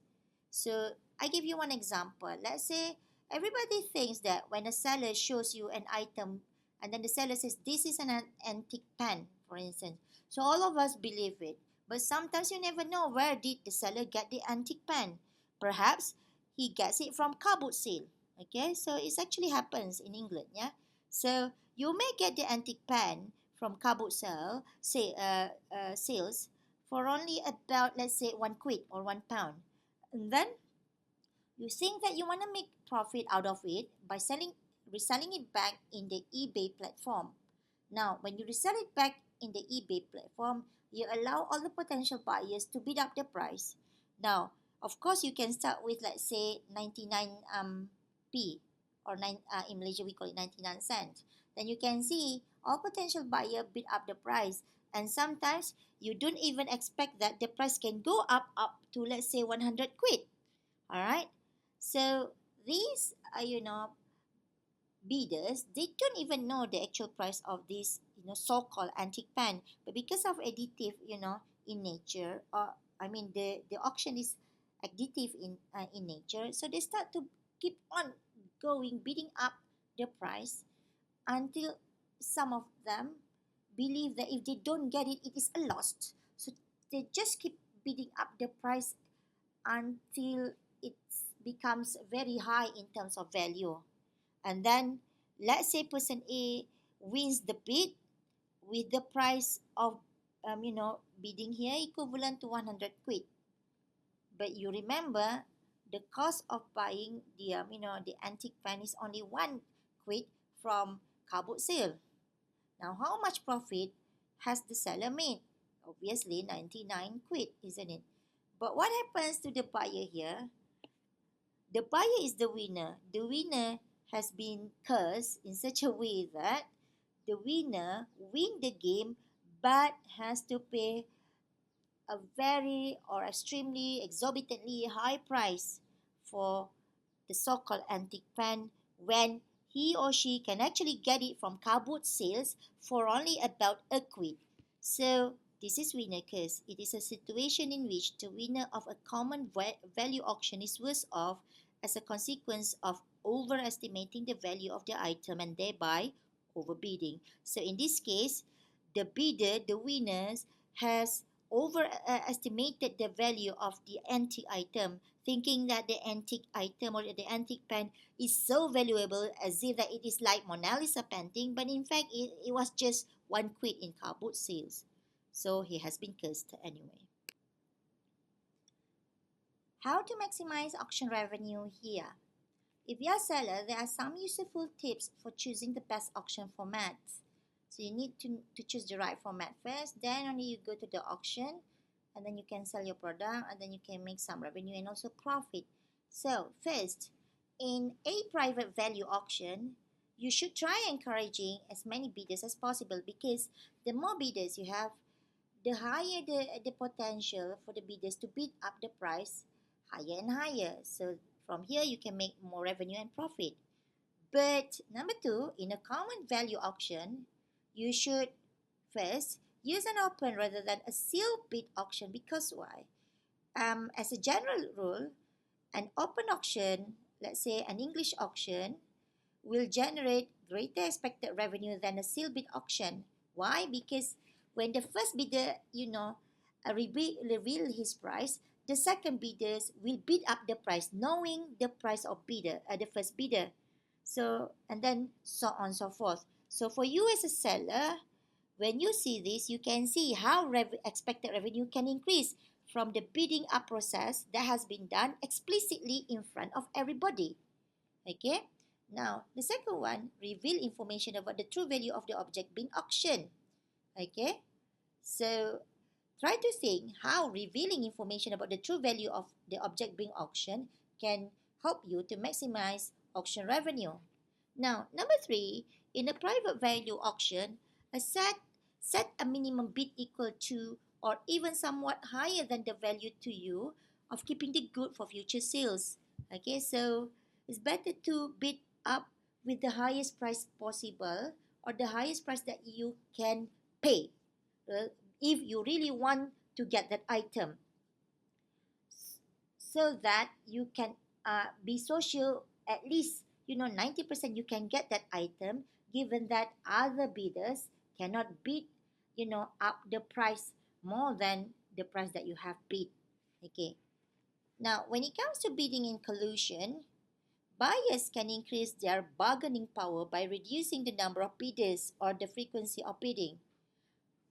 Speaker 2: So I give you one example. Let's say everybody thinks that when a seller shows you an item and then the seller says this is an antique pen, for instance. So all of us believe it. But sometimes you never know where did the seller get the antique pen. Perhaps he gets it from car boot sale. Okay, so it actually happens in England, yeah. So you may get the antique pen from car boot sales for only about, let's say, £1 or £1. And then you think that you want to make profit out of it by reselling it back in the eBay platform. Now, when you resell it back in the eBay platform, you allow all the potential buyers to bid up the price. Now, of course, you can start with, let's say, 99 p, or in Malaysia we call it 99 cents. Then you can see all potential buyer bid up the price, and sometimes you don't even expect that the price can go up to, let's say, 100 quid. All right, so these bidders, they don't even know the actual price of this so-called antique pen, but because of additive in nature, or I mean the auction is additive in nature, so they start to keep on going bidding up the price until some of them believe that if they don't get it, it is a loss. So they just keep bidding up the price until it becomes very high in terms of value. And then let's say person A wins the bid with the price of bidding here equivalent to 100 quid. But you remember the cost of buying the antique pen is only 1 quid from car boot sale. Now how much profit has the seller made? Obviously 99 quid, isn't it? But what happens to the buyer here? The buyer is the winner. The winner has been cursed in such a way that the winner win the game but has to pay a very or extremely exorbitantly high price for the so-called antique pen when he or she can actually get it from car boot sales for only about a quid. So this is winner curse. It is a situation in which the winner of a common value auction is worse off as a consequence of overestimating the value of the item and thereby overbidding. So in this case, the bidder, the winners, has overestimated the value of the antique item, thinking that the antique item or the antique pen is so valuable as if that it is like Mona Lisa painting, but in fact it was just 1 quid in car boot sales. So he has been cursed anyway. How to maximize auction revenue here? If you are a seller, there are some useful tips for choosing the best auction format. So you need to choose the right format first, then only you go to the auction, and then you can sell your product, and then you can make some revenue and also profit. So first, in a private value auction, you should try encouraging as many bidders as possible, because the more bidders you have, the higher the potential for the bidders to bid up the price higher and higher. So from here you can make more revenue and profit. But number two, in a common value auction, you should first use an open rather than a sealed bid auction. Because why? As a general rule, an open auction, let's say an English auction, will generate greater expected revenue than a sealed bid auction. Why? Because when the first bidder, reveal his price, the second bidders will bid up the price, knowing the price of the first bidder. So and then so on and so forth. So for you as a seller, when you see this, you can see how expected revenue can increase from the bidding up process that has been done explicitly in front of everybody. Okay. Now, the second one, reveal information about the true value of the object being auctioned. Okay. So, try to think how revealing information about the true value of the object being auctioned can help you to maximize auction revenue. Now, number three, in a private value auction, a set a minimum bid equal to or even somewhat higher than the value to you of keeping the good for future sales. Okay, so it's better to bid up with the highest price possible or the highest price that you can pay if you really want to get that item, so that you can be social. At least 90% you can get that item, given that other bidders cannot bid up the price more than the price that you have bid. Okay, now when it comes to bidding in collusion, buyers can increase their bargaining power by reducing the number of bidders or the frequency of bidding.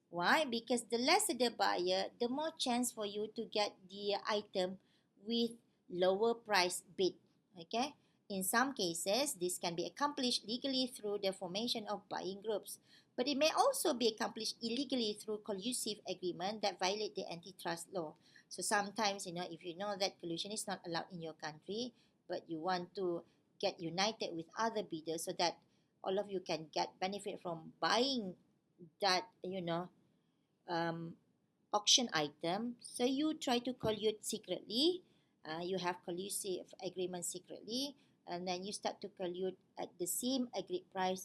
Speaker 2: Why? Because the lesser the buyer, the more chance for you to get the item with lower price bid. Okay? In some cases, this can be accomplished legally through the formation of buying groups, but it may also be accomplished illegally through collusive agreement that violate the antitrust law. So sometimes, if you know that collusion is not allowed in your country, but you want to get united with other bidders so that all of you can get benefit from buying that, um, auction item. So you try to collude secretly. You have collusive agreement secretly, and then you start to collude at the same agreed price.